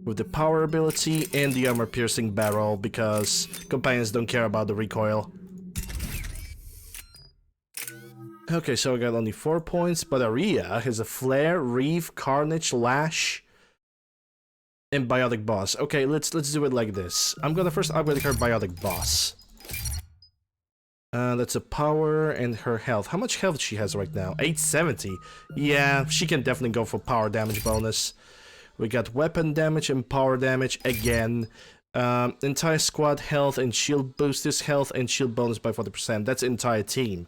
With the power ability and the armor-piercing barrel, because companions don't care about the recoil. Okay, so I got only 4 points, but Aria has a Flare, Reeve, Carnage, Lash, and Biotic Boss. Okay, let's do it like this. I'm gonna first upgrade her Biotic Boss. That's a power and her health. How much health she has right now? 870. Yeah, she can definitely go for power damage bonus. We got weapon damage and power damage again. Entire squad health and shield boosters health and shield bonus by 40%. That's entire team.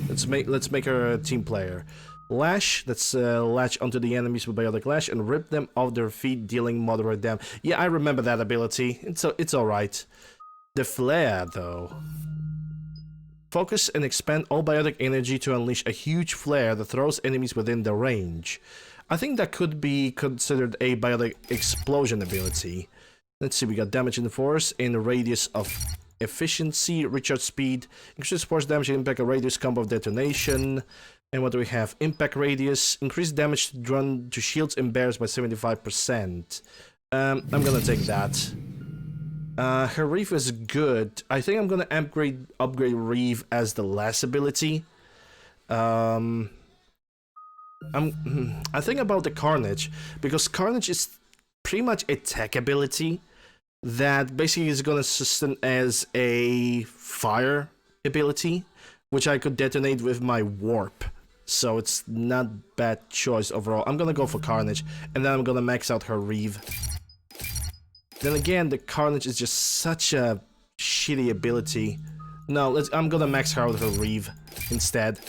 Let's make her a team player. Lash, let's latch onto the enemies with Biotic Lash and rip them off their feet, dealing moderate damage. Yeah, I remember that ability. It's alright. The Flare, though. Focus and expand all biotic energy to unleash a huge flare that throws enemies within the range. I think that could be considered a biotic explosion ability. Let's see, we got damage in the force and radius of efficiency, recharge speed, increase force damage and impact a radius combo of detonation. And what do we have? Impact radius, increase damage drawn to shields and bears by 75%. I'm gonna take that. Her Reeve is good. I think I'm gonna upgrade Reeve as the last ability. I think about the Carnage, because Carnage is pretty much a tech ability that basically is gonna sustain as a fire ability, which I could detonate with my warp. So it's not bad choice overall. I'm gonna go for Carnage, and then I'm gonna max out her Reeve. Then again, the Carnage is just such a shitty ability. No, I'm gonna max her out her Reeve instead.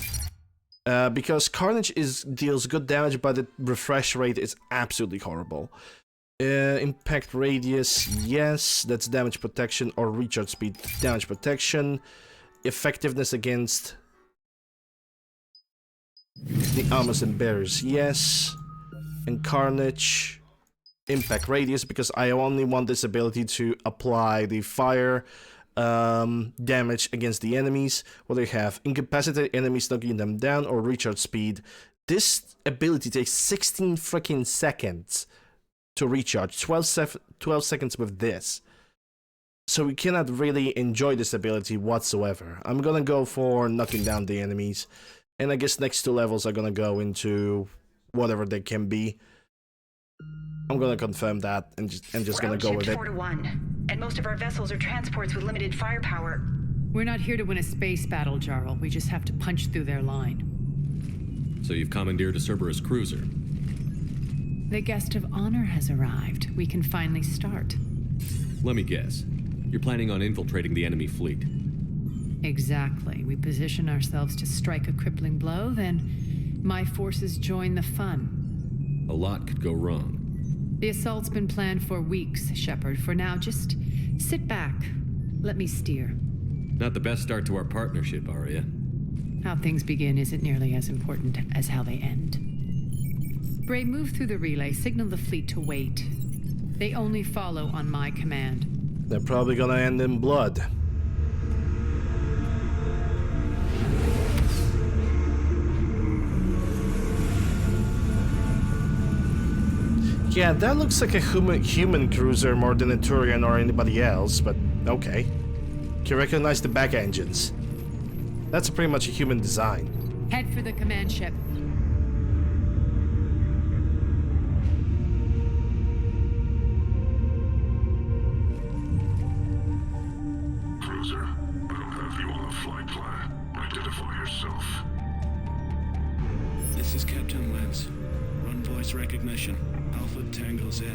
Because Carnage deals good damage, but the refresh rate is absolutely horrible. Impact radius, yes, that's damage protection, or recharge speed, damage protection. Effectiveness against the armors and barriers, yes. And Carnage, impact radius, because I only want this ability to apply the fire damage against the enemies. What do you have? Incapacitate enemies, knocking them down, or recharge speed. This ability takes 16 freaking seconds to recharge, 12 seconds with this. So we cannot really enjoy this ability whatsoever. I'm gonna go for knocking down the enemies. And I guess next 2 levels are gonna go into whatever they can be. I'm gonna confirm that and just gonna go with it. 4 to 1, and most of our vessels are transports with limited firepower. We're not here to win a space battle, Jarl. We just have to punch through their line. So you've commandeered a Cerberus cruiser. The guest of honor has arrived. We can finally start. Let me guess. You're planning on infiltrating the enemy fleet. Exactly. We position ourselves to strike a crippling blow, then my forces join the fun. A lot could go wrong. The assault's been planned for weeks, Shepard. For now, just sit back. Let me steer. Not the best start to our partnership, Arya. How things begin isn't nearly as important as how they end. Bray, move through the relay. Signal the fleet to wait. They only follow on my command. They're probably gonna end in blood. Yeah, that looks like a human cruiser more than a Turian or anybody else, but okay. Can recognize the back engines. That's pretty much a human design. Head for the command ship. Cruiser, I don't have you on the flight plan. Identify yourself. This is Captain Lens. Run voice recognition. Alpha Tango Z.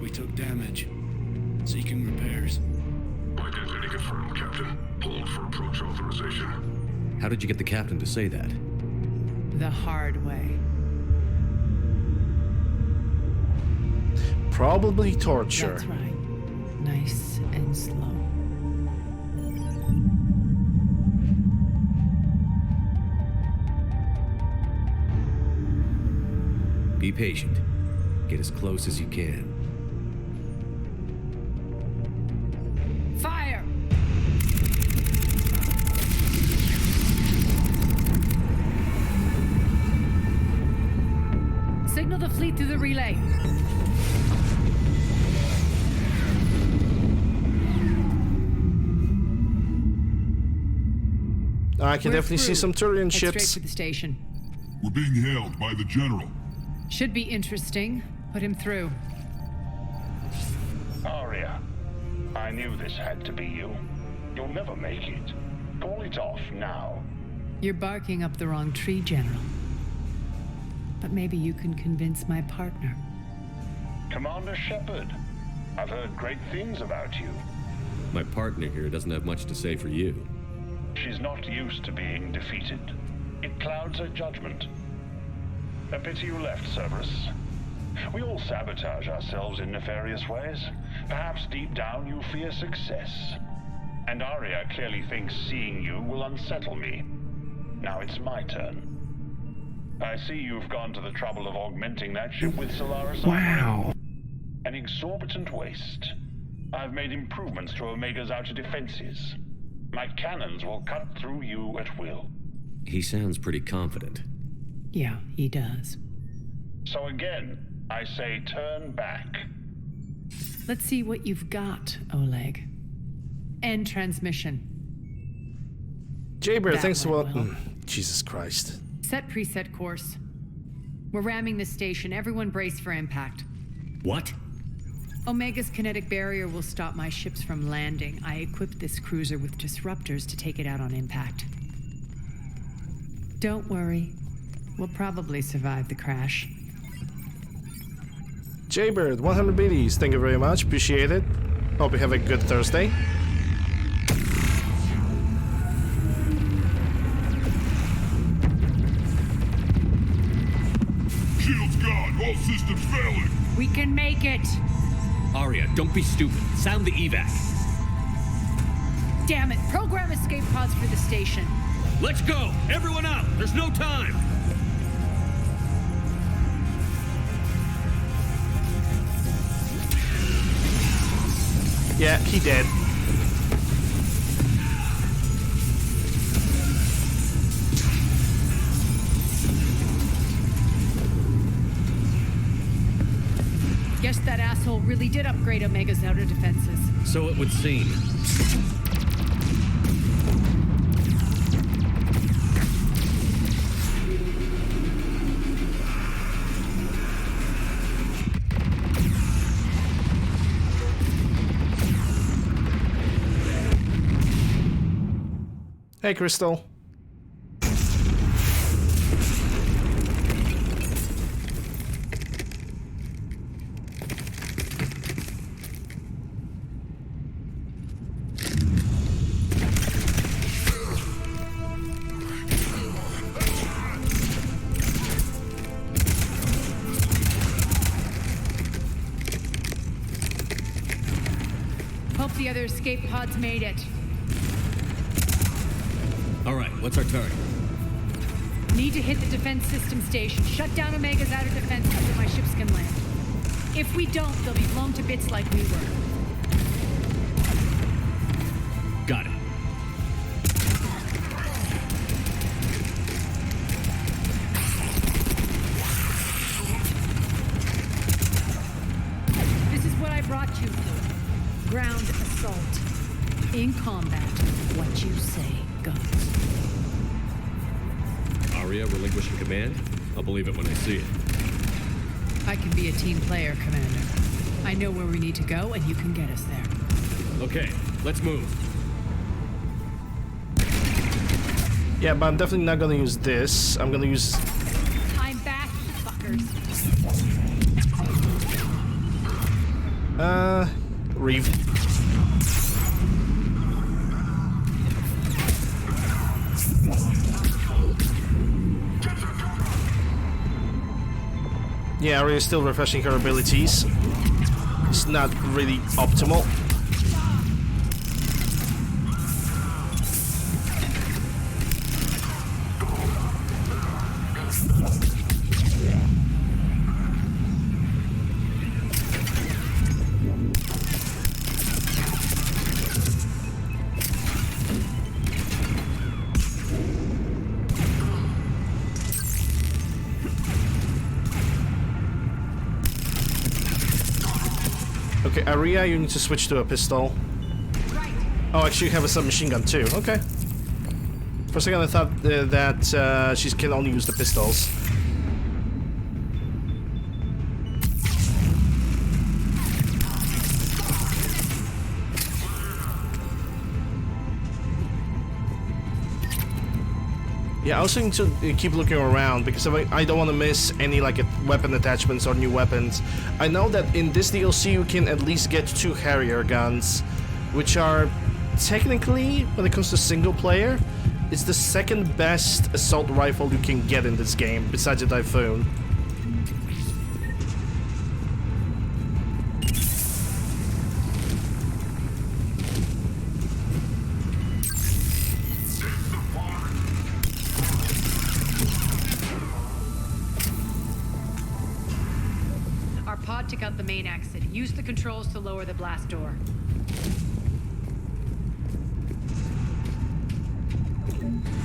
We took damage. Seeking repairs. Identity confirmed, Captain. Hold for approach authorization. How did you get the captain to say that? The hard way. Probably torture. That's right. Nice and slow. Be patient. Get as close as you can. Fire! Signal the fleet through the relay. I can definitely see some Turian Head ships. straight for the station. We're being hailed by the General. Should be interesting. Put him through. Arya, I knew this had to be you. You'll never make it. Call it off now. You're barking up the wrong tree, General. But maybe you can convince my partner. Commander Shepard, I've heard great things about you. My partner here doesn't have much to say for you. She's not used to being defeated. It clouds her judgment. A pity you left, Cerberus. We all sabotage ourselves in nefarious ways. Perhaps deep down you fear success. And Arya clearly thinks seeing you will unsettle me. Now it's my turn. I see you've gone to the trouble of augmenting that ship with Solaris. Wow. An exorbitant waste. I've made improvements to Omega's outer defenses. My cannons will cut through you at will. He sounds pretty confident. Yeah, he does. So again, I say turn back. Let's see what you've got, Oleg. End transmission. Jaber, That thanks for went well. Jesus Christ. Set preset course. We're ramming the station. Everyone brace for impact. What? Omega's kinetic barrier will stop my ships from landing. I equipped this cruiser with disruptors to take it out on impact. Don't worry. We'll probably survive the crash. Jaybird, 100 biddies. Thank you very much. Appreciate it. Hope you have a good Thursday. Shields gone. All systems failing. We can make it! Arya, don't be stupid. Sound the evac. Damn it! Program escape pods for the station. Let's go! Everyone out! There's no time! Yeah, he did. Guess that asshole really did upgrade Omega's outer defenses. So it would seem. Hey, Crystal. Hope the other escape pods made it. All right, what's our target? Need to hit the defense system station. Shut down Omega's outer defenses so my ships can land. If we don't, they'll be blown to bits like we were. Got it. This is what I brought you for. Ground assault. In combat, what you say goes. Arya relinquishing command? I'll believe it when I see it. I can be a team player, Commander. I know where we need to go, and you can get us there. Okay, let's move. Yeah, but I'm definitely not gonna use this. I'm gonna use... I'm back, you fuckers. Reeve. Yeah, Arya is still refreshing her abilities. It's not really optimal. Okay, Arya, you need to switch to a pistol. Oh, actually you have a submachine gun too. Okay. For a second I thought that she can only use the pistols. Yeah, I also need to keep looking around because I don't want to miss any like weapon attachments or new weapons. I know that in this DLC you can at least get 2 Harrier guns, which are technically, when it comes to single player, it's the second best assault rifle you can get in this game, besides the Typhoon. Took out the main exit. Use the controls to lower the blast door.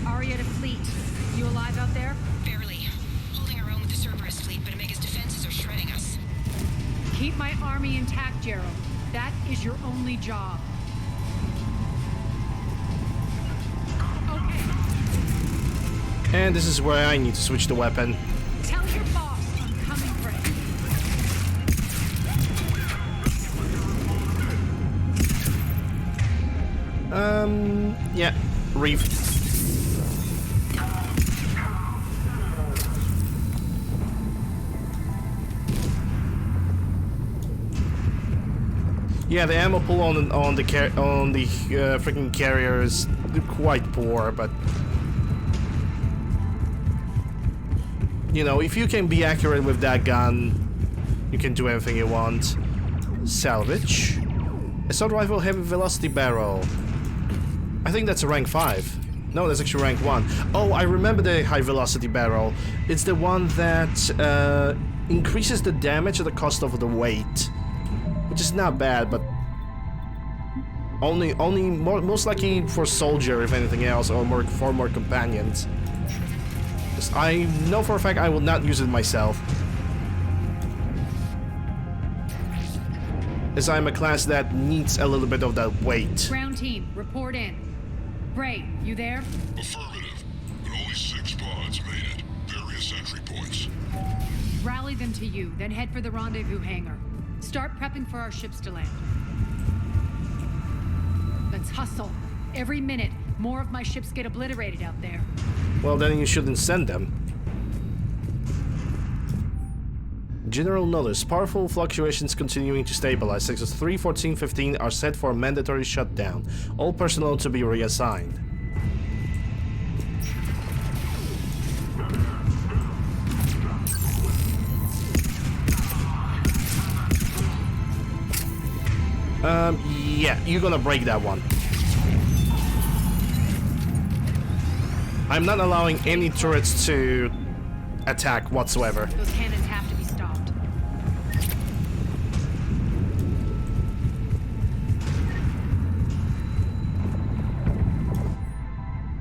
Arya to fleet. You alive out there? Barely. Holding our own with the Cerberus fleet, but Omega's defenses are shredding us. Keep my army intact, Gerald. That is your only job. Okay. And this is where I need to switch the weapon. Tell your boss I'm coming for him. Yeah, Reeve. Yeah, the ammo pool on the freaking carrier is quite poor, but you know, if you can be accurate with that gun, you can do anything you want. Salvage. Assault rifle, heavy velocity barrel. I think that's a rank 5. No, that's actually rank 1. Oh, I remember the high velocity barrel. It's the one that increases the damage at the cost of the weight, which is not bad, but only most likely for soldier, if anything else, or for more companions. Because I know for a fact I will not use it myself, as I'm a class that needs a little bit of that weight. Ground team, report in. Bray, you there? Affirmative, but only 6 pods made it. Various entry points. Rally them to you, then head for the rendezvous hangar. Start prepping for our ships to land. Let's hustle. Every minute, more of my ships get obliterated out there. Well, then you shouldn't send them. General notice. Powerful fluctuations continuing to stabilize. Sectors 3, 14, 15 are set for a mandatory shutdown. All personnel to be reassigned. Yeah, you're gonna break that one. I'm not allowing any turrets to attack whatsoever. Those cannons have to be stopped.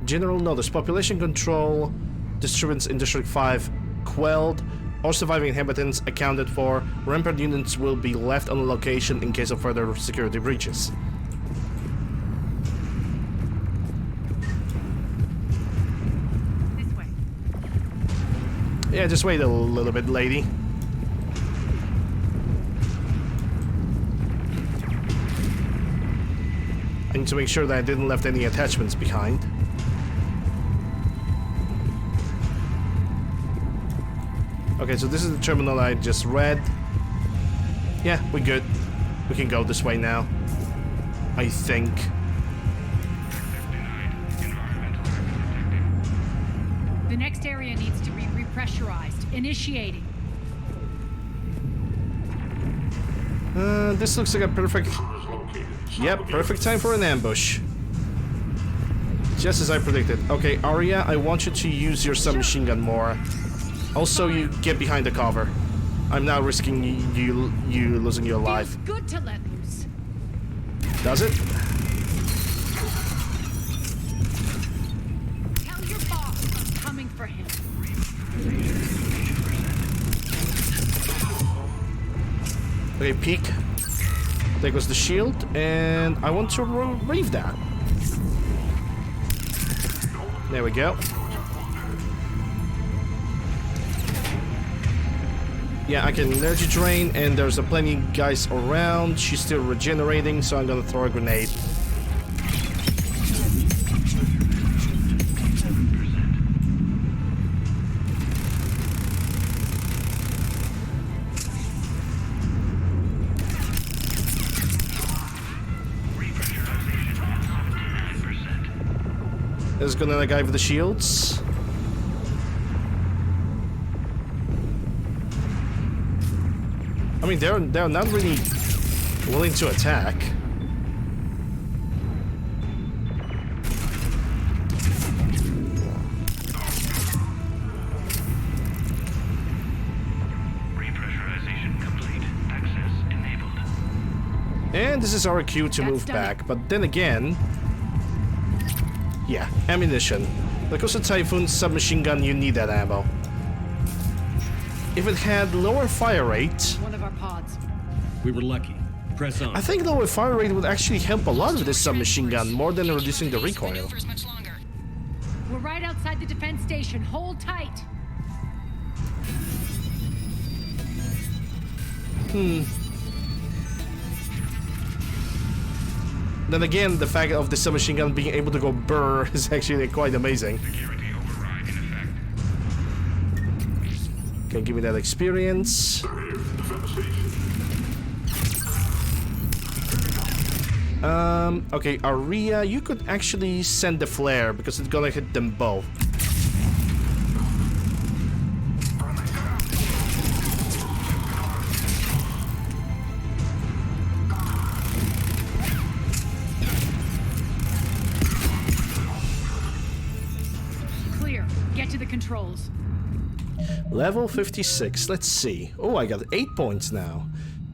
General notice. Population control disturbance in District 5 quelled. All surviving inhabitants accounted for. Rampart units will be left on location in case of further security breaches. This way. Yeah, just wait a little bit, lady. I need to make sure that I didn't left any attachments behind. Okay, so this is the terminal I just read. Yeah, we're good. We can go this way now, I think. The next area needs to be repressurized. Initiating. This looks like a perfect... Yep, perfect time for an ambush. Just as I predicted. Okay, Arya, I want you to use your submachine gun more. Also, you get behind the cover. I'm now risking you losing your life. Feels good to let loose. Does it? Tell your boss I'm coming for him. Okay, peek. There goes the shield, and I want to reave that. There we go. Yeah, I can energy drain, and there's plenty of guys around. She's still regenerating, so I'm gonna throw a grenade. There's another guy with the shields. I mean, they're not really willing to attack. Repressurization complete. Access enabled. And this is our cue to move back, but then again... Yeah, ammunition. Because of Typhoon submachine gun, you need that ammo. If it had lower fire rate... One of our pods. We were lucky. Press on. I think lower fire rate would actually help a lot with this submachine gun, more than reducing the recoil. We're right outside the defense station. Hold tight. Then again, the fact of the submachine gun being able to go burr is actually quite amazing. Okay, give me that experience. Okay, Aria, you could actually send the flare because it's gonna hit them both. Clear. Get to the controls. Level 56, let's see. Oh, I got 8 points now.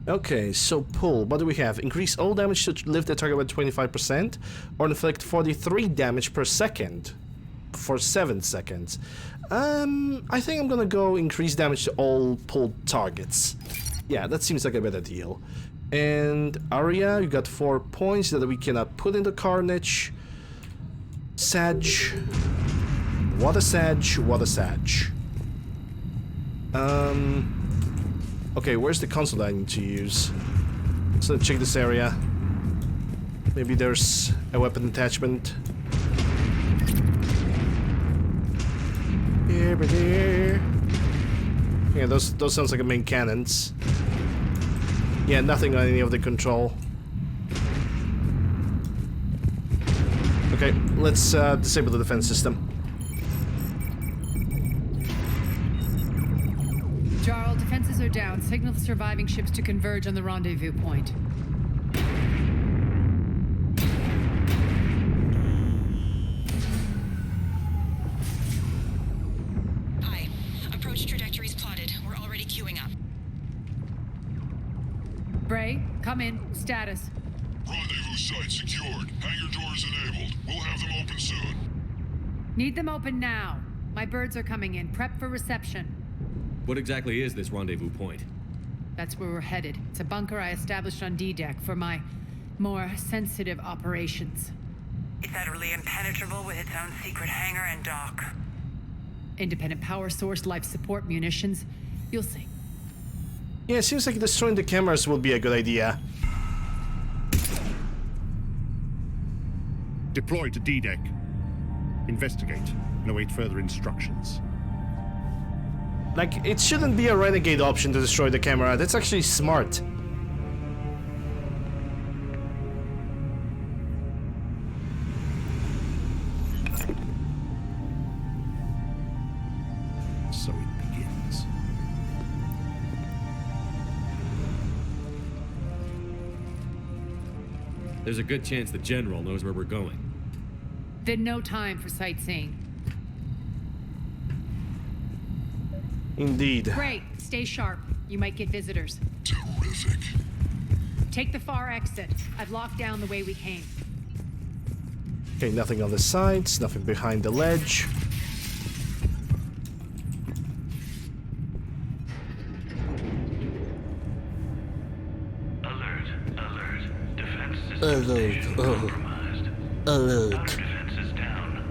Okay, so pull. What do we have? Increase all damage to lift the target by 25%, or inflict 43 damage per second for 7 seconds. I think I'm gonna go increase damage to all pulled targets. Yeah, that seems like a better deal. And Aria, you got 4 points that we cannot put into Carnage. Sag. What a Sag, what a Sag. Okay, where's the console I need to use? So let's check this area. Maybe there's a weapon attachment. Here. Yeah, those sounds like main cannons. Yeah, nothing on any of the control. Okay, let's disable the defense system. Jarl, defenses are down. Signal the surviving ships to converge on the rendezvous point. Hi. Approach trajectories plotted. We're already queuing up. Bray, come in. Status. Rendezvous site secured. Hangar doors enabled. We'll have them open soon. Need them open now. My birds are coming in. Prep for reception. What exactly is this rendezvous point? That's where we're headed. It's a bunker I established on D-Deck for my more sensitive operations. It's utterly impenetrable with its own secret hangar and dock. Independent power source, life support, munitions. You'll see. Yeah, it seems like destroying the cameras will be a good idea. Deploy to D-Deck. Investigate and await further instructions. Like, it shouldn't be a renegade option to destroy the camera. That's actually smart. So it begins. There's a good chance the General knows where we're going. Then no time for sightseeing. Indeed. Great. Stay sharp. You might get visitors. Terrific. Take the far exit. I've locked down the way we came. Okay, nothing on the sides, nothing behind the ledge. Alert. Defense system compromised. Alert. Our defense is down.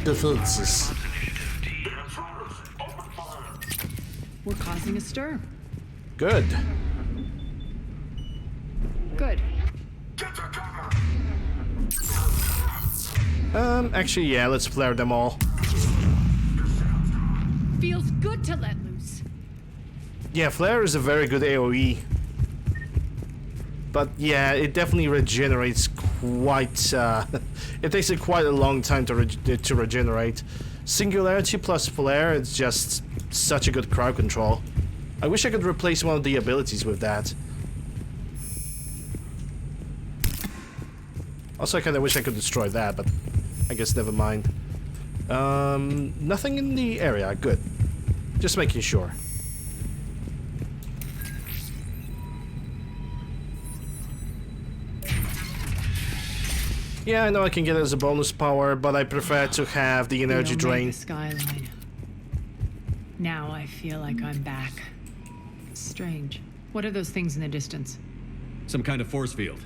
Defenses. We're causing a stir. Good. Good. Actually, yeah, let's flare them all. Feels good to let loose. Yeah, flare is a very good AoE. But yeah, it definitely regenerates quite, it takes it quite a long time to regenerate. Singularity plus flare, it's just such a good crowd control. I wish I could replace one of the abilities with that. Also, I kinda wish I could destroy that, but I guess never mind. Nothing in the area, good. Just making sure. Yeah, I know I can get it as a bonus power, but I prefer to have the energy drain. Skyline. Now I feel like I'm back. Strange. What are those things in the distance? Some kind of force field.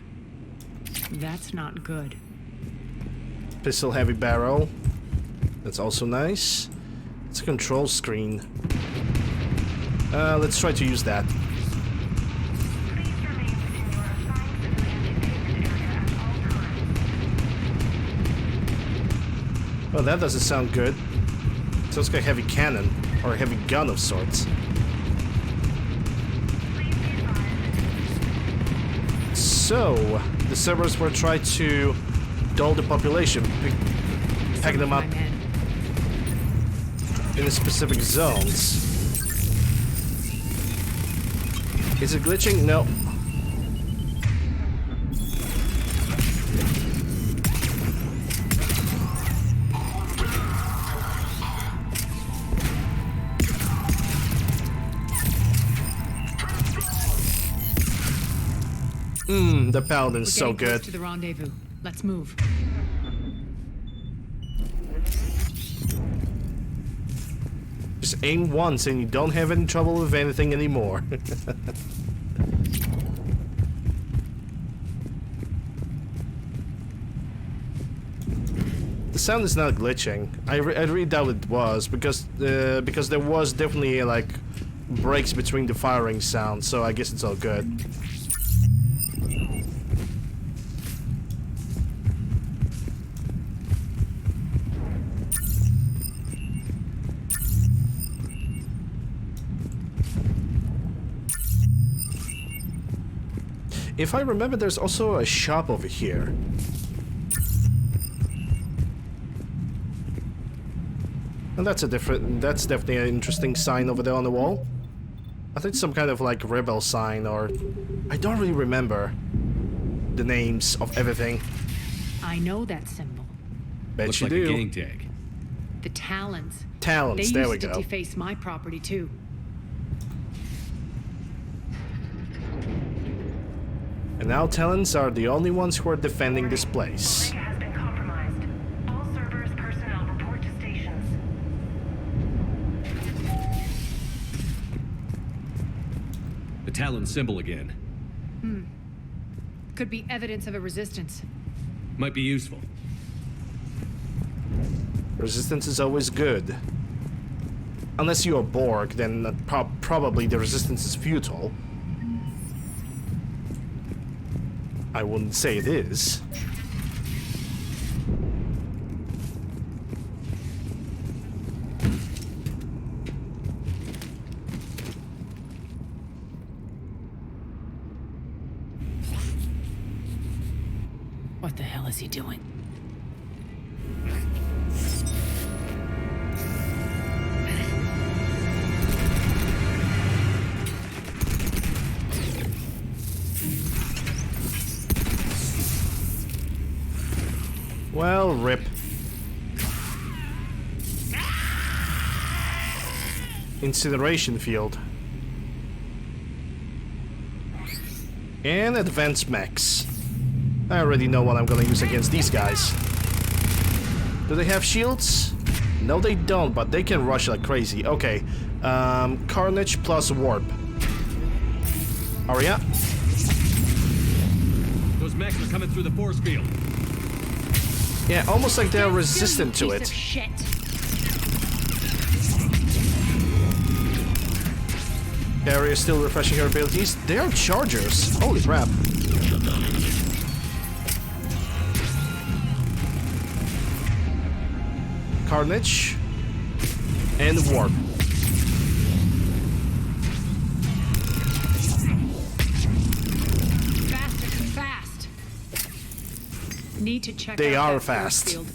That's not good. Pistol heavy barrel. That's also nice. It's a control screen. Let's try to use that. Well, that doesn't sound good. Sounds like a heavy cannon, or a heavy gun of sorts. So, the servers were trying to dull the population, pack them up in specific zones. Is it glitching? No. The Paladin's so good. Close to the rendezvous. Let's move. Just aim once and you don't have any trouble with anything anymore. The sound is not glitching. I really doubt it was because there was definitely like breaks between the firing sounds, so I guess it's all good. If I remember, there's also a shop over here. And that's definitely an interesting sign over there on the wall. I think some kind of like rebel sign, or I don't really remember the names of everything. I know that symbol. Bet Looks you like do. a gang tag. The Talons. Talons, They there we used go. to deface my property too. And now Talons are the only ones who are defending this place. Omega has been compromised. All servers, personnel, report to stations. The Talon symbol again. Could be evidence of a resistance. Might be useful. Resistance is always good. Unless you're Borg, then probably the resistance is futile. I wouldn't say it is. What the hell is he doing? Well, rip. Incineration field. And advanced mechs. I already know what I'm gonna use against these guys. Do they have shields? No, they don't, but they can rush like crazy. Okay. Carnage plus warp. Hurry up. Those mechs are coming through the force field. Yeah, almost like they're resistant to it. Shit. Carrier is still refreshing her abilities. They are chargers. Holy crap. Carnage. And warp. Need to check. They out are that force fast. field.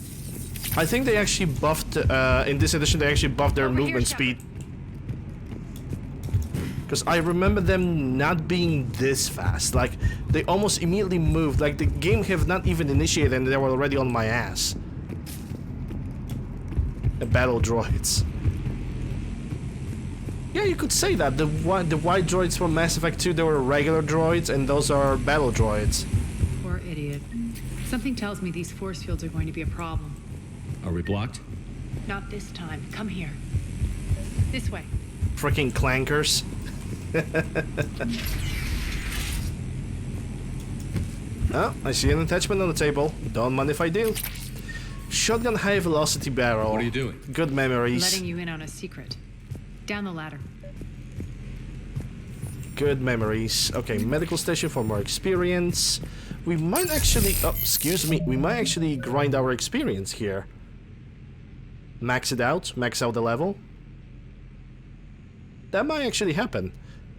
I think they actually buffed, in this edition, they actually buffed their movement speed. Because I remember them not being this fast. Like, they almost immediately moved. Like, the game have not even initiated and they were already on my ass. The battle droids. Yeah, you could say that. The white droids from Mass Effect 2, they were regular droids, and those are battle droids. Poor idiot. Something tells me these force fields are going to be a problem. Are we blocked? Not this time. Come here. This way. Freaking clankers. Oh, I see an attachment on the table. Don't mind if I do. Shotgun high velocity barrel. What are you doing? Good memories. Letting you in on a secret. Down the ladder. Good memories. Okay, medical station for more experience. We might actually... Oh, excuse me. We might actually grind our experience here. Max it out. Max out the level. That might actually happen.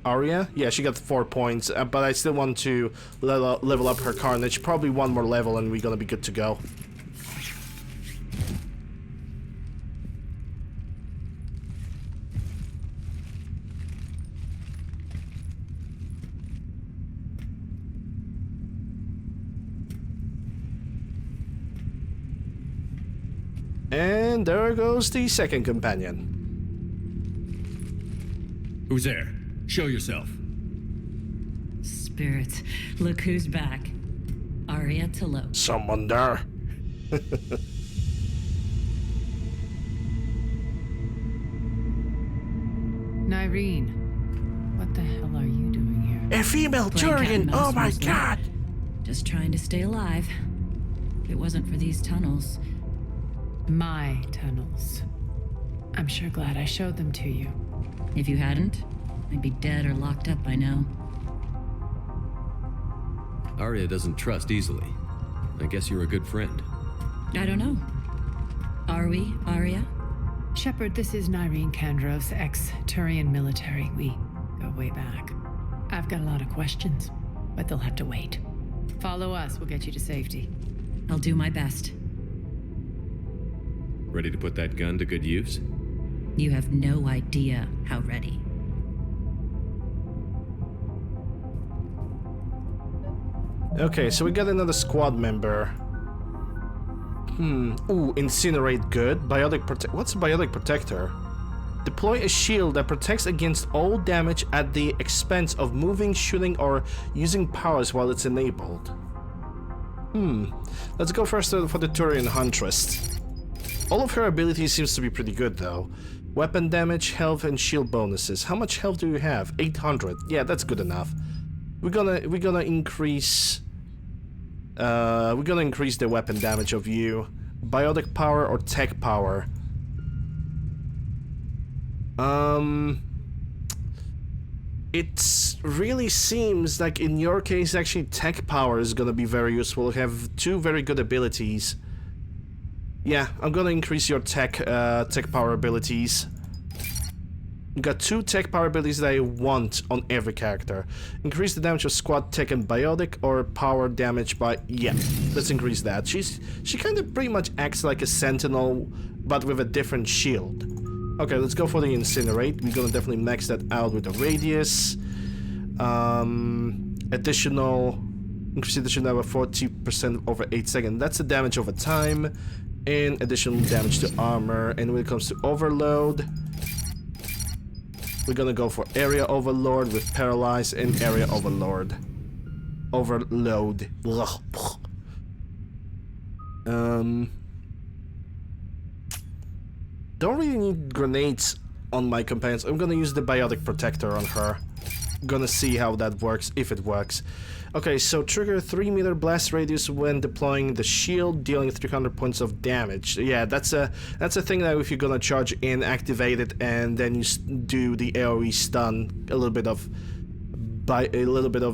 Arya? Yeah, she got 4 points, but I still want to level up her Carnage. Probably one more level and we're gonna be good to go. And there goes the second companion. Who's there? Show yourself. Spirits, look who's back. Arya Talo. Someone there. Nyreen, what the hell are you doing here? A female Turian! Oh my god! Just trying to stay alive. If it wasn't for these tunnels. My tunnels. I'm sure glad I showed them to you. If you hadn't, I'd be dead or locked up by now. Arya doesn't trust easily. I guess you're a good friend. I don't know. Are we, Arya? Shepard, this is Nyreen Kandros, ex-Turian military. We go way back. I've got a lot of questions, but they'll have to wait. Follow us, we'll get you to safety. I'll do my best. Ready to put that gun to good use? You have no idea how ready. Okay, so we got another squad member. Ooh, incinerate, good. Biotic what's a biotic protector? Deploy a shield that protects against all damage at the expense of moving, shooting, or using powers while it's enabled. Let's go first for the Turian Huntress. All of her abilities seems to be pretty good though. Weapon damage, health, and shield bonuses. How much health do you have? 800. Yeah, that's good enough. We're gonna increase the weapon damage of you. Biotic power or tech power? It really seems like in your case actually tech power is gonna be very useful. You have 2 very good abilities. Yeah, I'm gonna increase your tech power abilities. You got 2 tech power abilities that I want on every character. Increase the damage of squad tech and biotic, or power damage by... yeah, let's increase that. She kind of pretty much acts like a sentinel, but with a different shield. Okay, let's go for the incinerate. We're gonna definitely max that out with the radius. Additional... increase additional damage 40% over 8 seconds. That's the damage over time. And additional damage to armor. And when it comes to overload, we're gonna go for area overlord with paralyze and area overload. Overload. Don't really need grenades on my companions. I'm gonna use the biotic protector on her. Gonna see how that works, if it works. Okay, so trigger 3-meter blast radius when deploying the shield, dealing 300 points of damage. Yeah, that's a thing that if you're gonna charge in, activate it, and then you do the AoE stun, a little bit of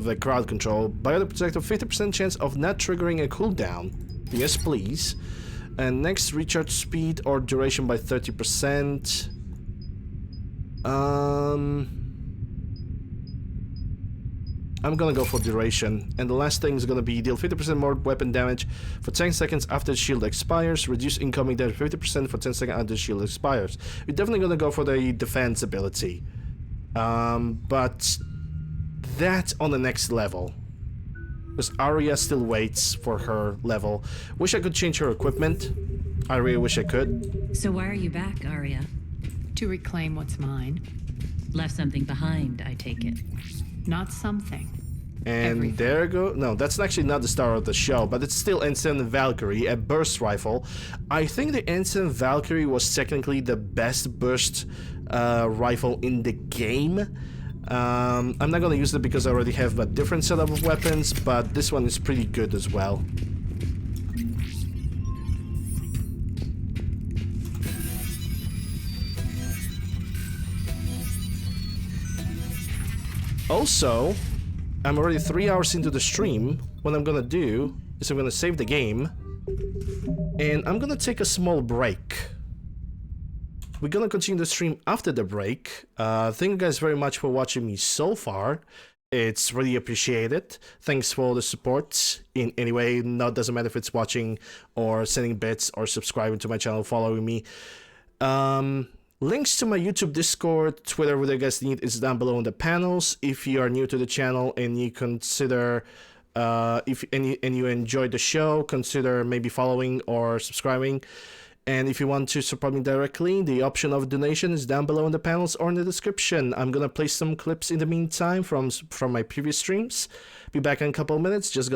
the crowd control. Biotic protector, 50% chance of not triggering a cooldown. Yes, please. And next, recharge speed or duration by 30%. I'm gonna go for duration, and the last thing is gonna be deal 50% more weapon damage for 10 seconds after the shield expires, reduce incoming damage 50% for 10 seconds after the shield expires. We're definitely gonna go for the defense ability, but that's on the next level, because Arya still waits for her level. Wish I could change her equipment. I really wish I could. So why are you back, Arya? To reclaim what's mine. Left something behind, I take it. Not something. And Everything. there you go. No, that's actually not the star of the show, but it's still Ensign Valkyrie, a burst rifle. I think the Ensign Valkyrie was technically the best burst rifle in the game. I'm not gonna use it because I already have a different setup of weapons, but this one is pretty good as well. Also, I'm already 3 hours into the stream. What I'm gonna do is I'm gonna save the game, and I'm gonna take a small break. we're gonna continue the stream after the break. Thank you guys very much for watching me so far. It's really appreciated. Thanks for the support in any way. No, it doesn't matter if it's watching or sending bits or subscribing to my channel, following me. Links to my YouTube, Discord, Twitter, whatever you guys need is down below in the panels. If you are new to the channel and you consider, if you enjoyed the show, consider maybe following or subscribing. And if you want to support me directly, the option of donation is down below in the panels or in the description. I'm gonna play some clips in the meantime from my previous streams. Be back in a couple of minutes. Just gonna